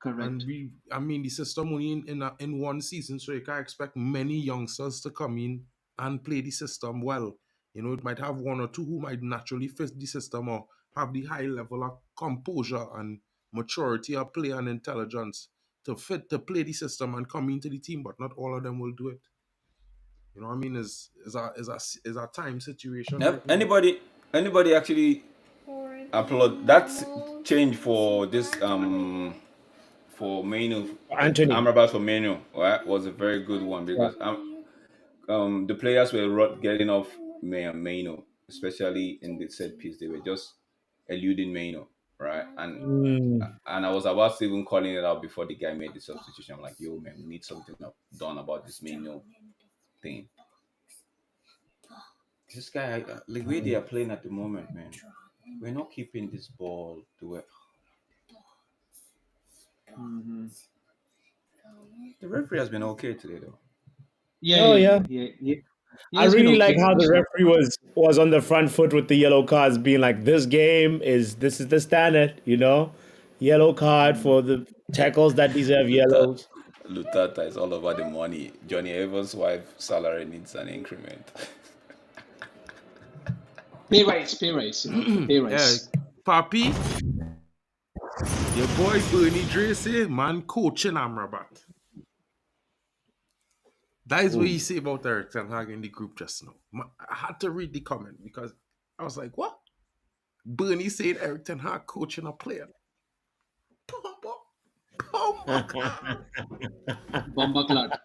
Correct. And I mean, the system only in one season, so you can't expect many youngsters to come in and play the system well. You know, it might have one or two who might naturally fit the system or have the high level of composure and maturity of play and intelligence to play the system and come into the team, but not all of them will do it. You know what I mean? Is a time situation right now. Anybody actually applaud that change for this for Menu Anthony. Amrabat for Menu, right, was a very good one Yeah. because the players were getting off Menu, especially in the set piece. They were just eluding Menu, right? Mm. And I was about to even calling it out before the guy made the substitution. I'm like, yo, man, we need something done about this Menu thing. This guy, the way they are playing at the moment, man, we're not keeping this ball to it. Mm-hmm. The referee has been okay today, though. Oh yeah. He I has been really like okay. how the He's not referee was on the front foot with the yellow cards, being like, "This game this is the standard," you know, yellow card for the tackles that deserve Lutata, yellows. Lutata is all over the money. Johnny Evans' wife salary needs an increment. pay rise, you know, pay Yeah, rise. Papi, your boy Bernie Tracy, man, coaching Amrabat. That is what you say about Erik Ten Hag in the group just now. I had to read the comment because I was like, what? Bernie said Erik Ten Hag coaching a player. Bomba clot.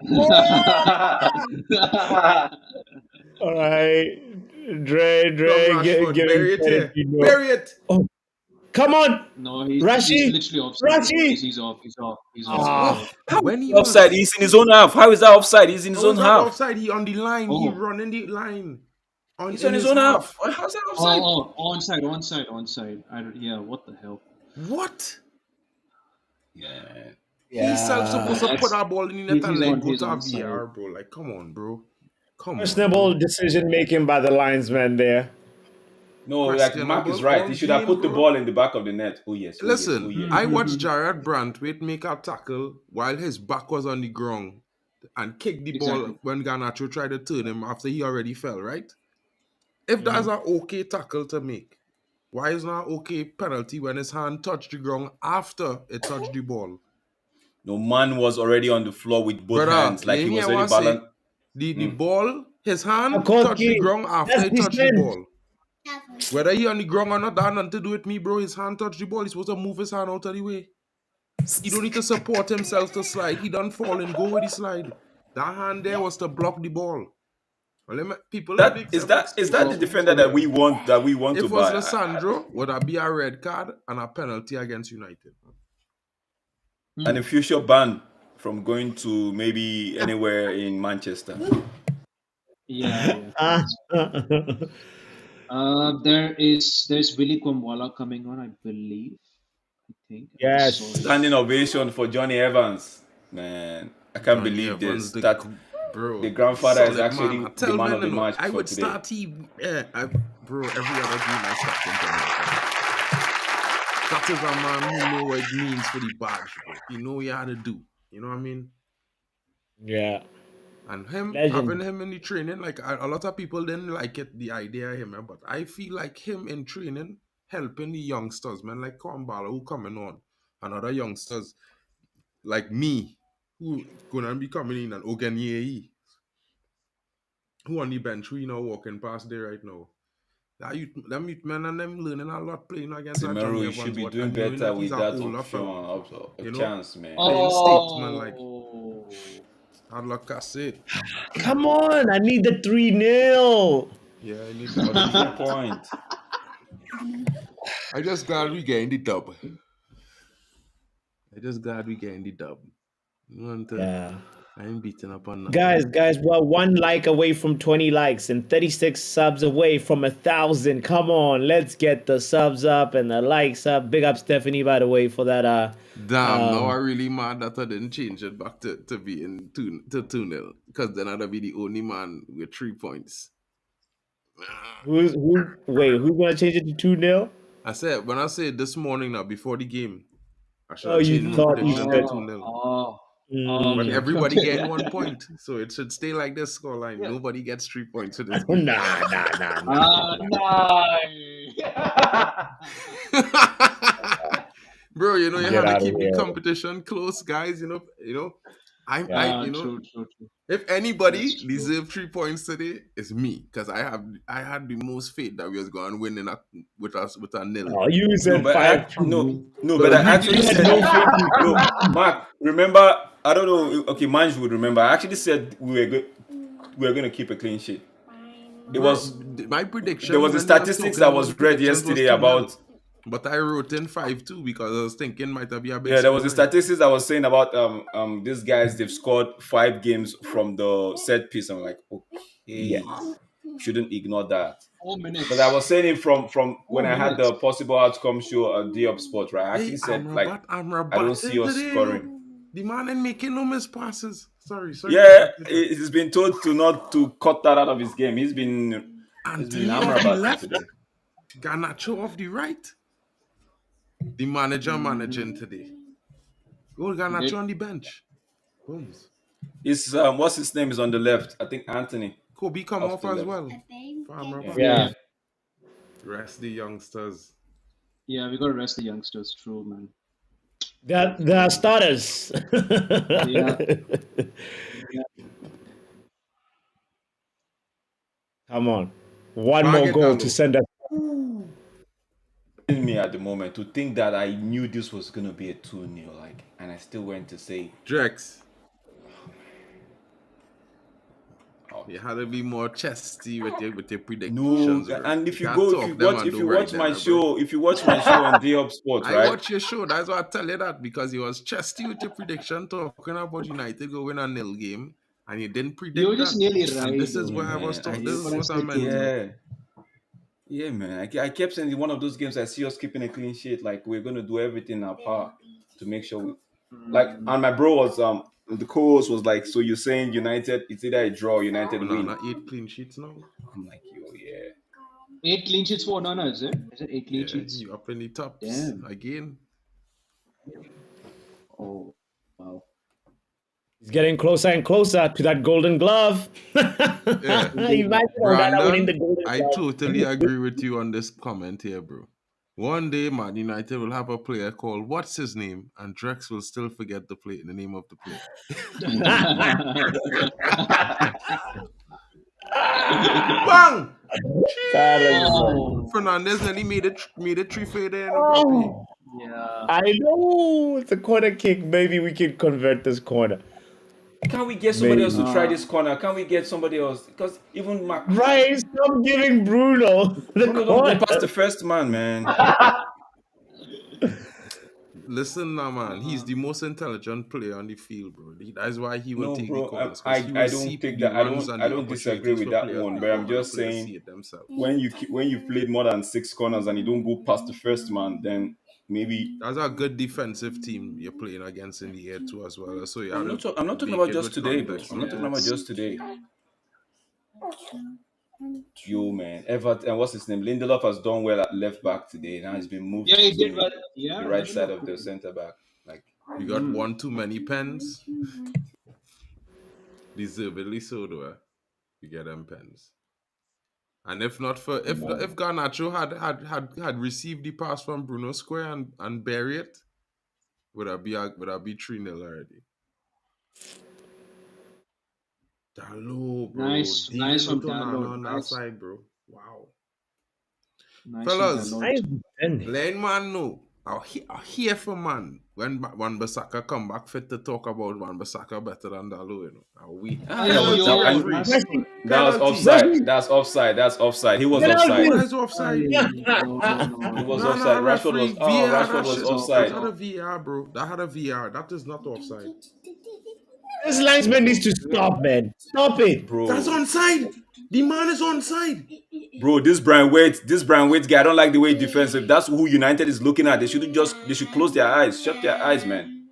All right, Come Dre, Rashford, giving bury it credit, here. you know. Bury it. Oh, come on, No, he's Rashi, literally offside. Rashi. He's off. Ah, How is When he he offside? was, He's in his own half. How is that offside? He's in his how own is that half. offside? He on the line. He Oh, running the line He's in on his his own half. half. How's that offside? onside. Yeah, what the hell? What? Yeah. He's self yeah. supposed to put that ball in the net and He's let on go his to a onside. VAR, bro. Like, come on, bro. Come on, Questionable bro. decision making by the linesman there. No, like Mark is Questionable right. all He should have game, put the bro. ball in the back of the net. Oh yes, oh yes, oh Listen, yes. I watched Jared Brantwaite make a tackle while his back was on the ground and kick the ball Exactly. when Garnacho tried to turn him after he already fell, right? If that's Mhm. an okay tackle to make, why is not okay penalty when his hand touched the ground after it touched the ball? No, man was already on the floor with both Brother, hands, you like he ain't was hear already what I say? balanced. The ball, his hand touched the Akotki, ground after that's it touched the descent. ball. Whether he on the ground or not, that had nothing to do with me, bro. His hand touched the ball. He's supposed to move his hand out of the way. He don't need to support himself to slide. He done fall and go with the slide. That hand there was to block the ball. Well, people let me Is that the defender that we want if to it was buy? Lissandro, would that be a red card and a penalty against United? And a future ban from going to maybe anywhere in Manchester. Yeah. There's Willy Kwamwala coming on, I believe. I think. Yes. Standing ovation for Johnny Evans. Man, I can't believe this. Bro, the grandfather is solid actually man. the man of the match I for would today. start bro, every other game I start him. That is a man who know what it means for the badge, bro. He know what he had to do. You know what I mean? Yeah. And him, Legend. having him in the training, like a lot of people didn't like it, the idea of him, but I feel like him in training, helping the youngsters, man, like Kwambala, who coming on, and other youngsters like me, who gonna be coming in, and Oganyei, who on the bench, who you know walking past there right now. Them youth men and them learning a lot playing against Timeru, Johnny you Evans. should be What, doing and knowing better that he's with a that older option fella, of you know? chance, man. Playing statesman like I'd like I said. Come on, I need the 3-0. Yeah, I need For the 3 point. I just glad we getting the dub. You want to, Yeah. I ain't beating up on that. Guys, we're 1 like away from 20 likes and 36 subs away from 1,000. Come on, let's get the subs up and the likes up. Big up Stephanie, by the way, for that. Damn, now I'm really mad that I didn't change it back to being 2-0. Because then I'd be the only man with 3 points. Who's gonna change it to 2-0? I said, when I said this morning now, before the game, I should Oh, have you changed my thought you prediction said. to 2-0. But Mm. everybody getting 1 point. So it should stay like this scoreline. Yeah. Nobody gets 3 points for this game. Nah. Bro, you know, you Get have to out of keep the here. competition close, guys. You know, True. if anybody deserved 3 points today, it's me, because I had the most faith that we was going to win with a nil. Oh, you said 5-2. But I actually said no. Mark, remember? I don't know. Okay, Manj would remember. I actually said we were going to keep a clean sheet. It was my prediction. There was the statistics that was read yesterday about. But I wrote in 5-2 because I was thinking might have been a big. Yeah, there was the statistics that was saying about these guys. They've scored 5 games from the set piece. I'm like, okay, shouldn't ignore that. 4 minutes. But I was saying it from when I had the possible outcome show on D-Up Sport, right? I actually said I don't see us scoring. The man ain't making no miss passes. Sorry. Yeah, he's been told not to cut that out of his game. He's been left today. Garnacho off the right. The manager managing today. Go Garnacho on the bench. Booms. It's what's his name is on the left? I think Anthony. Kobe come off as well. Yeah. Rest the youngsters. Yeah, we gotta rest the youngsters. True, man. They're starters. Yeah. Come on. One more goal to send us. Me at the moment to think that I knew this was gonna be a 2-0, and I still went to say Drex. You had to be more chesty with your predictions. No, and if you watch my show on D-Up Sport, right? I watch your show. That's why I tell you that, because you was chesty with your prediction, talking about United going a nil game, and you didn't predict. You're just nearly right. And this is where I was talking. This is what I meant. Yeah, man. I kept saying in one of those games I see us keeping a clean sheet. Like, we're gonna do everything in our power to make sure we and my bro was the co-host was like, so you're saying United, it's either a draw or United win. Not 8 clean sheets now. I'm like, yo, yeah. 8 clean sheets for Onana, is it? Is it 8 clean sheets? You up in the tops. Damn. Again. Oh, wow. He's getting closer and closer to that golden glove. Yeah. Imagine Onana winning the golden glove. I totally agree with you on this comment here, bro. One day, Man United will have a player called what's his name, and Drex will still forget the name of the player. Bang! That is Oh, Fernandes nearly made it three for there, no papi. oh, yeah. I know it's a corner kick. Maybe we can convert this corner. Can we get somebody else to Maybe. try this corner? Can we get somebody else? Because even Mark, Right, stop giving Bruno the Bruno don't go corner. past the first man, man. Listen now, man. He's the most intelligent player on the field, bro. That's why he will No, take the bro, corners because he I will don't see think the that runs and I the don't disagree opportunities with for that players one. But I'm before other just players see saying it themselves. when you've played more than 6 corners and you don't go past the first man, then maybe That's a good defensive team you're playing against in the air too as well. So you have to I'm not talking make about it just with today, bro. context I'm and not talking about Yes. just today. Yo, man, Everton, what's his name? Lindelof has done well at left back today. Now he's been moved Yeah, he did to well. the Yeah, right side Lindelof of did the well. centre back. Like, you got one too many pens. Deservedly so though. You get them pens. And if not for if Garnacho had received the pass from Bruno Square and bury it, would I be 3-0 already? Dalo, bro. Nice Dealing from with Onana Dalot. on that Nice, side, bro. Wow. nice from Fellas, Dalot. Nice defending. Lane man no. I'll hear from man when Wan-Bissaka come back fit to talk about Wan-Bissaka better than Dalo, you know. Penalty, that, and referee. Messi, that was Penalty. offside. That's offside. That's offside. He was offside. penalty. Where's offside? No, no, He no, was Nah, offside. nah, referee. VAR, Rashford that was shit. it's off. That It's offside, had a off. VAR, bro. That had a VAR. That is not offside. This linesman needs to Yeah. stop, man. Stop it. That's bro. onside. The man is onside. Bro, this Brian Waite guy, I don't like the way he defends. If that's who United is looking at, they should close their eyes, shut their eyes, man.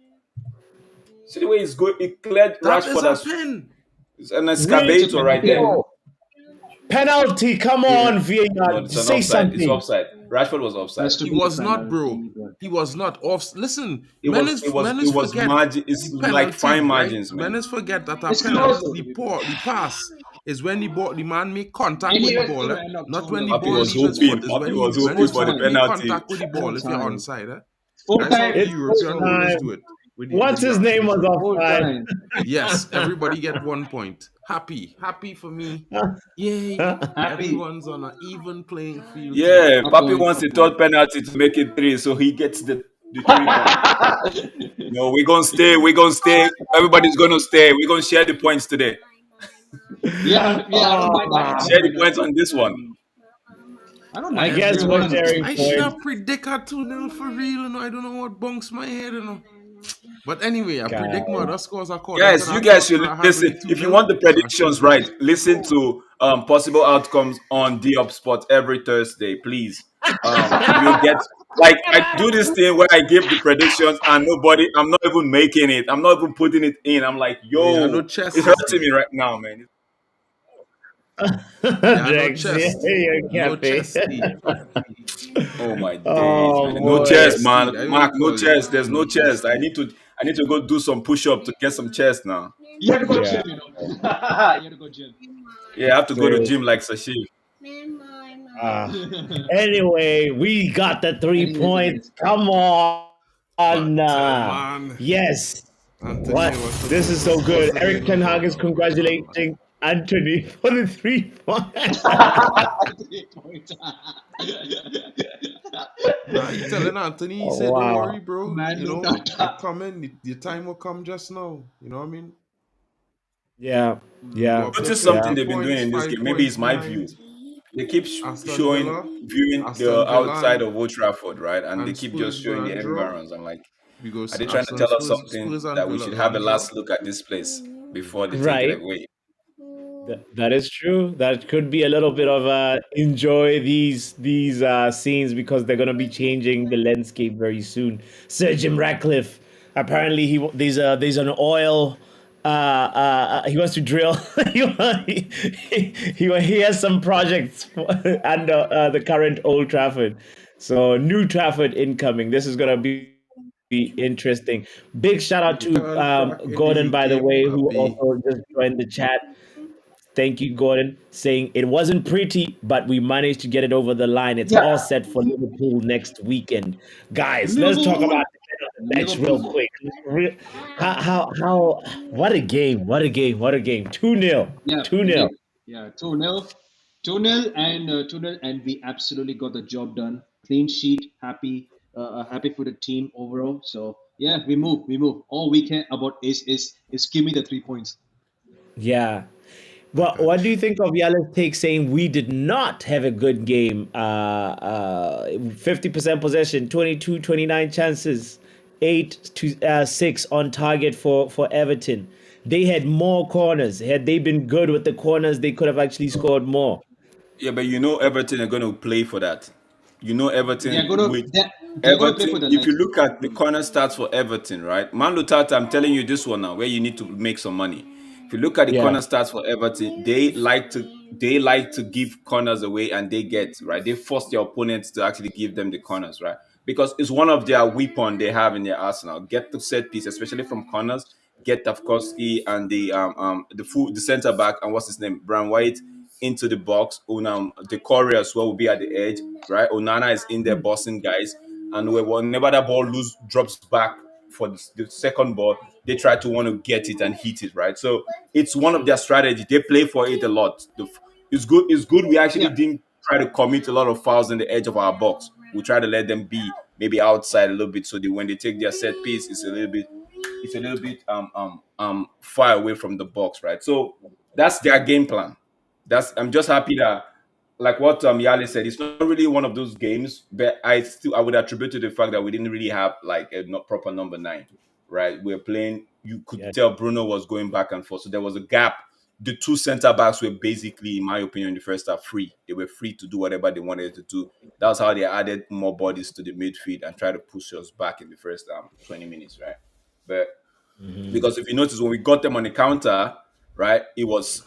See the way he's going, he cleared That is Rashford a as pen. an Really? It's a excavator right penalty, there. yeah. Penalty. Come Yeah. on, No, VAR. it's an Say offside. It's something. offside. Rashford was Has offside. to He be a was not, bro. penalty, but He was not off. Listen, It men is was forget margin. the It's like fine penalty, right? margins, Men man. is forget that a it's close penalty, though, to be fair. the pass is when the man make contact And with the even ball, end up not when throwing the away. ball It's leave his full foot. time. Is Papi when was he It's when hoping full his for the foot time. make penalty. contact with the Full ball. If you're time. onside, Full that's how time. the It's full European rulers time. do it with What's the his name was arbitration. Full offside? time. Yes, everybody get 1 point. Happy for me. Yay! Happy. Everyone's on an even playing field today. Yeah, A Papi point. wants A the point. third penalty to make it 3, so he gets the 3 points. No, we're gonna stay. We're gonna stay. Everybody's gonna stay. We're gonna share the points today. Yeah, yeah. I don't mind that. I don't Share the mind that. points on this one. I don't I mind guess sharing we're one. Everyone, sharing I should points. have predicted 2-0 for real, you know. I don't know what bunks my head, you know. But anyway, I God. predict murder scores according to Guys, you that guys thought should that I had with the listen. 2 If you 0 want the So I stick predictions with right, it. listen to possible outcomes on the Spot every Thursday, please. You'll get like I do this thing where I give the predictions and I'm not even making it. I'm not even putting it in. I'm like, Oh, yeah, no yo, chess it's this hurting day. me right now, man. Yeah, no Drex, yeah, chest. you're No capping. chest deed. Oh my days, Oh man. No No boy. chest, chest man. deed. I will Mark, no call you. chest. There's No no chest. chest deed. I need to go do some push up to get some chest now. You have to go Yeah. gym, you know. You have to go gym. Yeah, I have to go to So, gym like Sashi. uh, anyway, we got the 3 points. anyways. Come on. But man, Yes. Anthony What? This is so good. what's the Eric name Ten of Hag is what's the name, man? congratulating Anthony for the 3 points. 3 points. Nah, he telling Anthony, he Oh, said, "Don't wow. worry, bro. Man, You no know, data. it coming. The time will come just now. You know what I mean? Yeah. You Yeah. up to Notice something Yeah. 50 they've been doing points, in this game. 5 Maybe points it's my view. behind They keep Aston Villa. viewing the Aston Villa outside of Old Trafford, right? And they and keep Spurs just showing the gonna draw. environs. I'm like, are Because they trying to Aston tell us something Spurs and that we Villa should have gonna a draw. last look at this place before they take it Right. away? That is true. That could be a little bit of enjoy these scenes because they're gonna be changing the landscape very soon. Sir Jim Ratcliffe, apparently there's an oil. He wants to drill. He has some projects under the current Old Trafford. So new Trafford incoming. This is gonna be interesting. Big shout out The to contract in the Gordon, by the UK, way, who puppy. also just joined the chat. Thank you, Gordon, saying it wasn't pretty, but we managed to get it over the line. It's all set for Liverpool next weekend. Guys, let's talk Liverpool. about the match real Liverpool. quick. How, what a game. What a game. What a game. 2-0. Yeah, 2-0. indeed. Yeah, 2-0. 2-0 and 2-0, and we absolutely got the job done. Clean sheet, happy for the team overall. So yeah, we move. All we care about is give me the 3 points. Yeah. Well, what do you think of Yala's take saying we did not have a good game? 50% possession, 22, 29 chances, 8 to 6 on target for Everton. They had more corners. Had they been good with the corners, they could have actually scored more. Yeah, but you know Everton are going to play for that. You know They're Everton gonna with they're gonna play for Everton. the If you next. look at the Hmm. corner stats for Everton, right? Manu Tata, I'm telling you this one now, where you need to make some money. If you look at the Yeah, corner stats for Everton, they like to give corners away, and they get right. They force their opponents to actually give them the corners, right? Because it's one of their weapon they have in their arsenal. Get the set piece, especially from corners. Get Tafkowski and the center back, and what's his name, Brown White, into the box. The Corey as well will be at the edge, right? Onana is in there bossing guys, and whenever that ball loose drops back for the second ball, they try to want to get it and hit it, right? So it's one of their strategy. They play for it a lot. It's good. It's good. We actually Yeah, didn't try to commit a lot of fouls in the edge of our box. We try to let them be maybe outside a little bit, so that when they take their set piece, it's a little bit far away from the box, right? So that's their game plan. I'm just happy that, like what Yale said, it's not really one of those games, but I would attribute to the fact that we didn't really have like a not proper number nine, right? We're playing. You could yeah, tell Bruno was going back and forth, so there was a gap. The two center backs were basically, in my opinion, in the first half free. They were free to do whatever they wanted to do. That's how they added more bodies to the midfield and try to push us back in the first 20 minutes, right? But because if you notice when we got them on the counter, right, it was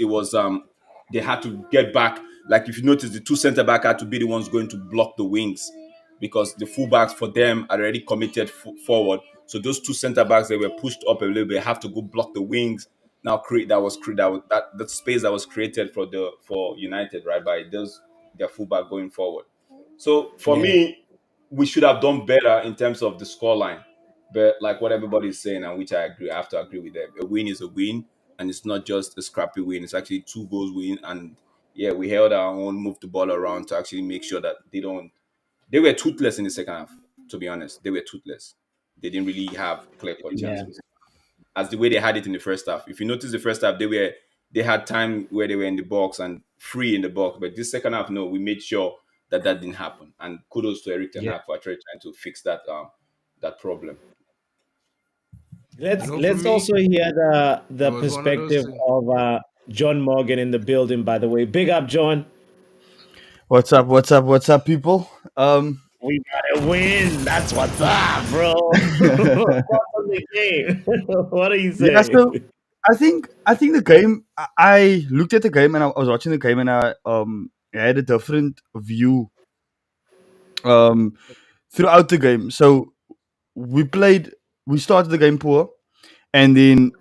they had to get back. Like if you notice, the two center back had to be the ones going to block the wings because the fullbacks for them are already committed forward. So those two center backs that were pushed up a little bit have to go block the wings. Now create that was create that was, that space that was created for United, right, by those their fullback going forward. So for yeah, me, we should have done better in terms of the scoreline. But like what everybody is saying, and which I agree, I have to agree with them. A win is a win, and it's not just a scrappy win. It's actually two goals win, and yeah, we held our own, moved the ball around to actually make sure that they don't. They were toothless in the second half. To be honest, they were toothless. They didn't really have clear cut yeah, chances as the way they had it in the first half. If you notice the first half, they had time where they were in the box and free in the box. But this second half, no, we made sure that that didn't happen. And kudos to Erik Ten yeah. Hag for actually trying to fix that problem. You Let's know, for let's me, also hear it the was one of those perspective things. of John Morgan in the building. By the way, big up, John. What's up? What's up? What's up, people? We gotta win. That's what's up, bro. What's on the game? What do you Yeah. say? So I think the game. I looked at the game and I was watching the game and I had a different view um throughout the game. So we played. We started the game poor, and then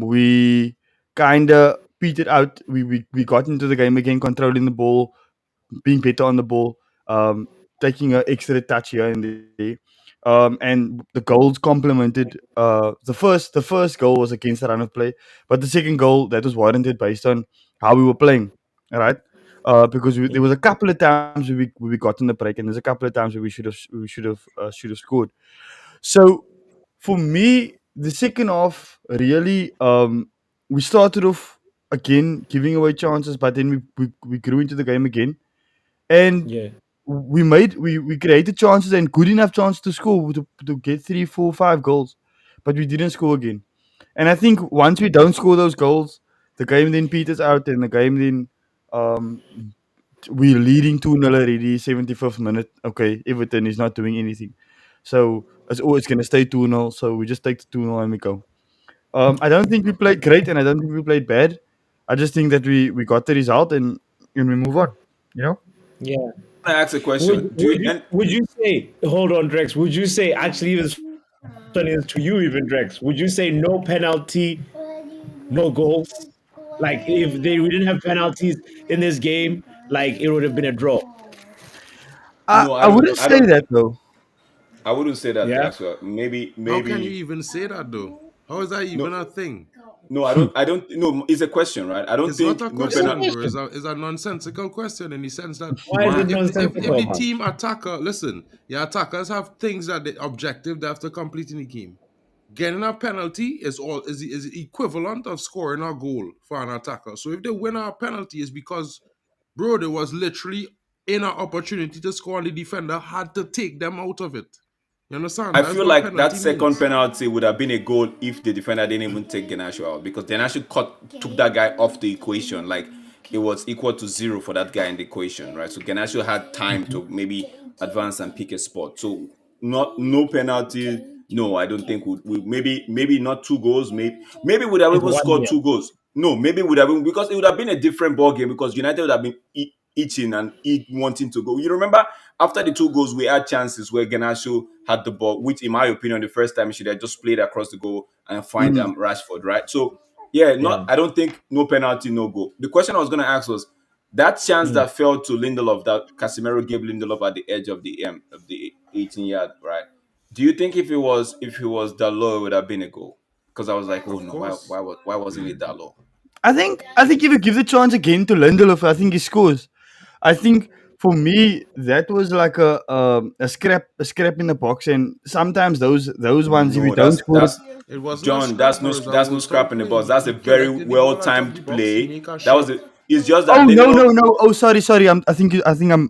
we kind of petered out. We got into the game again, controlling the ball, being better on the ball, taking an extra touch here and there. And the goals complemented. The first goal was against the run of play, but the second goal that was warranted based on how we were playing, all right? Because there was a couple of times we got in the break, and there's a couple of times where we should have scored. So for me, the second half really we started off again giving away chances, but then we grew into the game again, and Yeah, we created chances and good enough chances to score to get 3, 4, 5 goals, but we didn't score again. And I think once we don't score those goals, the game then peters out, and the game then um, we're leading 2-0 already, 75th minute. Okay, Everton is not doing anything. So it's always going to stay 2-0. So we just take the 2-0 and we go. I don't think we played great, and I don't think we played bad. I just think that we got the result, and we move on. You know? yeah. I ask a question. Do you and Would you say? Hold on, Drex. Would you say actually this question is to you, even Drex? Would you say no penalty, no goals? Like if we didn't have penalties in this game, like it would have been a draw. I, no? I wouldn't say that though. I wouldn't say that Yeah. as well. Maybe How can you maybe even say that though? How is that even no. a thing? No, I don't. I don't. No, it's a question, right? I don't It's not think a no It's a penalty. question, bro. question. It's a nonsensical question in the sense that Why is it if nonsensical, the man? team attacker, listen, the attackers have things that the objective they have to complete in the game. Getting a penalty is equivalent of scoring a goal for an attacker. So if they win a penalty, is because, bro, there was literally in an opportunity to score, and the defender had to take them out of it. You understand? I That's feel what like that penalty second means. penalty would have been a goal if the defender didn't even take Ganacho out, because Ganacho took that guy off the equation. Like it was equal to zero for that guy in the equation, right? So Ganacho had time to maybe advance and pick a spot. So not no penalty. No, I don't think we maybe not two goals. Maybe would have It's even one scored nil. two goals. No, maybe would have been, because it would have been a different ball game, because United would have been itching and wanting to go. You remember after the two goals, we had chances where Ganacho had the ball, which, in my opinion, the first time he should have just played across the goal and find Mhm. Rashford, right? So, yeah, not. Yeah. I don't think no penalty, no goal. The question I was going to ask was that chance Mm. that fell to Lindelof, that Casemiro gave Lindelof at the edge of the 18 yard, right? Do you think if it was Dalot, it would have been a goal? Because I was like, oh Of no, course. why wasn't it Dalot? I think if you give the chance again to Lindelof, I think he scores. I think for me that was like a scrap in the box, and sometimes those ones, if you No, don't score it, that's It wasn't a John. scrap, bro. It was a That's no well scrap thought in the play. box. That's a He very collected the well ball out of the timed box. He play. make a That was shot. it. It's just that oh no Lindelof. no no, oh sorry, I think I'm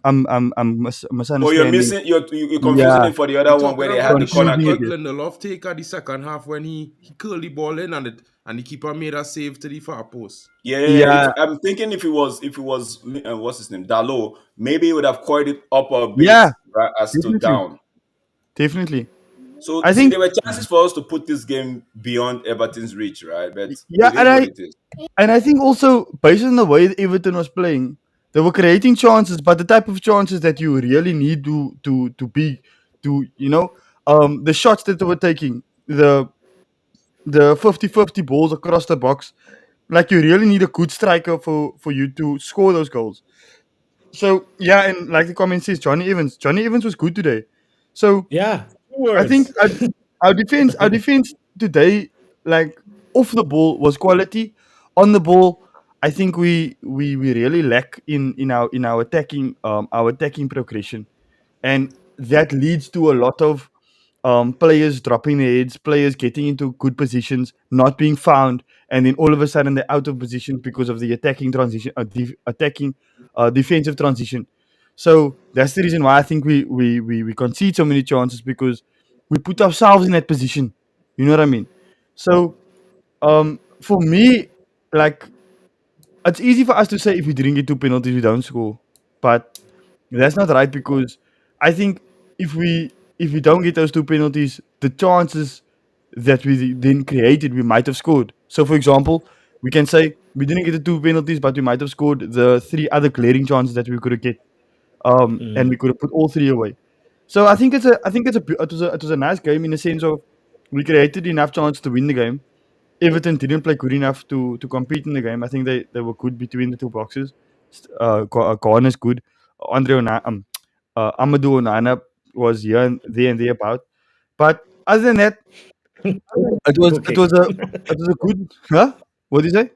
Oh, you're misunderstanding. missing. You're confusing Yeah, it for the We other one where talking they had about the the shot corner confusing kick. what again. Lindelof take at the second half when he curled the ball in and the keeper made a save to the far post. Yeah, yeah, yeah. If Yeah, I'm thinking if it was what's his name, Dalot, maybe he would have coiled it up a bit, yeah, right, as to definitely, down. definitely. So I see, think there were chances for us to put this game beyond Everton's reach, right? But yeah, it is what it is. and I think also based on the way that Everton was playing, they were creating chances, but the type of chances that you really need to be to the shots that they were taking, the 50-50 balls across the box, like you really need a good striker for you to score those goals. So yeah, and like the comment says, Johnny Evans was good today. So Yeah. Two I think words. our defense today, like off the ball, was quality. On the ball, I think we really lack in our attacking progression, and that leads to a lot of players dropping their heads, players getting into good positions, not being found, and then all of a sudden they're out of position because of the attacking transition, defensive transition. So that's the reason why I think we concede so many chances, because we put ourselves in that position. You know what I mean? So for me, like it's easy for us to say if we didn't get two penalties, we don't score, but that's not right, because I think if we don't get those two penalties, the chances that we then created, we might have scored. So, for example, we can say we didn't get the two penalties, but we might have scored the three other glaring chances that we could have get, and we could have put all three away. So I think it was a nice game in the sense of we created enough chance to win the game. Everton didn't play good enough to compete in the game. I think they were good between the two boxes. Gordon is good. Amadou Onana was here and there about. But other than that, it was it Okay. was a it was a good. Huh? What did you say?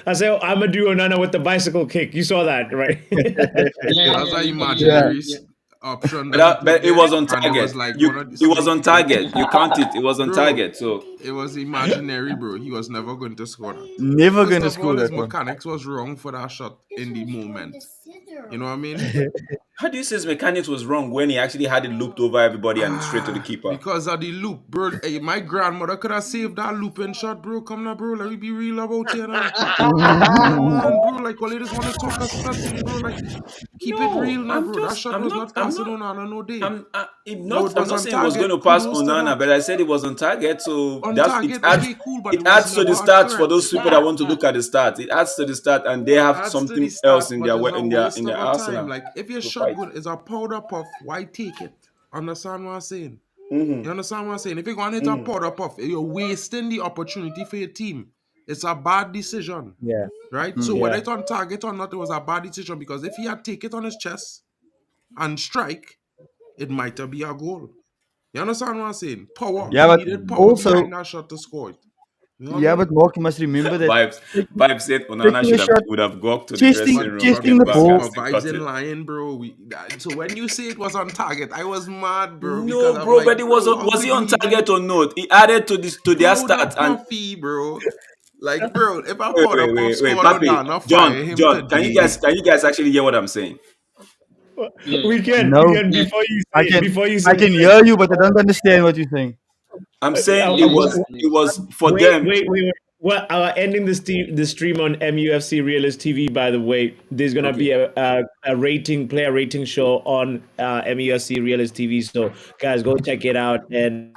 I say, oh, I'm a duo Nana with the bicycle kick. You saw that, right? Yeah, That's an Yeah, imaginary option But, that he put but it there, was on and it was target. like You one of it was somebody, on target. You count it. It was on bro. target. So It was imaginary, bro. He was never going to score that. never First gonna of score all, his that one. mechanics was wrong for that shot in the moment. You know what I mean? how do you say his mechanics was wrong when he actually had it looped over everybody and straight to the keeper? Because of the loop, bro. Hey, my grandmother could have saved that looping shot, bro. Come now, bro. Let me be real about you now. Come on, bro. Like, all they just want to talk us thing, bro. Like, keep it No, real now, bro. That shot I'm was not, not I'm passing not, on no day. No, it I'm was not on saying it was going to target. pass Kudos to Onana, that. but I said it was on target. So On that target, okay, cool, but it it was adds to never the a stats for threat. those people that want to look at the stats. It adds to the stat, and they It have adds to the something else stats, in but their it's a in waste their of a time. arsenal Like, if your to shot fight. good is a powder puff, why take it? Understand what I'm saying? Mm-hmm. You understand what I'm saying? If you're going to hit a powder puff, you're wasting the opportunity for your team. It's a bad decision, Yeah. right? So Mm. whether Yeah. it's on target or not, it was a bad decision, because if he had take it on his chest and strike, it might have been a goal. You understand what I'm saying? Power. Yeah, He but needed power also behind that shot to score it. You know what I Yeah, mean? but Mark, you must remember that Vibes, Vibes said Onana taking a should have shot, would have walked to the chasing dressing But room, but took chasing his the but backers ball. but and vibes cut in it. lying, bro. So when you say it was on target, I was mad, bro, because No, I'm bro, but like, it bro, how was he could you on even, target or not? He added to this to their bro, stats that and puffy, bro? Like, bro, if I wait, put wait, up off wait, wait, score Papi, Onana, fire John, him John, today. can you guys actually hear what I'm saying? Yeah, yeah, We No, can yeah, before you say I can it, hear you, but I don't understand what you're saying. I'm saying I, yeah. it Exactly. was for wait, them. wait, wait, wait. Well, ending the stream on MUFC Realist TV. By the way, there's gonna be Okay. a rating player rating show on MUFC Realist TV. So guys, go check it out. And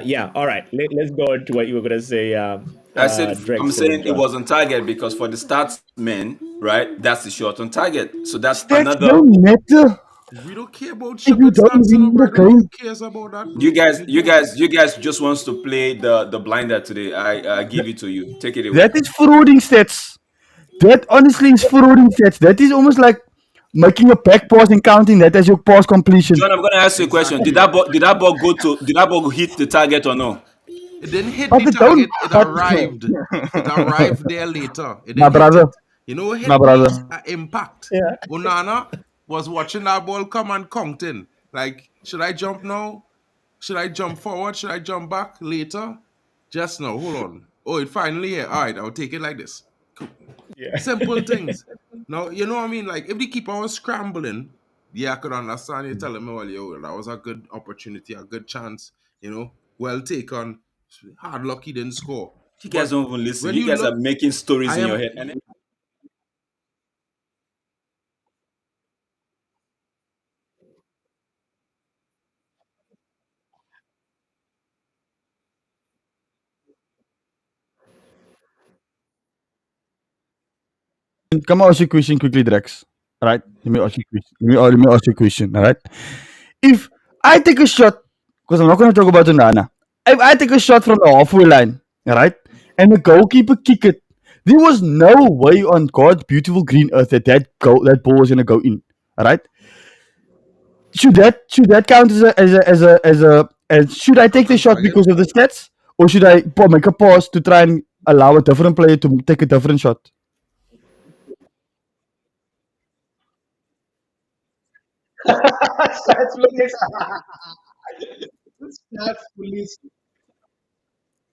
yeah, all right. Let's go on to what you were gonna say, Drexel I'm and John. saying it was on target because for the stats men, right? That's the shot on target. So that's Stats another. don't matter We don't care about if you Sugar don't Stats, win the brother. Who game. cares about that, bro? We don't. You guys just wants to play the blinder today. I give it to you. Take it away. That is frauding stats. That honestly is frauding stats. That is almost like making a back pass and counting that as your pass completion. John, I'm gonna ask you a question. Exactly. Did that ball hit the target or no? It didn't hit But the they don't. target. It But arrived. It arrived there later. It my didn't hit brother, it. You know what my hit me? brother. Impact. Onana was watching that ball come and counting. Like, should I jump now? Should I jump forward? Should I jump back later? Just now. Hold on. Oh, it finally here. All right, I'll take it like this. Cool. Simple things. Now, you know what I mean? Like, if the keeper was scrambling, yeah, I could understand you telling me, well, yo, that was a good opportunity, a good chance, well taken. Hard luck he didn't score. You guys But don't even listen. when You you guys are look, making stories I in your am, head. And Come on, ask you a question quickly, Drex. All right, let me ask you a question. Let me ask you a question. All right, if I take a shot, because I'm not going to talk about Onana. If I take a shot from the halfway line, all right, and the goalkeeper kick it, there was no way on God's beautiful green earth that that ball was going to go in. All right, should that count as should I take the on shot target. because of the stats, or should I make a pause to try and allow a different player to take a different shot? Stats police. Stats police.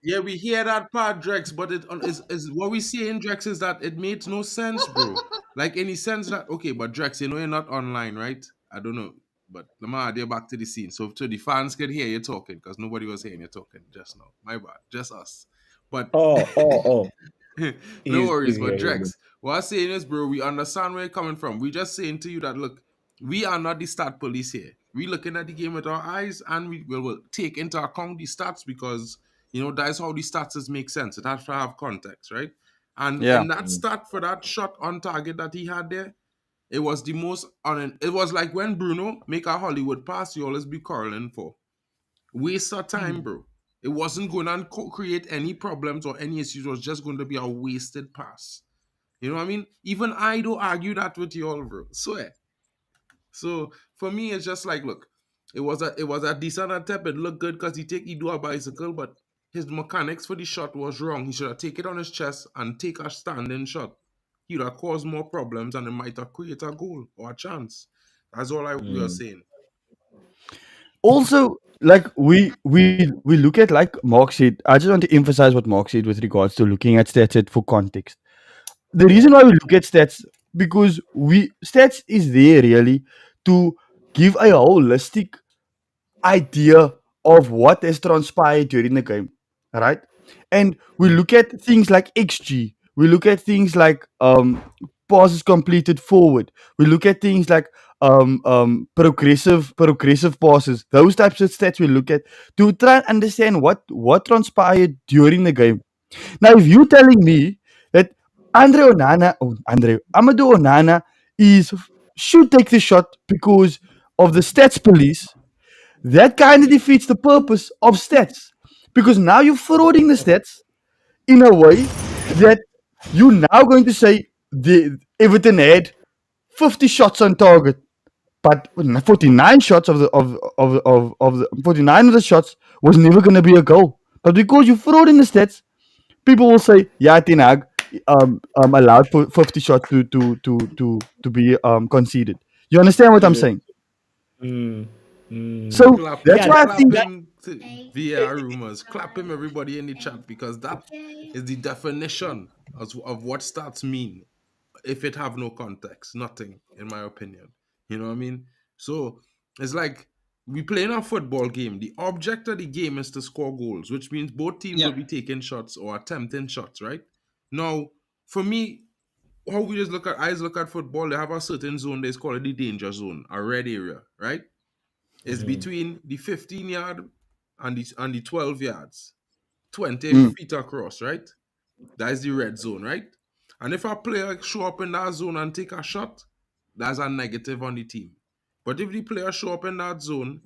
Yeah, we hear that part, Drex, but is what we see in Drex is that it makes no sense, bro. Like any sense that okay, but Drex, you're not online, right? I don't know, but Lamar, they're back to the scene, so the fans could hear you talking because nobody was hearing you talking just now. My bad, just us. But Oh. no He's worries, but here. Drex, what I'm saying is, bro, we understand where you're coming from. We just saying to you that look, we are not the stat police here. We looking at the game with our eyes, and we will take into account the stats because that's how the stats make sense. It has to have context, right? And Yeah. in that stat for that shot on target that he had there, it was the most it was like when Bruno make a Hollywood pass, you always be calling for. Waste of time, bro. It wasn't going to create any problems or any issues. It was just going to be a wasted pass. You know what I mean? Even I don't argue that with you all, bro. Swear. So for me, it's just like, look, it was a decent attempt. It looked good because he do a bicycle, but his mechanics for the shot was wrong. He should have taken it on his chest and take a standing shot. He would have caused more problems and it might have created a goal or a chance. That's all we are saying. Also, like we look at, like Mark said. I just want to emphasize what Mark said with regards to looking at stats for context. The reason why we look at stats, because we stats is there really to give a holistic idea of what has transpired during the game, right? And we look at things like XG. We look at things like passes completed forward. We look at things like progressive passes. Those types of stats we look at to try and understand what transpired during the game. Now, if you're telling me that Amadou Onana is should take the shot because of the stats police, that kind of defeats the purpose of stats. Because now you're frauding the stats in a way that you're now going to say the Everton had 50 shots on target, but 49 shots of the 49 of the shots was never going to be a goal. But because you fraud in the stats, people will say, yeah, Ten Hag allowed for 50 shots to be conceded. You understand what I'm Yeah. saying? Mm, mm. So Clap that's Yeah, him, why I clap think him, VAR rumors. Clap him, everybody in the chat, because that is the definition of what stats mean. If it have no context, nothing, in my opinion. You know what I mean? So it's like we playing a football game. The object of the game is to score goals, which means both teams Yeah. will be taking shots or attempting shots, right? Now, for me, how we just look at I just look at football, they have a certain zone, they call it the danger zone, a red area, right? It's mhm. between the 15 yard and the 12 yards, 20 mm, feet across, right? That's the red zone, right? And if a player show up in that zone and take a shot, that's a negative on the team. But if the player show up in that zone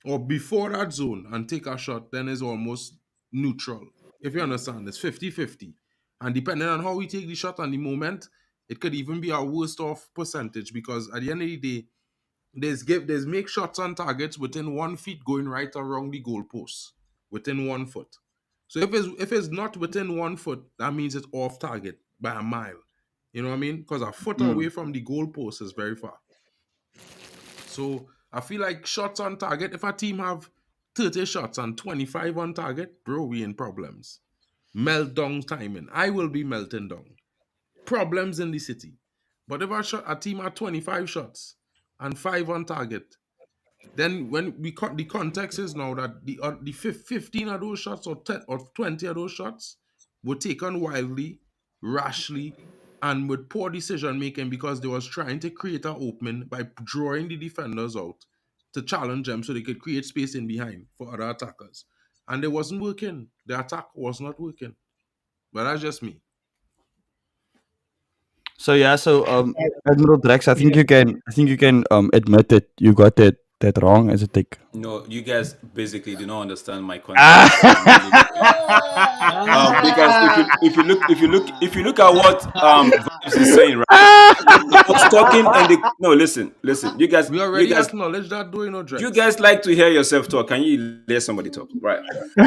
or before that zone and take a shot, then it's almost neutral. If you understand, it's 50-50. And depending on how we take the shot and the moment, it could even be a worst off percentage because at the end of the day, there's make shots on targets within 1 feet going right around the goalpost within 1 foot. So if it's not within 1 foot, that means it's off target by a mile. You know what I mean? Because a foot mm. away from the goalpost is very far. So I feel like shots on target. If a team have 30 shots and 25 on target, bro, we in problems. Meltdown timing. I will be melting down. Problems in the city. But if a team had 25 shots and 5 on target, then when we cut the context is now that the 15 of those shots or 10 or 20 of those shots were taken wildly, rashly, and with poor decision making because they was trying to create an opening by drawing the defenders out to challenge them so they could create space in behind for other attackers. And it wasn't working. The attack was not working. But that's just me. So yeah, so Admiral Drex, Yeah. I think you can admit that you got that wrong as a take. No, you guys basically do not understand my Ah! context. I'm really because if you look at what Vibes is saying, right? I was talking and they no listen. We You already guys acknowledged that doing no you Drex. guys like to hear yourself talk. Can you let somebody talk? Right.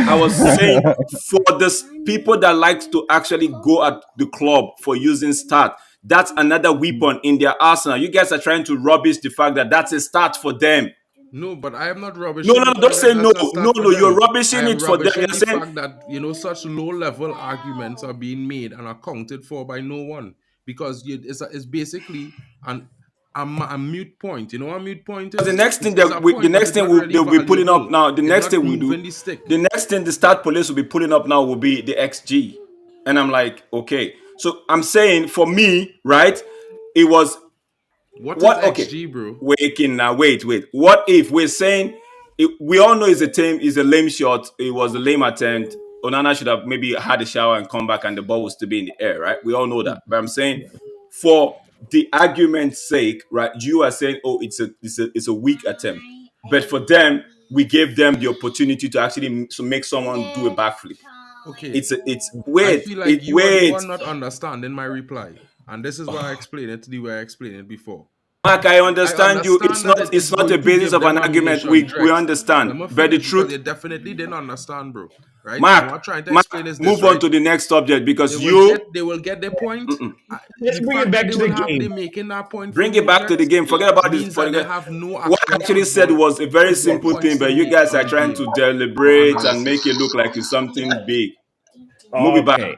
I was saying for this people that like to actually go at the club for using start, that's another weapon in their arsenal. You guys are trying to rubbish the fact that that's a start for them. No, but I am not No, rubbishing no, the no, don't fact say that no. that's a No, start for no, you're them. I rubbishing am it for them. rubbishing You're the saying fact that such low level arguments are being made and accounted for by no one because it's basically a mute point. You know what a mute point the is? next thing It's a the point, but next it's thing not really they'll be pulling up valuable. now. The It's next not thing we do, moving the stick. the next thing the start police will be pulling up now will be the XG, and I'm like, okay. So I'm saying for me, right? It was What is what? Okay, XG, bro? waking now. Wait. What if we're saying we all know is a lame shot. It was a lame attempt. Onana should have maybe had a shower and come back, and the ball was to be in the air, right? We all know that. But I'm saying, for the argument's sake, right? You are saying, oh, it's a weak attempt, but for them, we gave them the opportunity to actually make someone do a backflip. Okay, It's I wait, feel like it you are the wait. one not understanding my reply, and this is why I explained it the way I explained it before. Mark, I I understand you. understand that it It's is not a going to basis give of them an argument. ammunition, We Drex. understand. Let me But the finish because truth, they definitely didn't understand, bro. Right? And Mark, what I'm trying to Mark, explain is this, move on right? to the next subject They because will you get their point. Let's The bring it fact that back they to the will have they game. making that point for bring it me, back to the Drex, game. Forget about this. means that they have no What I actual actually said was a very football simple thing, points to but you make guys on are the trying game to or deliberate and make it analysis. look like it's something big. Move it back. Okay.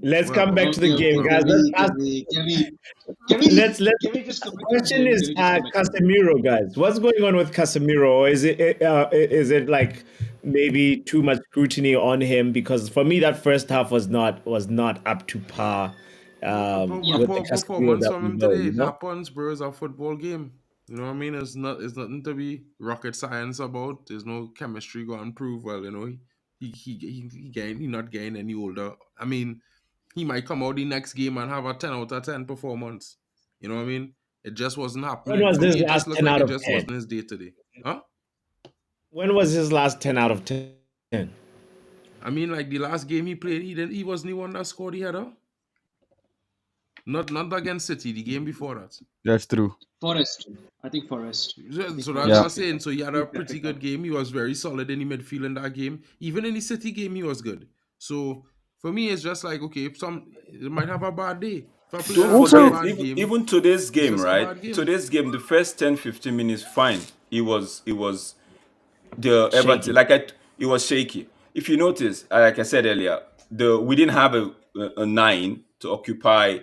Let's come Well, back to the Okay, game, okay. well, guys. Let's. Can we just come The back to the question game? is Can we just come back to the game? Casemiro, guys. What's going on with Casemiro? Is it like maybe too much scrutiny on him? Because for me, that first half was not up to par a Yeah. with the poor Casemiro performance that from we him know. today. You It know. happens, bro. It's a football game. You know what I mean? It's nothing to be rocket science about. There's no chemistry going to prove. Well, you know, he not getting any older. I mean, he might come out the next game and have a 10 out of 10 performance. You know what I mean? It just wasn't When happening. was For this me, it just last looked 10 like out it of just 10? wasn't his day today. Huh? When was his last 10 out of 10? I mean, like the last game he played, he wasn't the one that scored the header. Not against City, the game before that. That's true. Forest. I think Forest. I So think that's what Yeah. I'm Forest. saying. So he had He a picked pretty it up. good game. He was very solid in the midfield in that game. Even in the City game, he was good. So For me, it's just like, okay, if some they might have a bad day. If a player Don't having a Also, forget, bad game, even today's it's game, just a right? bad game. Today's game, the first 10, 15 minutes, fine. It was the Everton, Shaky. it was shaky. If you notice, like I said earlier, the we didn't have a nine to occupy yeah.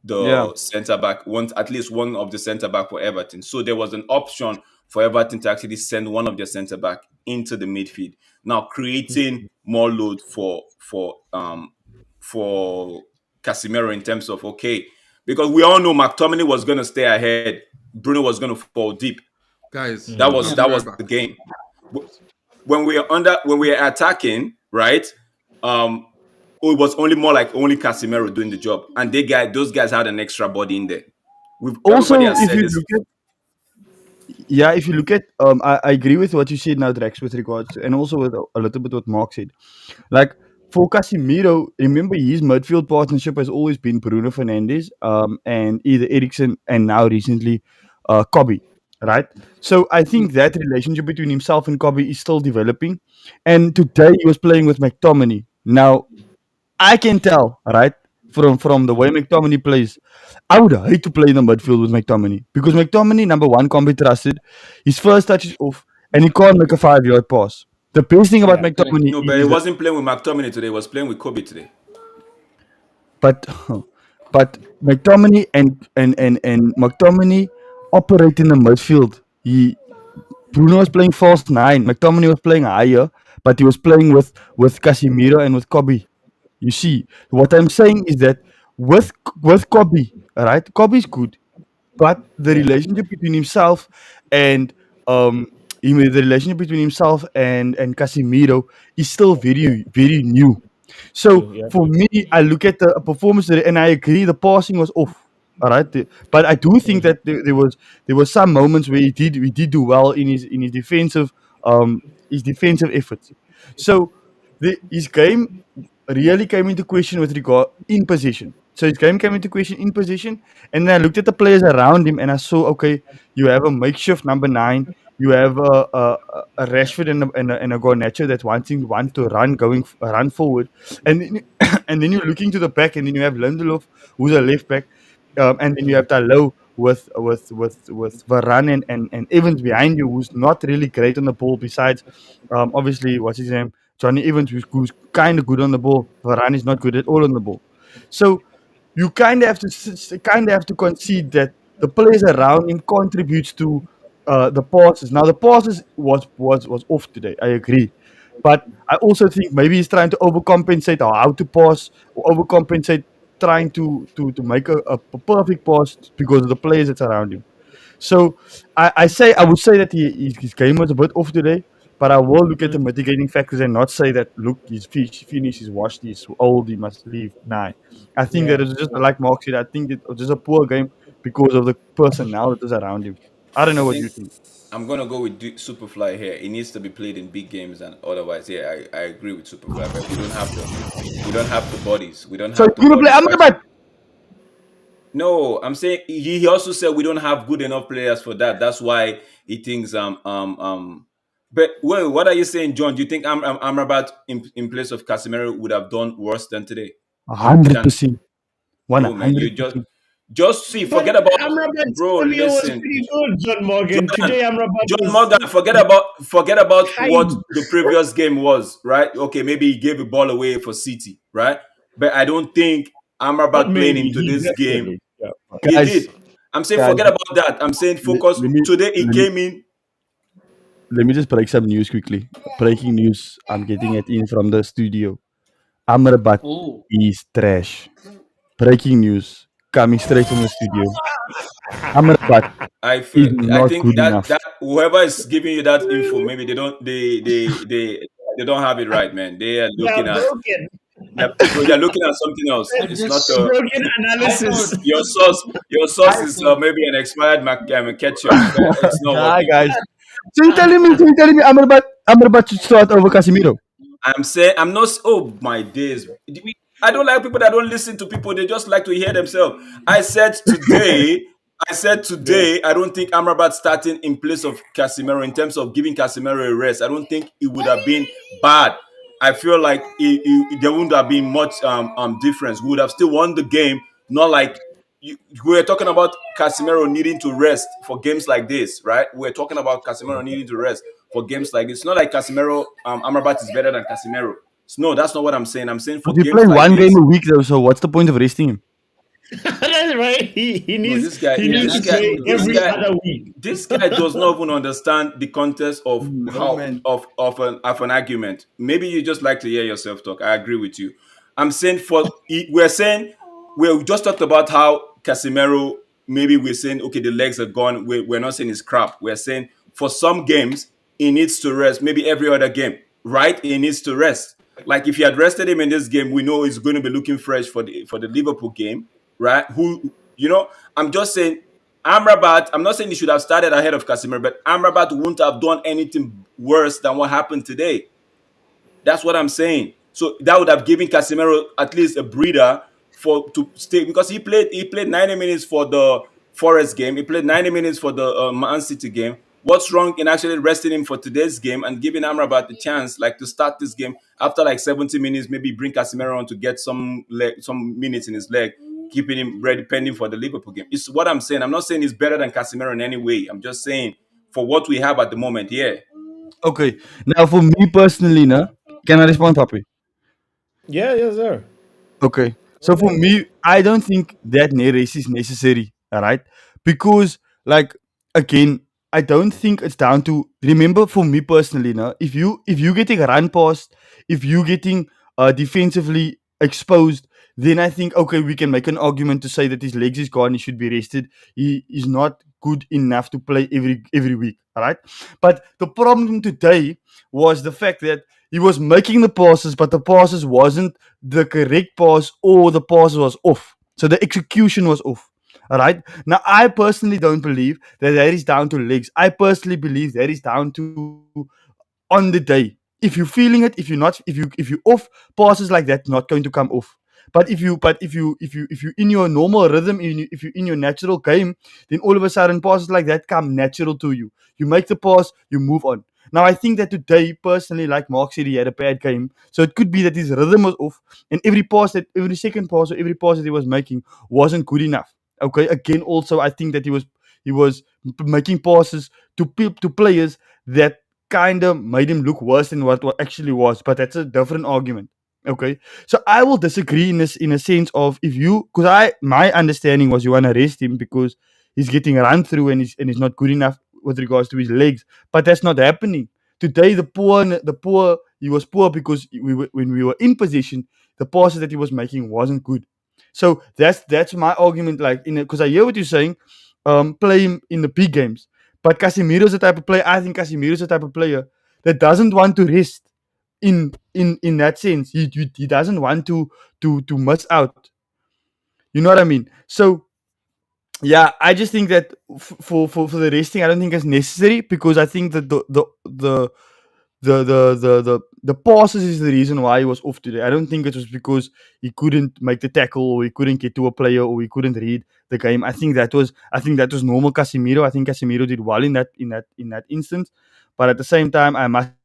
the centre back, one at least one of the centre back for Everton. So there was an option for Everton to actually send one of their centre back into the midfield. Now creating more load for Casemiro in terms of, okay, because we all know McTominay was going to stay ahead, Bruno was going to fall deep. Guys, That I'll was be that right was back. the game. When we are attacking, right? Um, it was only more like only Casemiro doing the job, and those guys had an extra body in there. Everybody Also, has if said you this. look at yeah, if you look at I agree with what you said now, Drex, with regards to, and also with a little bit what Mark said. Like for Casemiro, remember his midfield partnership has always been Bruno Fernandes, and either Eriksen and now recently, Kobe, right? So I think that relationship between himself and Kobe is still developing. And today he was playing with McTominay. Now I can tell, right, from the way McTominay plays, I would hate to play in the midfield with McTominay because McTominay, number one, can't be trusted. His first touch is off, and he can't make a 5 yard pass. The best thing about Yeah. Correct. McTominay No, but it is that, wasn't playing with McTominay today. It was playing with Kobe today. but but McTominay and McTominay operate in the midfield. Bruno was playing false nine. McTominay was playing higher, but he was playing with Casemiro and with Kobe. You see, what I'm saying is that with with Kobe, right? Kobe's good, but the Yeah. relationship between himself and um the relationship between himself and Casemiro is still very new. So True. Yeah. for me, I look at the performance today and I agree the passing was off. All right, but I do think that there was some moments where he did do well um his defensive efforts. So his game really came into question with regard in position. So his game came into question in position, and then I looked at the players around him, and I saw, okay, you have a makeshift number nine, you have a Rashford and a Garnacho that wants to run forward, and then, and then you're looking to the back, and then you have Lindelof who's a left back, and then you have Dalot with Varane and Evans behind you, who's not really great on the ball. Besides, obviously, what's his name? Johnny Evans, who's kind of good on the ball. Varane is not good at all on the ball. So you kind of have to concede that the players around him contributes to the passes. Now the passes was off today. I agree, but I also think maybe he's trying to overcompensate or how to pass or overcompensate, trying to make a perfect pass because of the players that's around him. So I would say that his game was a bit off today, but I will look at the mitigating factors and not say that look his finish is washed, he's old, he must leave. Nah, I think that Yeah. it's just like Mark said. I think it was just a poor game because of the personnel that is around him. I don't I know what think you think. I'm gonna go with Superfly here. It needs to be played in big games, and otherwise, yeah, I agree with Superfly. But we don't have the bodies. We don't So have the you're gonna play bodies to actually. Amrabat. No, I'm saying he also said we don't have good enough players for that. That's why he thinks But wait, what are you saying, John? Do you think Amrabat in place of Casemiro would have done worse than today? hundred Than percent, one no, man, you hundred just percent. just see. But Forget about Amrabat's bro. cameo was Listen, pretty good, John Morgan. Jordan, Today, Amrabat John was Morgan, forget about what tiny. the previous game was, right? Okay, maybe he gave the ball away for City, right? But I don't think Not Amrabat playing maybe. into He this game, definitely. Yeah. he Guys, did. I'm saying guys, forget about that. I'm saying focus. let me Today he let me came in. let me just break some news quickly. Breaking news. I'm getting it in from the studio. Amrabat Oh, is trash. Breaking news coming straight from the studio. Amrabat I is feel, I not think good that enough. whoever is giving you that info, maybe they don't have it right, man. They are Yeah, looking at broken. they're looking at something else. I It's not just Broken I thought analysis. your source I is thought maybe an expired ketchup, but it's not Nah, working. guys. So you telling me Amrabat should start over Casemiro? I'm saying I'm not. Oh my days! I don't like people that don't listen to people. They just like to hear themselves. I said today. I said Yeah. today. I don't think Amrabat starting in place of Casemiro in terms of giving Casemiro a rest. I don't think it would have been bad. I feel like there wouldn't have been much difference. We would have still won the game. Not like we were talking about Casemiro needing to rest for games like this, right? We're talking about Casemiro needing to rest for games like this. It's not like Casemiro, Amrabat is better than Casemiro. No, that's not what I'm saying. I'm saying But for we're games playing like one game this. a week though, so what's the point of resting him? That's right. He No, needs this guy, he Yeah, needs to that's play true. this every guy, other week. this guy does not even understand the context of No, how man. of an argument. Maybe you just like to hear yourself talk. I agree with you. I'm saying we're saying we just talked about how Casemiro. Maybe we're saying okay, the legs are gone. We're not saying it's crap. We're saying for some games he needs to rest. Maybe every other game, right? He needs to rest. Like if you had rested him in this game, we know he's going to be looking fresh for the Liverpool game, right? I'm just saying Amrabat. I'm not saying he should have started ahead of Casemiro, but Amrabat wouldn't have done anything worse than what happened today. That's what I'm saying. So that would have given Casemiro at least a breather for to stay because he played 90 minutes for the Forest game. He played 90 minutes for the Man City game. What's wrong in actually resting him for today's game and giving Amrabat the chance like to start this game after like 70 minutes, maybe bring Casemiro on to get some minutes in his leg, keeping him ready pending for the Liverpool game. It's what I'm saying. I'm not saying he's better than Casemiro in any way. I'm just saying for what we have at the moment, yeah. Okay. Now for me personally, no, can I respond, Papi? Yeah, yes, sir. Okay. Go So for ahead. me, I don't think that race is necessary, all right? Because, like, again, I don't think it's down to remember for me personally, now, if you getting run past, if you getting defensively exposed, then I think okay, we can make an argument to say that his legs is gone, he should be rested. He is not good enough to play every week, all right? But the problem today was the fact that he was making the passes, but the passes wasn't the correct pass or the pass was off. So the execution was off. All right. Now, I personally don't believe that is down to legs. I personally believe that is down to on the day. If you're feeling it, if you're not, if you off, passes like that not going to come off. But if you in your normal rhythm, if you're in your natural game, then all of a sudden passes like that come natural to you. You make the pass, you move on. Now I think that today, personally, like Mark said, he had a bad game. So it could be that his rhythm was off, and every second pass or every pass that he was making wasn't good enough. Okay, again, also I think that he was making passes to players that kind of made him look worse than what actually was. But that's a different argument. Okay, so I will disagree in a sense of if you because I my understanding was you want to arrest him because he's getting run through and he's not good enough with regards to his legs, but that's not happening today. The poor he was poor because when we were in position, the passes that he was making wasn't good. So that's my argument. Like in because I hear what you're saying, play him in the big games. But Casemiro's the type of player. I think Casemiro's the type of player that doesn't want to rest in that sense. He doesn't want to miss out. You know what I mean? So yeah, I just think that for the resting, I don't think it's necessary because I think that the passes is the reason why he was off today. I don't think it was because he couldn't make the tackle or he couldn't get to a player or he couldn't read the game. I think that was normal Casemiro. I think Casemiro did well in that instance. But at the same time, I must admit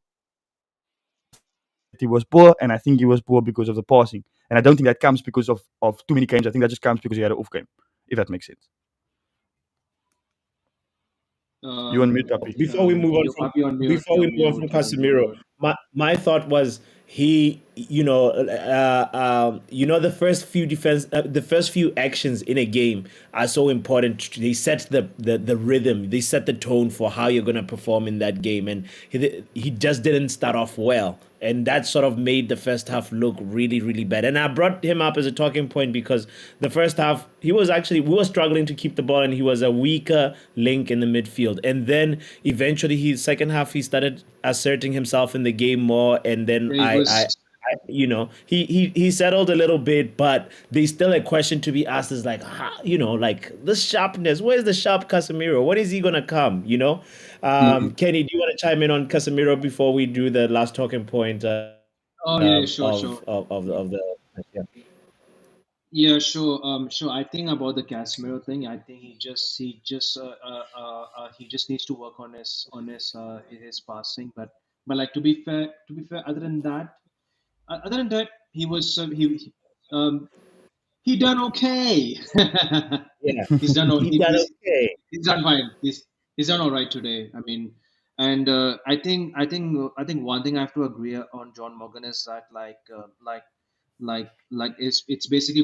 that he was poor, and I think he was poor because of the passing. And I don't think that comes because of too many games. I think that just comes because he had an off game, if that makes sense. You on mute, Papi. Before we move on You're from Papi on mute. before You're we move on mute. from You're Casemiro, mute. my thought was the the first few actions in a game are so important. They set the rhythm, they set the tone for how you're gonna perform in that game, and he just didn't start off well. And that sort of made the first half look really, really bad. And I brought him up as a talking point because the first half we were struggling to keep the ball, and he was a weaker link in the midfield. And then eventually, second half he started asserting himself in the game more. And then Yeah, it was. he settled a little bit, but there's still a question to be asked: is like, like the sharpness. Where's the sharp Casemiro? When is he gonna come? Mm. Kenny, do you want to chime in on Casemiro before we do the last talking point Oh yeah, sure, sure. of the yeah. Yeah, sure. Sure. I think about the Casemiro thing. I think he just needs to work on his passing. But like to be fair, other than that. other than that, um, he done okay. Yeah, he's done o- he done okay. he's done fine. He's done all right today. I mean, and I think one thing I have to agree on John Morgan is that like it's basically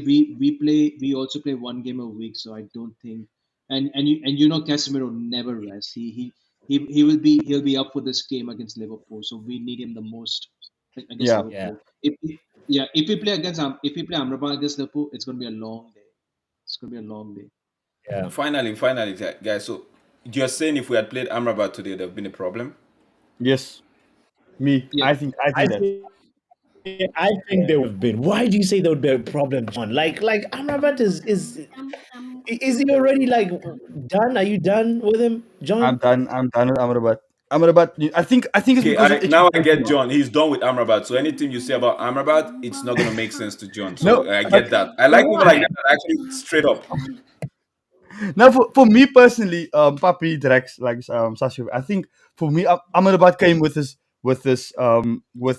we also play one game a week, so I don't think and Casemiro never rests. He'll be up for this game against Liverpool, so we need him the most against Yeah. Yeah, Liverpool. If we play if we play Amrabat against Liverpool, it's gonna be a long day. It's gonna be a long day. yeah, Finally, guys. So you're saying if we had played Amrabat today, there'd have been a problem? Yes. Me. Yeah, I think I that. I think there would have been. Why do you say there would be a problem, John? Like Amrabat is he already like done? Are you done with him, I'm John? done. I'm done with Amrabat. Amrabat. I think it's Okay, because of now I get expectation. John. He's done with Amrabat. So anything you say about Amrabat, it's not gonna make sense to John. So No, I but get that. I like people like Why? that, that actually straight up. now for me personally, Papi Drex, like Sasha, I think for me, Amrabat came with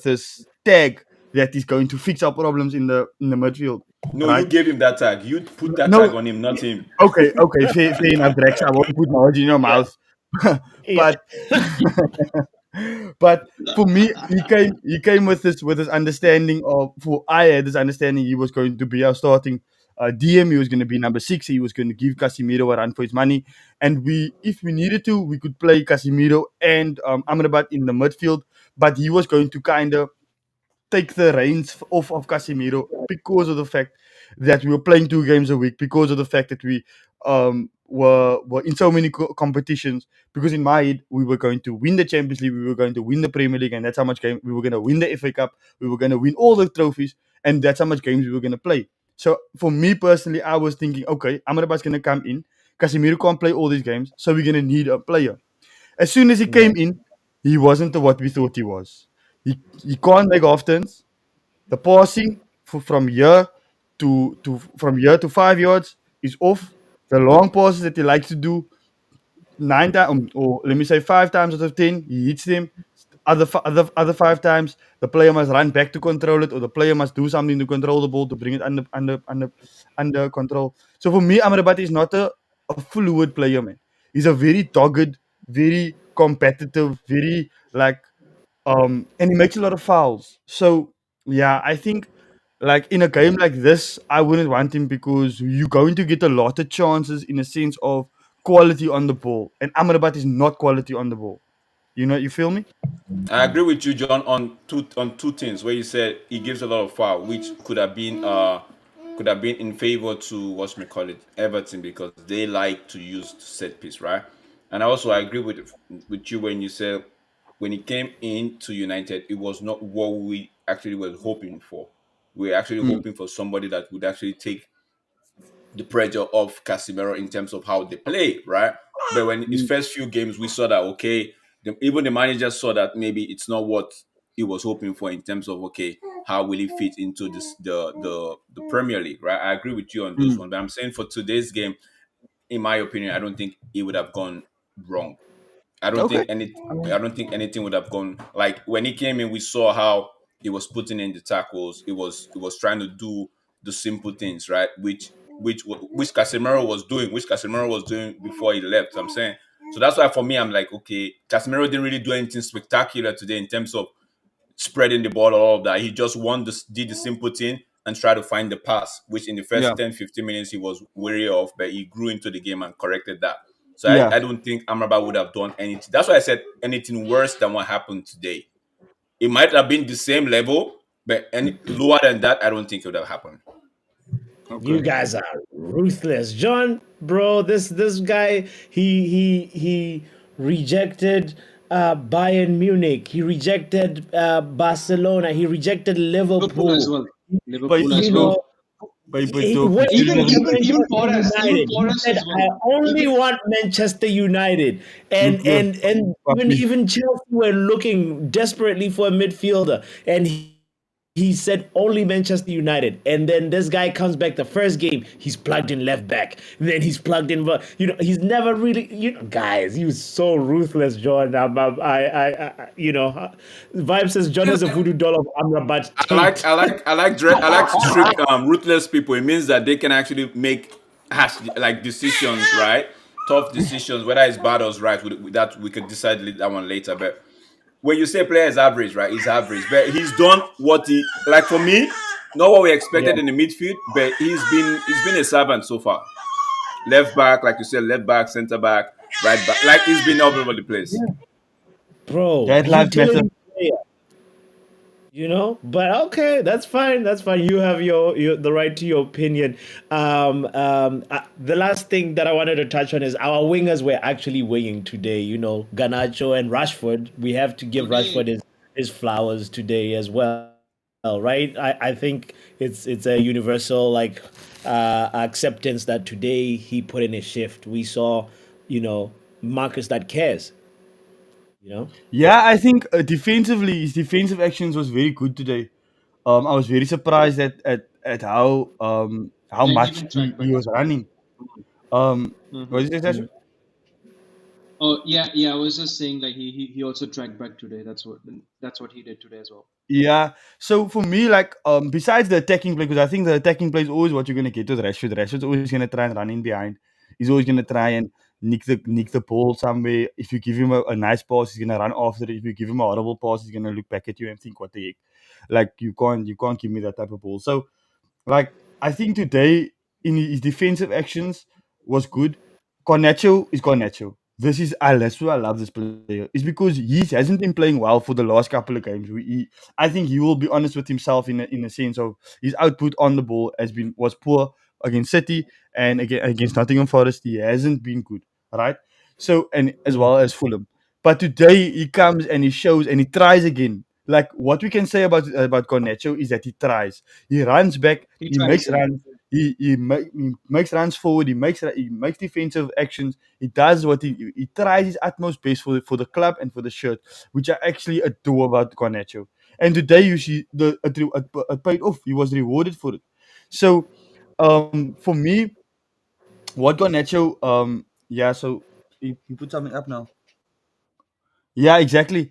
this tag that he's going to fix our problems in the midfield, No, you right? gave him that tag. You put that tag No, on him, not him. okay, fair enough, Drex. I won't put my words in your Yeah, mouth, yeah, but but for me, he came with this understanding of for I had this understanding he was going to be our starting DM. He was going to be number 6. He was going to give Casemiro a run for his money, and if we needed to, we could play Casemiro and Amrabat in the midfield. But he was going to kind of take the reins off of Casemiro because of the fact that we were playing 2 games a week, because of the fact that we were in so many competitions. Because in my head, we were going to win the Champions League, we were going to win the Premier League, and that's how much game we were going to win the FA Cup, we were going to win all the trophies, and that's how much games we were going to play. So for me personally, I was thinking, okay, Amrabat's going to come in. Casemiro can't play all these games, so we're going to need a player. As soon as he yeah, came in, he wasn't what we thought he was. He can't make half turns. The passing from here to 5 yards is off. The long passes that he likes to do 9 times, or let me say 5 times out of 10, he hits them. Other 5 times, the player must run back to control it, or the player must do something to control the ball to bring it under control. So for me, Amrabat is not a fluid player, man. He's a very dogged, very competitive, very like and he makes a lot of fouls. So yeah, I think like in a game like this, I wouldn't want him because you're going to get a lot of chances in a sense of quality on the ball, and Amrabat is not quality on the ball. You feel me? I agree with you, John, on two things where you said he gives a lot of foul, which could have been in favor to what's we call it Everton because they like to use set piece, right? And also I agree with you when you said when he came into United, it was not what we actually were hoping for. We were actually Mm, hoping for somebody that would actually take the pressure of Casemiro in terms of how they play, right? But when his mm, first few games, we saw that okay, even the manager saw that maybe it's not what he was hoping for in terms of okay, how will he fit into the Premier League, right? I agree with you on those mm. ones, but I'm saying for today's game, in my opinion, I don't think he would have gone wrong. I don't Okay. think any I mean, I don't think anything would have gone like when he came in. We saw how he was putting in the tackles. It was trying to do the simple things, right? Which Casemiro was doing before he left. I'm saying so that's why for me I'm like okay, Casemiro didn't really do anything spectacular today in terms of spreading the ball or all of that. He just did the simple thing and tried to find the pass, which in the yeah, first 10, 15 minutes he was wary of, but he grew into the game and corrected that. So I, yeah. I don't think Amrabat would have done anything. That's why I said anything worse than what happened today. It might have been the same level, but any lower than that, I don't think it would have happened. you Okay. guys are ruthless, John, bro. This guy, he rejected Bayern Munich. He rejected Barcelona. He rejected Liverpool as Liverpool. well. But Liverpool You as you well. know, know, but when talk. it Even came to even even Manchester Forest, even United, he Forest said, as "I well. only Even want Manchester United," Look, and Papi. even Chelsea were looking desperately for a midfielder, and he said only Manchester United, and then this guy comes back the first game. He's plugged in left back. Then he's plugged in, but he's never really, guys. He was so ruthless, John. Vibe says John has a voodoo doll of Amrabat taped. I like strict ruthless people. It means that they can actually make like decisions, right? Tough decisions, whether it's bad or right. That we could decide that one later. But when you say player is average, right? He's average, but he's done what he like for me. Not what we Yeah, expected in the midfield, but he's been a servant so far. Left back, like you said, left back, center back, right back. Like he's been all over the place. bro, That life matter. utility player. But okay, that's fine, you have your the right to your opinion. The last thing that I wanted to touch on is our wingers were actually winging today. Garnacho and Rashford, we have to give Rashford Today, his flowers today as well, right? I think it's a universal, like, acceptance that today he put in a shift. We saw, Marcus that cares, you know Yeah, I think defensively, his defensive actions was very good today. I was very surprised at how yeah, he much even tracked he back was today. running. What Mm-hmm. did you say, Sasha? Oh yeah, yeah. I was just saying like he also tracked back today. That's what he did today as well. Yeah. So for me, like, besides the attacking play, because I think the attacking play is always what you're gonna get with Rashford. Rashford's always gonna try and run in behind. He's always gonna try and nick the ball somewhere. If you give him a nice pass, he's gonna run after it. If you give him a horrible pass, he's gonna look back at you and think, "What the heck?" Like, you can't give me that type of ball. So, like, I think today in his defensive actions was good. Garnacho is Garnacho. That's why I love this player. It's because he hasn't been playing well for the last couple of games. I think he will be honest with himself in a sense of his output on the ball was poor against City and against Nottingham Forest. He hasn't been good, right? So, and as Mm. well as Fulham. But today he comes and he shows and he tries again. Like, what we can say about Garnacho is that he tries. He runs back. He He tries, makes yeah. runs. He makes runs forward. He makes defensive actions. He does what he tries his utmost best for the club and for the shirt, which I actually adore about Garnacho. And today you see it paid off. He was rewarded for it. So, for me, what Garnacho, yeah. So he put something up now. Yeah, exactly.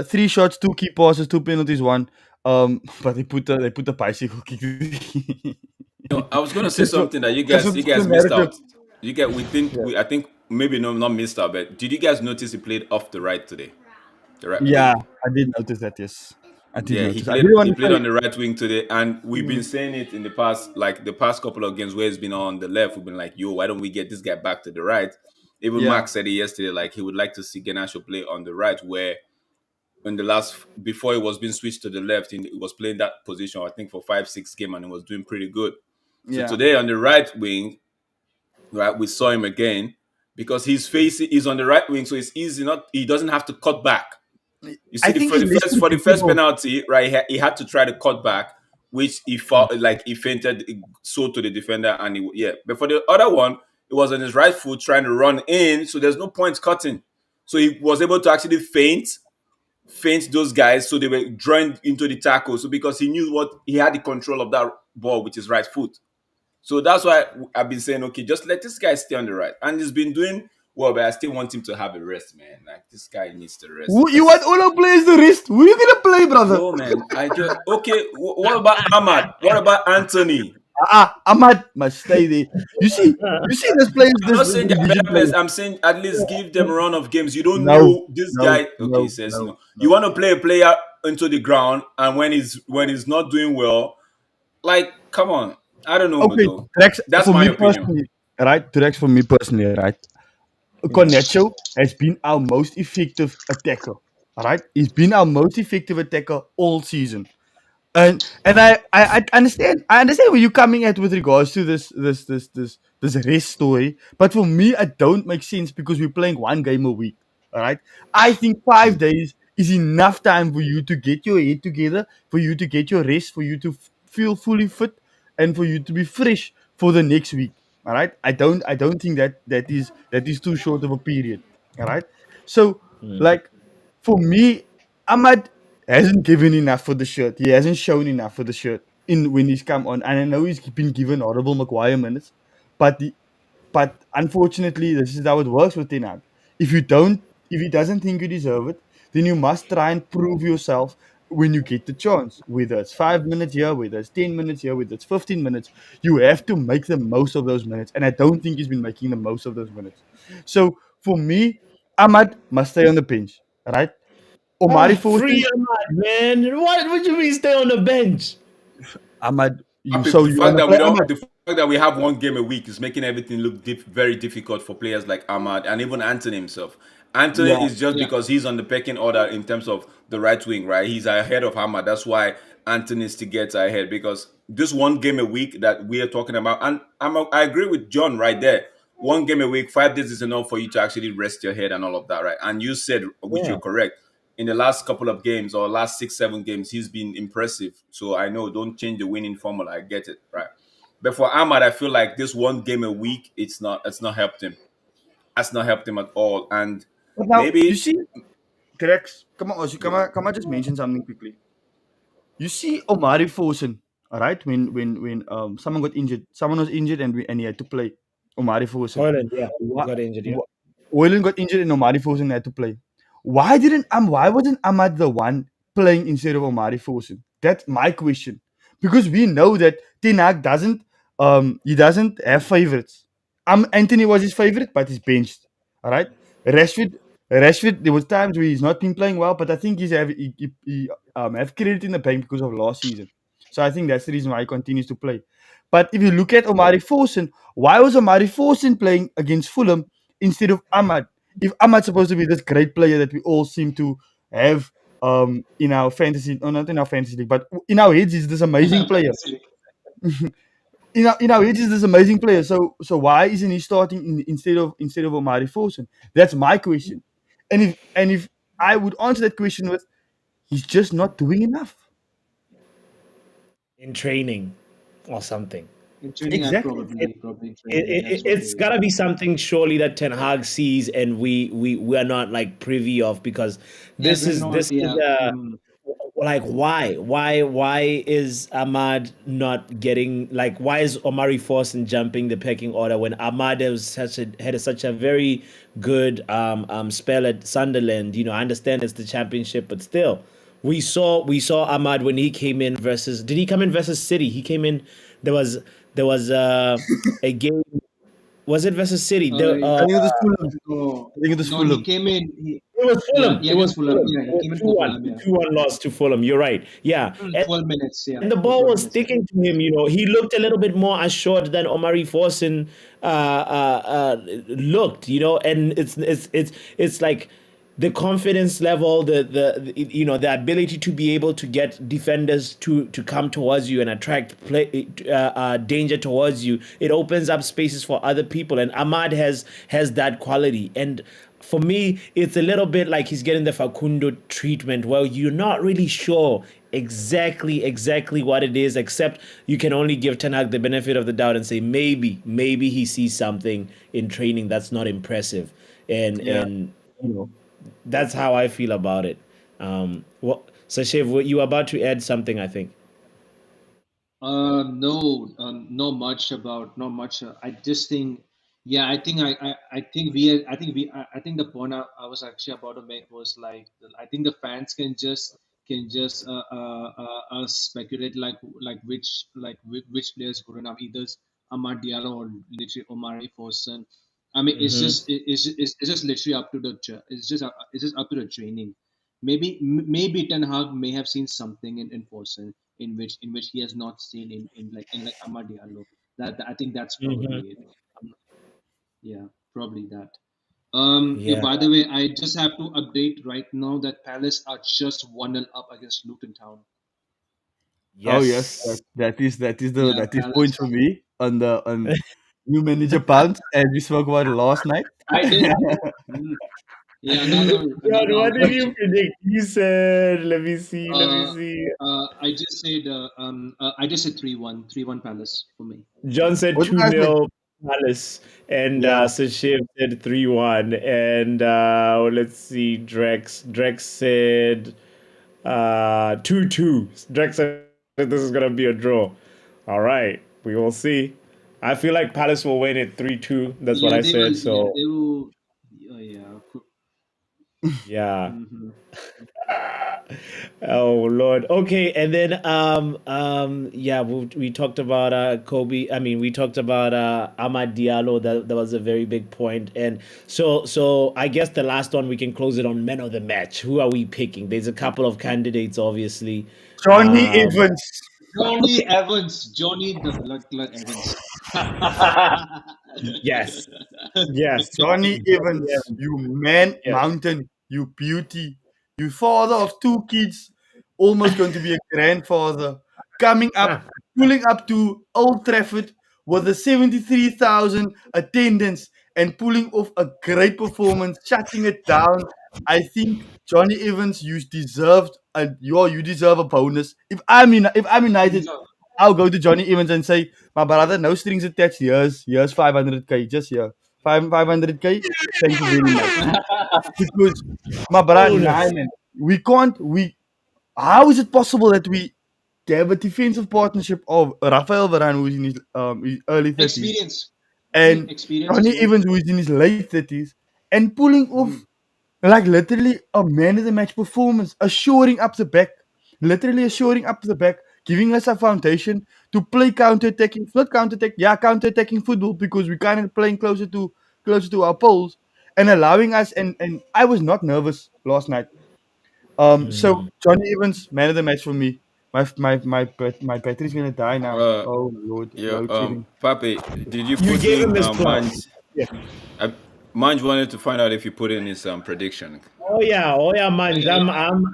Three shots, two key passes, two penalties, one. But they put the bicycle kick. I was gonna say just for something that you just guys for, you for the guys missed narrative. out. You get we think Yeah. we I think maybe no not missed out, but did you guys notice he played off the right today? The right Yeah, wing. I did notice that. Yes, I did Yeah, he notice. I played didn't he want to played say. on the right wing today, and we've been Mm, saying it in the past, like the past couple of games where he's been on the left. We've been like, "Yo, why don't we get this guy back to the right?" Even yeah, Mark said it yesterday, like he would like to see Garnacho play on the right, where in the last before he was being switched to the left, he was playing that position, I think, for 5 6 games, and he was doing pretty good. So yeah. today on the right wing, right, we saw him again because he's on the right wing, so it's easy. Not he doesn't have to cut back. You see, I the, think for he's the less first predictable. penalty, right, he had to try to cut back, which he Mm. fought like he fainted so to the defender, and yeah. But for the other one, it was on his right foot trying to run in, so there's no point cutting. So he was able to actually feint those guys, so they were drawn into the tackle. So because he knew what he had the control of that ball with his right foot. So that's why I've been saying, okay, just let this guy stay on the right. And he's been doing well, but I still want him to have a rest, man. Like this guy needs to rest You want because all our players to rest? Who you gonna play, brother? no, man. I just okay. What about Ahmad? What about Anthony? Ahmad must stay there. You see those players, I'm this not saying they're division better players. players. I'm saying at least give them a run of games. You don't No, know this no, guy. Okay, he no, says no, no. You no. want to play a player into the ground, and when he's not doing well, like come on. I don't know, Okay, Muto. Rex, That's for my me opinion. personally, right? To Rex, for me personally, right? Cornecho has been our most effective attacker. All right, he's been our most effective attacker all season. And I understand. I understand where you're coming at with regards to this race story. But for me, it don't make sense because we're playing one game a week. All right. I think 5 days is enough time for you to get your head together, for you to get your rest, for you to feel fully fit, and for you to be fresh for the next week. All right. I don't think that is too short of a period. All right. So, Mm. like, for me, Ahmad. hasn't given enough for the shirt. He hasn't shown enough for the shirt in when he's come on. And I know he's been given horrible Maguire minutes, but but unfortunately, this is how it works with Ten Hag. If you don't, if he doesn't think you deserve it, then you must try and prove yourself when you get the chance. Whether it's 5 minutes here, whether it's 10 minutes here, whether it's 15 minutes, you have to make the most of those minutes. And I don't think he's been making the most of those minutes. So for me, Ahmad must stay on the bench, right? Omari Free Forson, Ahmad, man. What would you mean stay on the bench? Ahmad, Happy, so the you fact wanna that we play don't, Ahmad? the fact that we have one game a week is making everything look very difficult for players like Ahmad and even Anthony himself. Anthony Yeah, is just Yeah. because he's on the pecking order in terms of the right wing, right? He's ahead of Ahmad. That's why Anthony still gets ahead because this one game a week that we are talking about, and I agree with John right there. One game a week, 5 days is enough for you to actually rest your head and all of that, right? And you said, which Yeah. you're correct, in the last couple of games or last 6, 7 games, he's been impressive. So I know, don't change the winning formula. I get it, right? But for Ahmad, I feel like this one game a week, it's not helped him. That's not helped him at all. And but now you maybe see, Grex, come on, Ozzy, go on. come on, just mention something quickly. You see Omari Forson, all right? When someone got injured, someone was injured and he had to play. Omari Forson. Hojlund, yeah. What? Got injured, yeah. Oylen got injured and Omari Forson had to play. Why wasn't Ahmad the one playing instead of Omari Forson? That's my question. Because we know that Ten Hag doesn't have favorites. Anthony was his favorite, but he's benched. All right. Rashford Rashford, there was times where he's not been playing well, but I think he have credit in the bank because of last season. So I think that's the reason why he continues to play. But if you look at Omari Forson, why was Omari Forson playing against Fulham instead of Ahmad? If Ahmad's supposed to be this great player that we all seem to have in our fantasy, or not in our fantasy league, but in our heads, he's this amazing player. In our heads, he's this amazing player. So why isn't he starting instead of Omari Forson? That's my question. And if I would answer that question with, he's just not doing enough. In training or something. In training, I Exactly. probably in training. That's what It's gotta be something surely that Ten Hag sees and we are not like privy of because Yeah, this we're is not. this is Yeah. like why is Ahmad not getting like why is Omari Forson jumping the pecking order when Ahmad had such a very good spell at Sunderland. I understand it's the championship, but still we saw Ahmad when he came in versus did he come in versus City? He came in there was a game. Was it versus City? I think it was Fulham. No, I think it was no, he Fulham. came in. It was Yeah, Fulham. yeah, It was against Fulham. Fulham. Yeah, he It came in was for 2-1. Fulham. The Yeah. 2-1 loss to Fulham. You're right. Yeah. And 12 minutes. Yeah, the for ball 12 was minutes. Yeah. sticking to him. He looked a little bit more assured than Omari Forson looked. And it's like the confidence level, the ability to be able to get defenders to come towards you and attract danger towards you. It opens up spaces for other people, and Ahmad has that quality. And for me, it's a little bit like he's getting the Facundo treatment, where you're not really sure exactly what it is, except you can only give Ten Hag the benefit of the doubt and say maybe he sees something in training that's not impressive, and Yeah. and you know that's how I feel about it. Sashev, you were about to add something, I think. No, not much. I just think, yeah, I think I think the point I was actually about to make was like, I think the fans can just speculate like which players good enough, either Amad Diallo or literally Omari Forson. I mean, Mm-hmm. it's just literally up to it's just up to the training. Maybe Ten Hag may have seen something in Forson in which he has not seen in like Amad Diallo. I think that's Mm-hmm. probably it. Um, yeah, probably that. Yeah. By the way, I just have to update right now that Palace are just 1-0 up against Luton Town. Oh yes, that, Yes. Yeah, that is Palace. points for me on new manager pounds as we spoke about last night. I did. Mm, yeah, another John, what did you unfortunate. predict? You said, let me see, let me Uh, see. I just said 3-1 Palace for me. John said What did 2 I say? 0 Palace, and Yeah. Sashiv said 3-1. And let's see, Drex said 2-2. Drake said this is gonna be a draw. All right, we will see. I feel like Palace will win it 3-2. That's what Yeah, I they will. said. Yeah, So they will. Yeah. yeah. Mm-hmm. Oh Lord. Okay, and then yeah, we talked about Kobe. I mean, we talked about Ahmad Diallo. That was a very big point. And so I guess the last one we can close it on men of the match. Who are we picking? There's a couple of candidates, obviously. Johnny Um, Evans. Johnny Evans, Johnny the Blood Clot Evans. yes, yes, Johnny Evans, yes, you man yes. mountain, you beauty, you father of two kids, almost going to be a grandfather, coming up, pulling up to Old Trafford with a 73,000 attendance and pulling off a great performance, shutting it down. I think Johnny Evans, you deserve a bonus. If I'm United, I'll go to Johnny Evans and say, my brother, no strings attached. Here's 500k, just here. 500k. Thank you very much. Because my brother, nah, Bonus. man, we can't. How is it possible that we have a defensive partnership of Rafael Varane, who's in his early 30s, Experience. and Experience Johnny as well. Evans, who is in his late 30s, and pulling off Mm. like literally a man of the match performance, assuring up the back, literally assuring up the back, giving us a foundation to play counter-attacking, not counter-attack, yeah, counter-attacking football because we kind of playing closer to our poles, and allowing us. And I was not nervous last night. So Johnny Evans, man of the match for me. My battery's gonna die now. Uh, Oh Lord, yeah. load shedding. Pape, did you You put gave in him his plus. Man's? Yeah. Uh, Manj wanted to find out if you put in his prediction. Oh yeah, man. Yeah,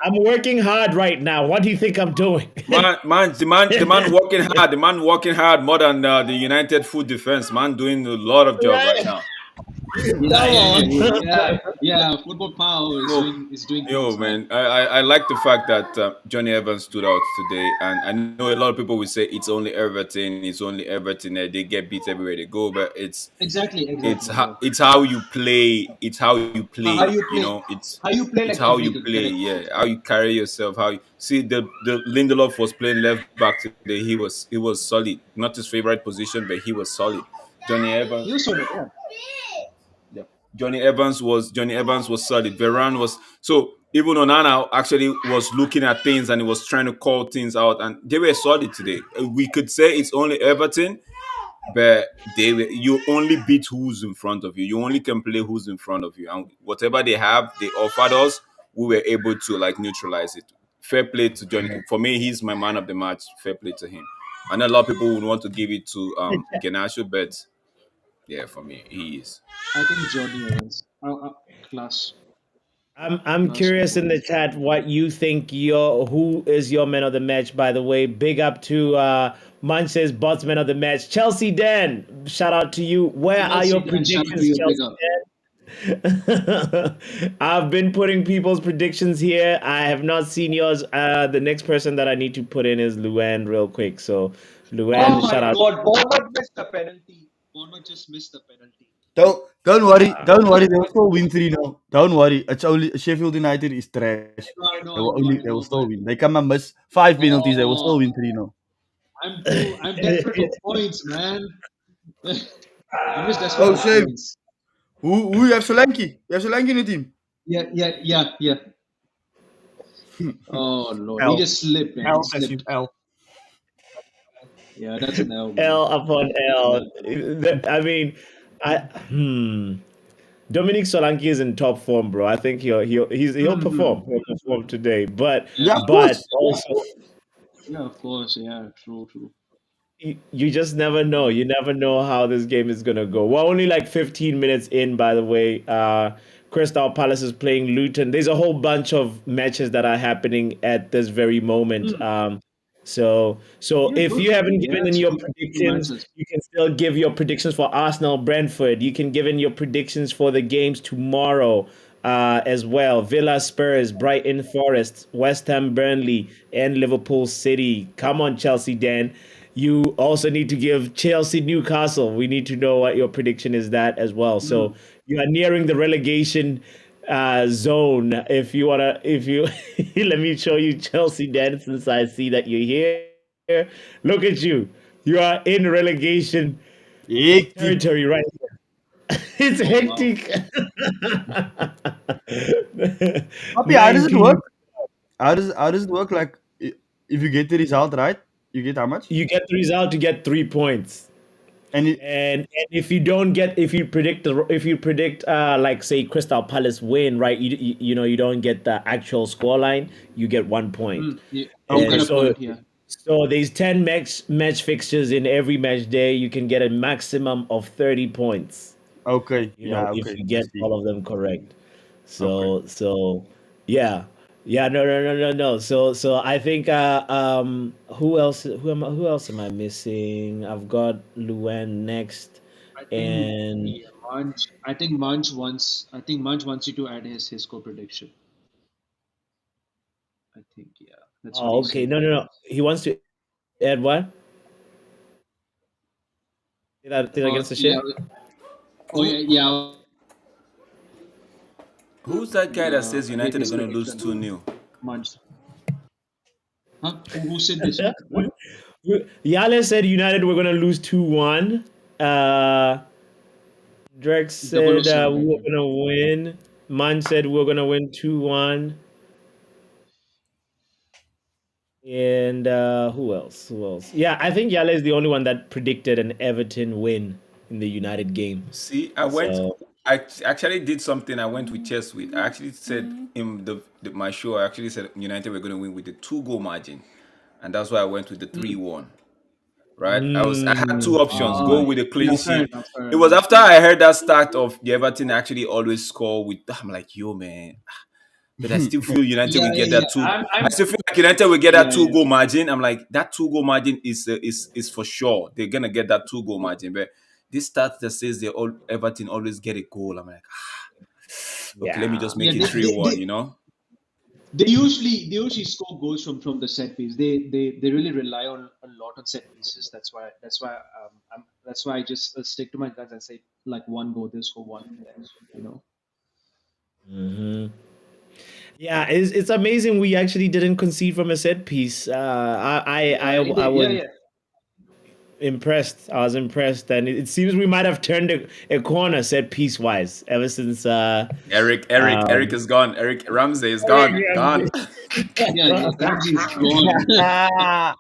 I'm working hard right now. What do you think I'm doing? The man working hard. The man working hard more than the United food defense. Man doing a lot of job right Right? now. Come on. yeah. Football Power is Yo, doing yo, things, man. man. I like the fact that Johnny Evans stood out today, and I know a lot of people will say it's only Everton. It's only Everton. They get beat everywhere they go, but Exactly. Yeah. it's how you play. It's how you How play. you You play? know, How you play it's like how every you day? play. Correct. Yeah, how you carry yourself. How you see the Lindelof was playing left back today. He was solid. Not his favorite position, but he was solid. Johnny Evans. You saw it. Yeah. Yeah. Johnny Evans was solid. Varane was so even Onana actually was looking at things and he was trying to call things out, and they were solid today. We could say it's only Everton, but you only beat who's in front of you. You only can play who's in front of you, and whatever they have, they offered us. We were able to like neutralize it. Fair play to Johnny. For me, he's my man of the match. Fair play to him. I know a lot of people would want to give it to Garnacho, but yeah, for me, he is. I think Johnny Evans. Class, I'm class curious in the performance. chat what you think who is your man of the match, by the way. Big up to Man says Bots man of the match. Chelsea Dan, shout out to you. Where are your Chelsea, and shout out to predictions, you, big Chelsea up. Dan? I've been putting people's predictions here. I have not seen yours. The next person that I need to put in is Luan real quick. So Oh Luan, my shout out. God! Bournemouth missed the penalty. Bournemouth just missed the penalty. Don't worry, don't worry. They will still win 3-0. Don't worry. It's only Sheffield United is trash. They will still But win. They come and miss 5 penalties. They will still oh, win 3-0. I'm desperate for points, man. I'm just desperate Oh for shame. points. Who you have Solanke? You have Solanke in the team. Yeah. Oh Lord, he L. just slipped, man. He L passive slipped. L. Yeah, that's an L, man. L upon That's an L. L. I mean, I Dominic Solanke is in top form, bro. I think he'll Mm-hmm. perform. He'll perform today, but Yeah, Yeah, of but course. also yeah, of course. Yeah, true. you just never know. You never know how this game is gonna go. We're only like 15 minutes in, by the way. Crystal Palace is playing Luton. There's a whole bunch of matches that are happening at this very moment. Mm. So Yeah, if good. you haven't given Yeah, in it's your two predictions, matches. you can still give your predictions for Arsenal, Brentford. You can give in your predictions for the games tomorrow as well. Villa, Spurs, Brighton, Forest, West Ham, Burnley, and Liverpool City. Come on, Chelsea, Dan. You also need to give Chelsea, Newcastle. We need to know what your prediction is that as well. So Mm. you are nearing the relegation zone. If you wanna, if you let me show you Chelsea then, since I see that you're here. Look at you. You are in relegation Hectic. territory right here. It's Oh wow. hectic. Papi, how does it 19. work? How does it work? Like, if you get the result right, you get how much? You get the result, you get 3 points. And it, And if you don't get, if you predict like say Crystal Palace win, right, you know, you don't get the actual score line, you get 1 point. Yeah, you And get okay, a point here. so there's 10 match fixtures in every match day. You can get a maximum of 30 points, okay, you know, yeah, if okay, you I get see. all of them correct. Okay. So yeah. Yeah, no. So I think who else am I missing? I've got Luan next, I think and yeah, Manj. I think Manj wants you to add his co-prediction. I think yeah, that's what oh, he okay. said. No. He wants to add what? Say that against the ship. Yeah. Oh Who yeah. who's that guy that says United are His gonna lose prediction. 2-0? Manj. Huh? Who said this? What? Yale said United were gonna lose 2-1. Uh, Drake Double O said seven, we right? were gonna win. Man said we are gonna win 2-1. And who else? Who else? Yeah, I think Yale is the only one that predicted an Everton win in the United game. See, So, I actually did something I went with chess with. I actually said in my show, I actually said United were going to win with the 2 goal margin. And that's why I went with the 3-1. Right? I had two mm, options: go with a clean Yeah, fair sheet. enough, fair It was enough. after I heard that start of the Everton actually always score with. I'm like, yo, man. But I still feel United will get that two. I still feel like United will get that Yeah, two yeah. goal margin. I'm like, that 2 goal margin is for sure. They're gonna get that 2 goal margin. But this stat that says they all Everton always get a goal. I'm like, okay, let me yeah. just Yeah, make it 3-1. You know? they usually score goals from the set piece. They really rely on a lot on set pieces. That's why I just stick to my guns and say like one goal this goal one there. You know. Hmm. Yeah, it's amazing we actually didn't concede from a set piece. I Yeah, was yeah. impressed. I was impressed, and it seems we might have turned a corner set piece wise ever since Eric um is gone. Eric Ramsey is gone. Gone. Yeah, Ramsey's gone.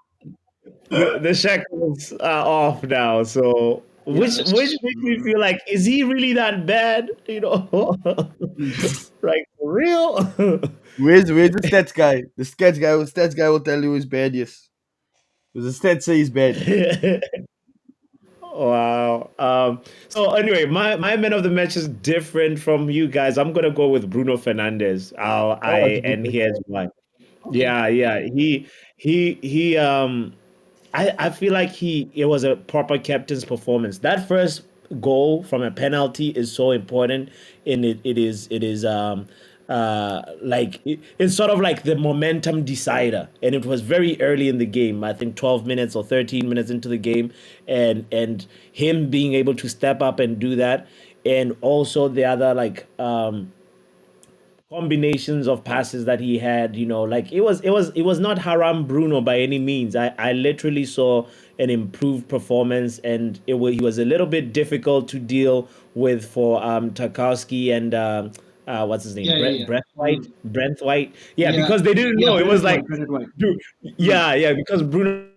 the shackles are off now. So Yeah, which that's makes me feel like, is he really that bad? You know, like for real. where's the stats guy? The stats guy will tell you he's bad. Yes, because the stats say he's bad. Wow. So anyway, my man of the match is different from you guys. I'm gonna go with Bruno Fernandes. Oh, that's a good And pick. here's why. okay. Yeah. He I feel like it was a proper captain's performance. That first goal from a penalty is so important, and it's sort of like the momentum decider, and it was very early in the game. I think 12 minutes or 13 minutes into the game, and him being able to step up and do that, and also the other combinations of passes that he had, you know, like it was not haram Bruno by any means. I literally saw an improved performance, and he was a little bit difficult to deal with for Tarkowski and what's his name, Yeah, yeah, yeah. Brent White, yeah, Yeah, because they didn't yeah. know. It was Bennett like, White, Bennett White. dude, Mm. yeah, because Bruno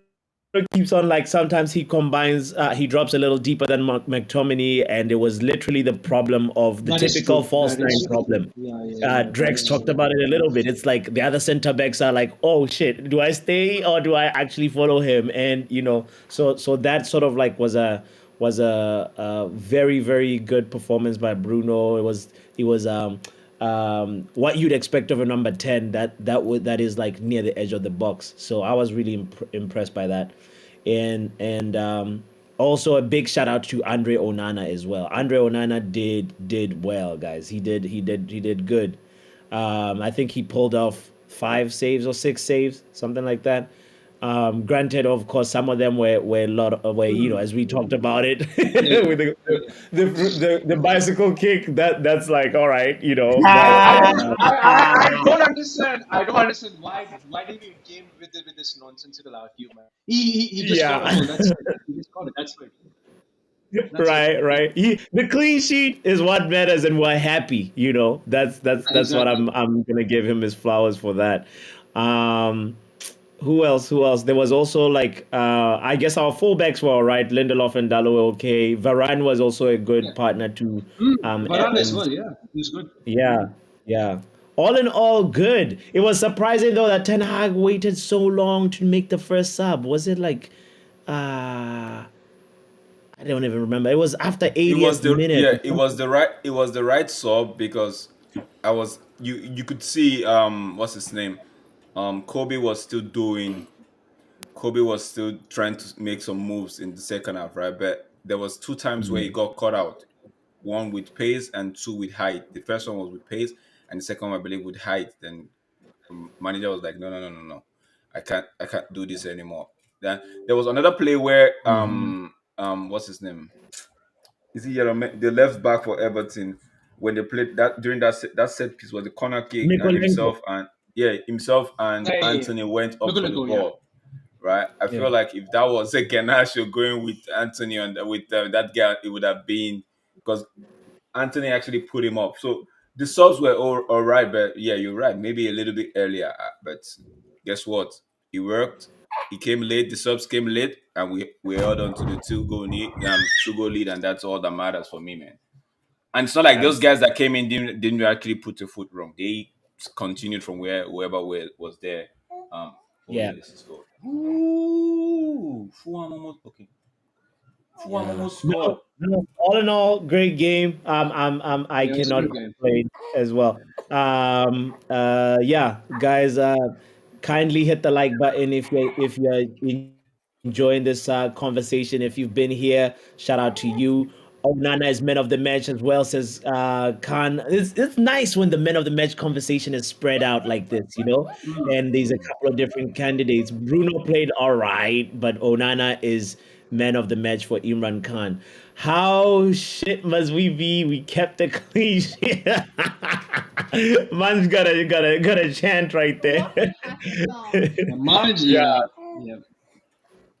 keeps on, like, sometimes he combines, he drops a little deeper than McTominay, and it was literally the problem of the That is typical true. false That nine is true. problem. Yeah, yeah, yeah. That Drex is talked true. about it a little bit. It's like the other center backs are like, oh shit, do I stay or do I actually follow him? And you know, so that sort of like was a very very good performance by Bruno. It was what you'd expect of a number 10 that is like near the edge of the box. So I was really impressed by that, and also a big shout out to Andre Onana as well. Andre Onana did well, guys. He did good. I think he pulled off 5 saves or 6 saves, something like that. Granted, of course, some of them were a lot were, as we talked about it Yeah, yeah, with yeah, yeah. the bicycle kick. That's like all right, but I don't, I don't understand. I don't understand why did he came with with this nonsensical argument? He just got a yeah. goal. That's it. He just got it. That's it. That's it. Right, right. The clean sheet is what matters, and we're happy. That's what Exactly. I'm gonna give him his flowers for that. Um, who else? Who else? There was also like I guess our fullbacks were all right. Lindelof and Dalot were okay. Varane was also a Yeah. good partner to Varane as Evans. well. Yeah, he was good. Yeah, yeah. All in all, good. It was surprising though that Ten Hag waited so long to make the first sub. Was it like uh I don't even remember. It was after It was 80th the minute. yeah, it was the right sub because you could see what's his name? Kobe was still trying to make some moves in the second half, right? But there was two times where he got caught out. One with pace and two with height. The first one was with pace, and the second one I believe with height. Then manager was like, no, no, no, no, no, I can't do this anymore. Then there was another play where what's his name? Is he the left back for Everton when they played that during that set piece was the corner kick and Mikolenko. himself and Hey, Anthony went up look for at the go. Yeah. ball, right? I Yeah. feel like if that was a Ganache going with Anthony and with that guy, it would have been because Anthony actually put him up. So the subs were all right, but yeah, you're right. Maybe a little bit earlier, but guess what? It worked. He came late. The subs came late, and we held on to the two goal lead, and that's all that matters for me, man. And it's not like those That's guys that came in didn't actually put a foot wrong. They continued from where whoever was there. Oh yeah, yeah, this is scored. Ooh, Fuan almost okay. Fuan yeah. almost scored. No, no. All in all, great game. I Yeah, it's a cannot good game. complain as well. Yeah, guys. Kindly hit the like button if you're enjoying this conversation. If you've been here, shout out to you. Onana is man of the match as well, says Khan. It's nice when the man of the match conversation is spread out like this. And there's a couple of different candidates. Bruno played all right, but Onana is man of the match for Imran Khan. How shit must we be? We kept the clean sheet. Man's got a chant right there. The Marge, Yeah, yeah, yeah.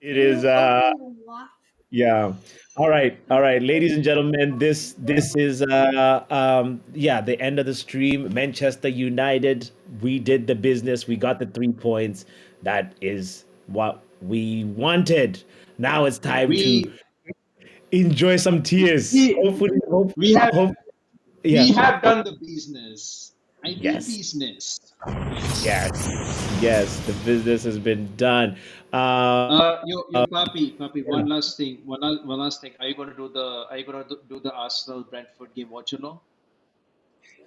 it is. Yeah. All right, ladies and gentlemen. This is yeah, the end of the stream. Manchester United. We did the business. We got the 3 points. That is what we wanted. Now it's time to We enjoy some tears. we Hopefully, we have hope we yeah. have done the business. I mean Yes. business. Yes. Yes. The business has been done. Your papi. One last thing. Are you gonna do the Arsenal Brentford game? Watch along.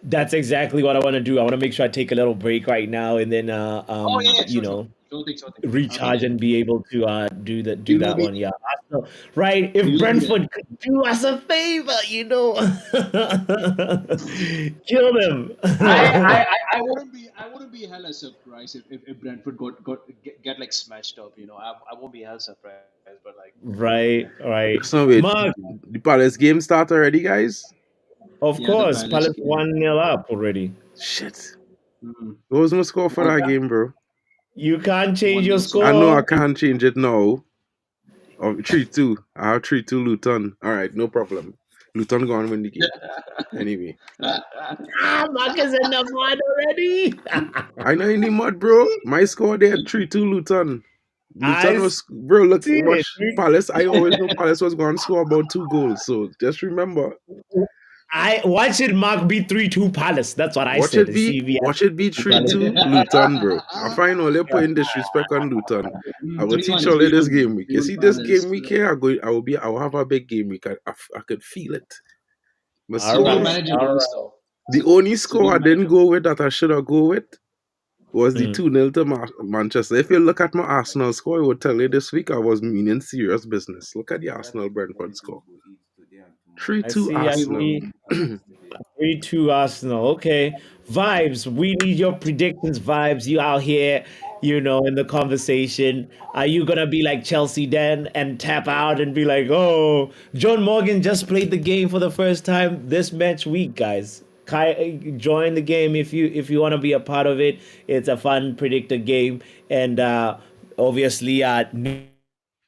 That's exactly what I want to do. I want to make sure I take a little break right now and then Oh yeah, yeah, sure, sure. Sure thing. I'll be recharge there. and be able to do We will that be one. there. Yeah. Arsenal, right. If We will be there. Brentford could do us a favor, kill them. I wouldn't be hella surprised if Brentford get like smashed up. I won't be hella surprised, but like Right. Right. So wait, Mark, the Palace game start already, guys? of yeah, the course, Palace Palace game. 1-0 up already. Shit. Mm. What was my score for You that can't, game, bro? you can't change One your nil. I So know I score. can't change it now. Oh, 3-2. I have 3-2 Luton. All right, no problem. Luton gonna win the game. Anyway. Mark is in the mud already. I know in the mud, bro. My score there 3-2 Luton. I Luton was, bro, look, see it. watch Palace. I always know Palace was going to score about 2 goals. So just remember, Why should Mark be 3-2 Palace? That's what I watch said. it The be CV watch it be Palace. 3-2 Luton, bro. I find all you're putting disrespect on Luton. I will 3-1, teach all of this 3-1, game week. You 3-1 see this Palace. game week here, I will have a big game week. I could feel it. My It's All a new right. scores. manager All once right. though. The only It's a score new I didn't manager. go with that I should have go with was the Mm. 2-0 to Manchester. If you look at my Arsenal score, it would tell you this week I was meaning serious business. Look at the Arsenal Brentford score. I 3-2 see. I Arsenal. see. 3-2 Arsenal. Okay. Vibes. We need your predictions, Vibes. You out here in the conversation? Are you gonna be like Chelsea then and tap out and be like, oh, John Morgan just played the game for the first time this match week, guys? Join the game if you want to be a part of it. It's a fun predictor game, and obviously,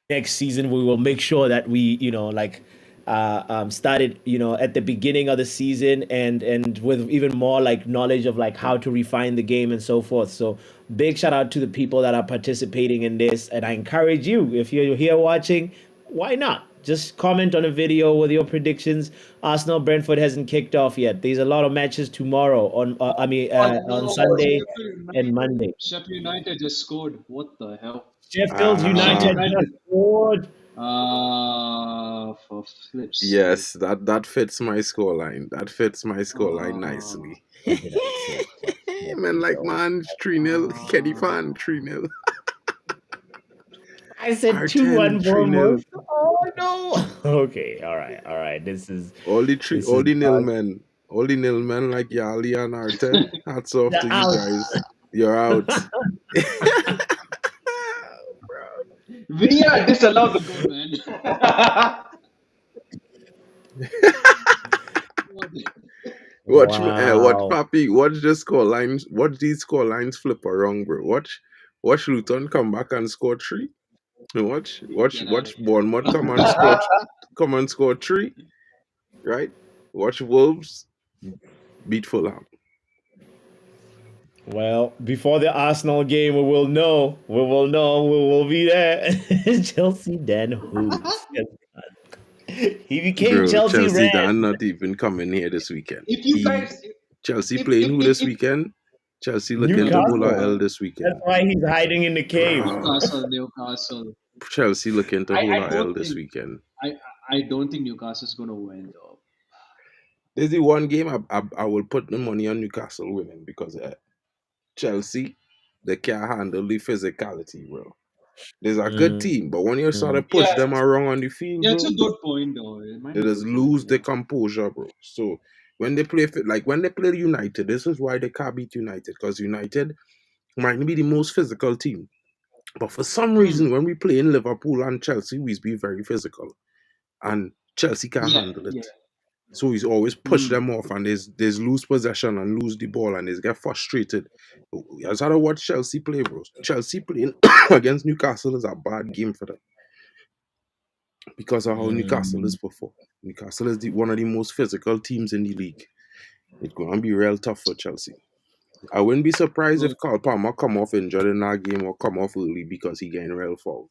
next season we will make sure that we started at the beginning of the season and with even more like knowledge of like how to refine the game and so forth. So big shout out to the people that are participating in this, and I encourage you, if you're here watching, why not just comment on a video with your predictions. Arsenal Brentford hasn't kicked off yet. There's a lot of matches tomorrow Oh on no, Sunday and United. Monday. Sheffield United just scored. What the hell? Sheffield Ah, United Sheffield just United. scored. For flip's sake. yes, that fits my scoreline. That fits my scoreline Uh, nicely. What did I say? Man, like man, 3-0. Kenny uh, fan, 3-0. I said R10, 2-1 3-0. Bournemouth. Oh no. Okay, all right. This All is the nil men. All the nil men like Yali and R10. Hats off the to you out. guys. You're out. Villa disallowed the goal, man. Watch Wow. Papi, watch the score lines, watch these score lines flip around, bro. Watch Luton come back and score three. Get out of Watch here, Bournemouth bro. come and score three, right? Watch Wolves beat Fulham. Well, before the Arsenal game, we will know. We will know. We will be there. Chelsea then hoops. He became Bro, Chelsea Chelsea red. they're not even coming here this weekend. If you guys, Chelsea playing who this weekend? Chelsea looking to pull a Newcastle. L this That's weekend. why he's hiding in the cave. Newcastle. Chelsea looking to hold I a L don't this think weekend. I I don't think Newcastle's gonna win though. There's the one game I will put the money on Newcastle winning because Chelsea, they can't handle the physicality, bro. There's a good Mm, team, but when you start to mm, push them around on the field, Yeah, it's bro, a good point though. It might they be a just good point. lose their composure, bro. So when they play, like when they play United, this is why they can't beat United because United might be the most physical team. But for some reason, when we play in Liverpool and Chelsea, we be very physical. And Chelsea can't Yeah, handle yeah. it. So he's always push Mm. them off and there's lose possession and lose the ball and they get frustrated. You just gotta watch Chelsea play, bro. Chelsea playing against Newcastle is a bad game for them because of how Newcastle is mm. performing. Newcastle is one of the most physical teams in the league. It's gonna be real tough for Chelsea. I wouldn't be surprised if Good. Carl Palmer come off injured in that game or come off early because he getting real foul.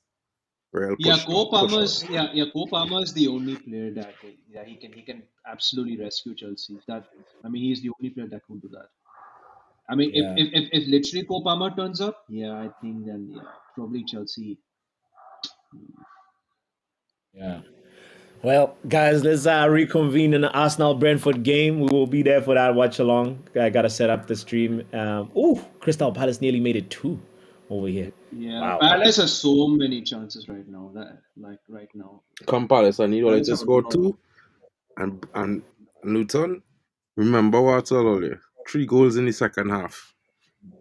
Real Yeah, push out. Cole Palmer is the only player that he can absolutely rescue Chelsea. That I mean, he's the only player that could do that. I mean, Yeah, if literally Cole Palmer turns up, yeah, I think then yeah, probably Chelsea. yeah. Well, guys, let's reconvene in the Arsenal Brentford game. We will be there for that watch along. I gotta set up the stream. Crystal Palace nearly made it two over here. Yeah, Wow. Palace has so many chances right now. Right now, Come Palace, I need only Palace to have a score lot. two. And Luton, remember what I told earlier? 3 goals in the second half.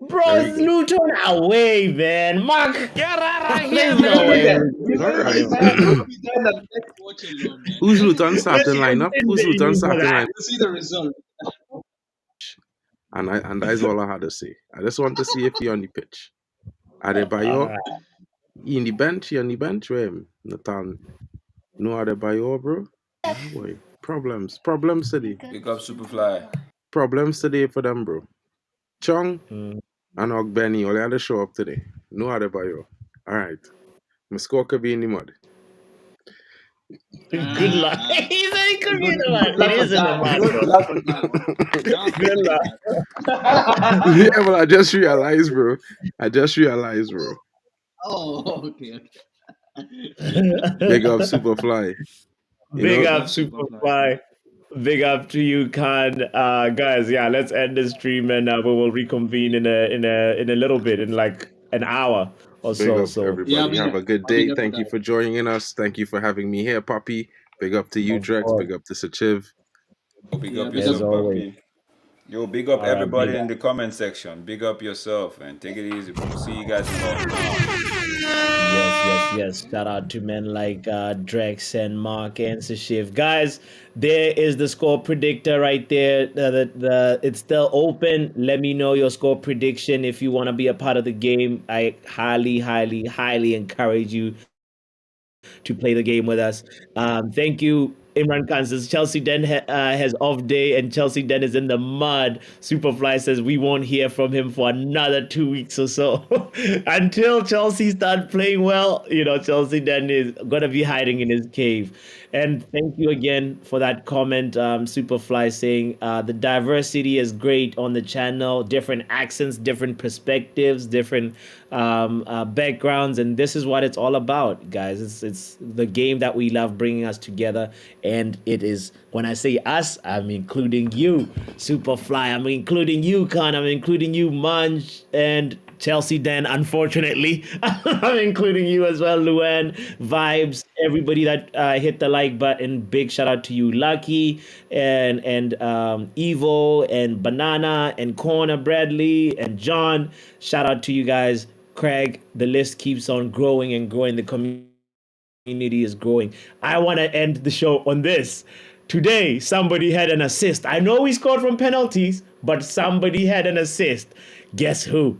Bro, There we it's go. Luton away, man. Mark, Get out of here, there's no way. man! All right. Don't be there and let watch alone, man. Who's Luton We're starting lineup? Who's Luton for starting that. lineup? We'll see the result. And that is all I had to say. I just want to see if you're on the pitch. All Adebayo, right. he in the bench? He on the bench? Where him? Nathan. No Adebayo, bro. Oh boy. Problems today. Pick up Superfly. Problems today for them, bro. Chong Mm. and Ogbenny only had to show up today. No Adebayo. All right. My score could be in the mud. Good luck. He said it could be in the Good mud. It luck with is in the that. mud, Good bro. luck with that one. Not Good with luck. Yeah, but I just realized, bro. Bro. Oh, okay. Big up Superfly. You Big know, Big up, up, Superfly. Superfly. Big up to you, Khan. Guys, yeah, let's end the stream and we will reconvene in a little bit, in like an hour or big so. up So Yeah, everybody. Have a good I'll be day. there for Thank you that. for joining us. Thank you for having me here, Poppy. Big up to you, of Drex. course, Big up to Sachiv. Go pick Yeah, up big as up. yourself, always. Papi. Yo, big up All right, big everybody in the comment section. Big up yourself and take it easy, bro. See you guys tomorrow. Yes, yes, yes. Shout out to men like Drex and Mark and Sashiv. Guys, there is the score predictor right there. It's still open. Let me know your score prediction if you want to be a part of the game. I highly, highly, highly encourage you to play the game with us. Thank you, Imran Khan says Chelsea Den has off day and Chelsea Den is in the mud. Superfly says we won't hear from him for another 2 weeks or so. Until Chelsea start playing well, Chelsea Den is going to be hiding in his cave. And thank you again for that comment, Superfly, saying the diversity is great on the channel, different accents, different perspectives, different backgrounds, and this is what it's all about, guys. It's the game that we love bringing us together, and it is, when I say us, I'm including you, Superfly, I'm including you, Khan, I'm including you, Munch, and Chelsea Den, unfortunately. I'm including you as well, Luan, Vibes, everybody that hit the like button. Big shout out to you, Lucky, and Evo, and Banana, and Corner Bradley, and John. Shout out to you guys. Craig, the list keeps on growing and growing. The community is growing. I want to end the show on this. Today, somebody had an assist. I know we scored from penalties, but somebody had an assist. Guess who?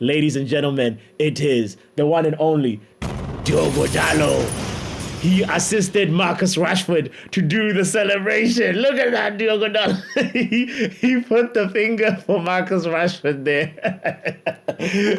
Ladies and gentlemen, it is the one and only Diogo Dallo. He assisted Marcus Rashford to do the celebration. Look at that, Diogo Dallo. he put the finger for Marcus Rashford there.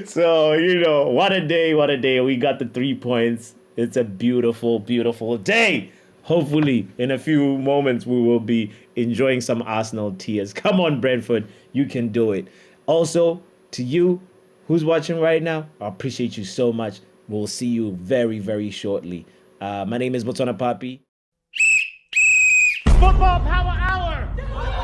So, what a day, what a day. We got the 3 points. It's a beautiful, beautiful day. Hopefully, in a few moments, we will be enjoying some Arsenal tears. Come on, Brentford. You can do it. Also, to you who's watching right now, I appreciate you so much. We'll see you very, very shortly. My name is Botswana Papi. Football Power Hour!